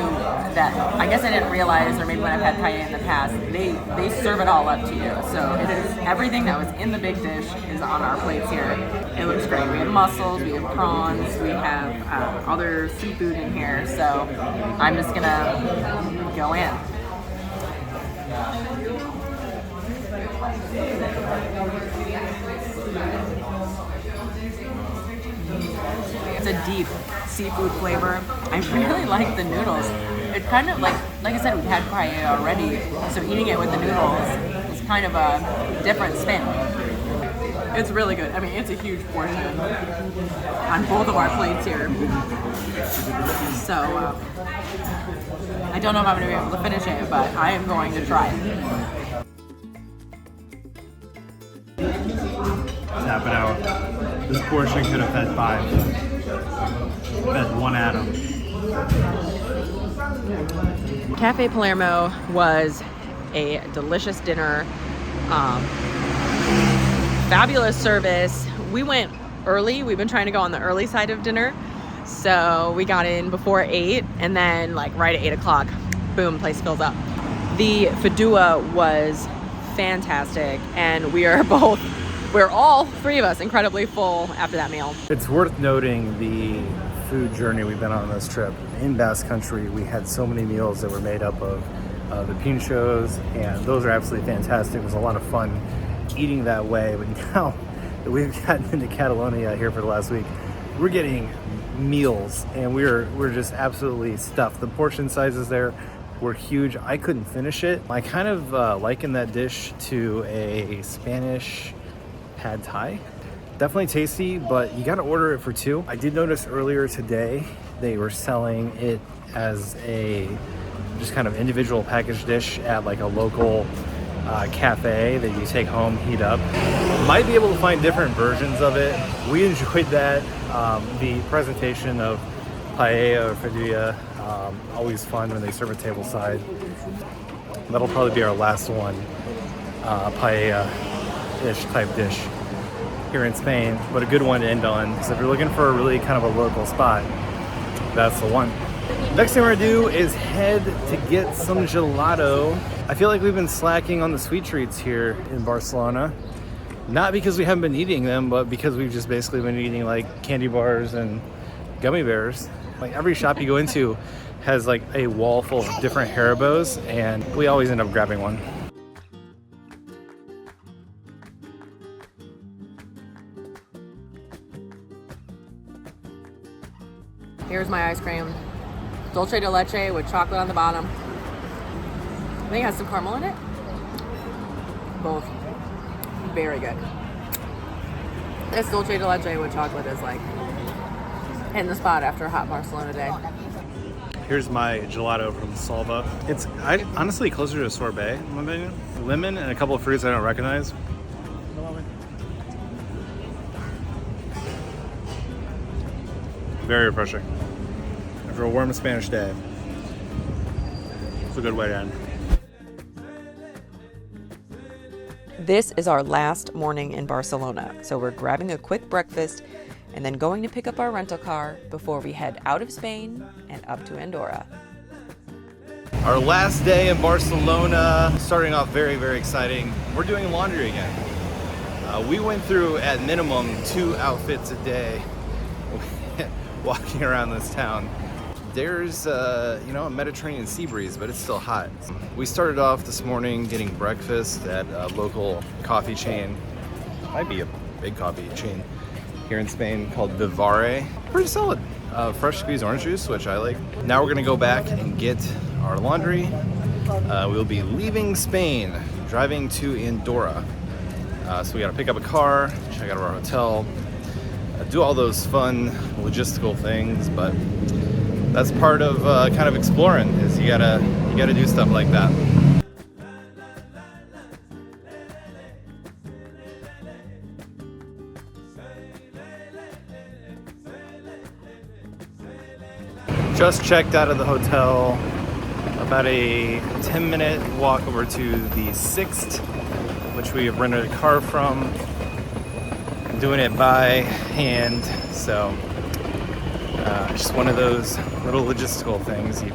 that I guess I didn't realize, or maybe when I've had paella in the past, they serve it all up to you. So it is everything that was in the big dish is on our plates here. It looks great. We have mussels, we have prawns, we have other seafood in here. So I'm just gonna go in. It's a deep seafood flavor. I really like the noodles. It's kind of like I said, we've had paella already, so eating it with the noodles is kind of a different spin. It's really good. I mean, it's a huge portion on both of our plates here. So I don't know if I'm going to be able to finish it, but I am going to try. Tap it out. This portion could have fed 5. Fed 1 Adam. Cafe Palermo was a delicious dinner. Fabulous service. We went early. We've been trying to go on the early side of dinner. So we got in before 8, and then like right at 8 o'clock, boom, place fills up. The fadua was fantastic, and we're all 3 of us incredibly full after that meal. It's worth noting the food journey we've been on this trip. In Basque Country, we had so many meals that were made up of the pinchos, and those are absolutely fantastic. It was a lot of fun eating that way, but now that we've gotten into Catalonia here for the last week, we're getting meals, and we're just absolutely stuffed. The portion sizes there were huge. I couldn't finish it. I kind of liken that dish to a Spanish pad thai. Definitely tasty, but you gotta order it for 2. I did notice earlier today they were selling it as a just kind of individual packaged dish at like a local cafe that you take home, heat up. Might be able to find different versions of it. We enjoyed that. The presentation of paella or fadua, always fun when they serve it tableside. That'll probably be our last one, paella-ish type dish here in Spain, but a good one to end on. So if you're looking for a really kind of a local spot, that's the one. Next thing we're gonna do is head to get some gelato. I feel like we've been slacking on the sweet treats here in Barcelona. Not because we haven't been eating them, but because we've just basically been eating like candy bars and gummy bears. Like every shop you go into has like a wall full of different Haribos, and we always end up grabbing one. Here's my ice cream. Dulce de leche with chocolate on the bottom. I think it has some caramel in it. Both very good. This dulce de leche with chocolate is like hitting the spot after a hot Barcelona day. Here's my gelato from Salva. It's honestly closer to a sorbet, in my opinion. Lemon and a couple of fruits I don't recognize. Very refreshing. After a warm Spanish day, it's a good way to end. This is our last morning in Barcelona, so we're grabbing a quick breakfast and then going to pick up our rental car before we head out of Spain and up to Andorra. Our last day in Barcelona, starting off very, very exciting. We're doing laundry again. We went through at minimum 2 outfits a day walking around this town. There's a Mediterranean sea breeze, but it's still hot. We started off this morning getting breakfast at a local coffee chain. Might be a big coffee chain here in Spain called Vivare. Pretty solid. Fresh squeezed orange juice, which I like. Now we're gonna go back and get our laundry. We'll be leaving Spain, driving to Andorra. So we gotta pick up a car, check out our hotel, do all those fun logistical things, but that's part of kind of exploring, is you gotta do stuff like that. Just checked out of the hotel. About a 10-minute walk over to the Sixth, which we have rented a car from. I'm doing it by hand, so Just one of those little logistical things. You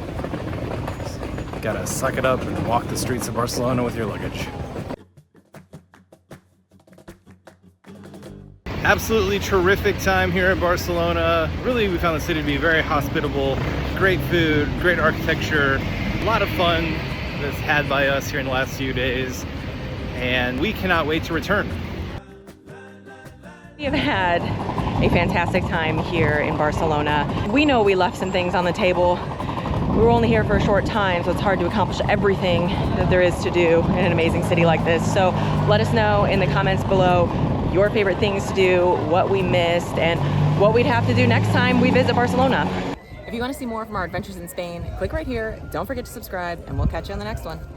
gotta suck it up and walk the streets of Barcelona with your luggage. Absolutely terrific time here in Barcelona. Really, we found the city to be very hospitable, great food, great architecture, a lot of fun that's had by us here in the last few days, and we cannot wait to return. We have had a fantastic time here in Barcelona. We know we left some things on the table. We were only here for a short time, so it's hard to accomplish everything that there is to do in an amazing city like this. So let us know in the comments below your favorite things to do, what we missed, and what we'd have to do next time we visit Barcelona. If you want to see more from our adventures in Spain, click right here. Don't forget to subscribe, and we'll catch you on the next one.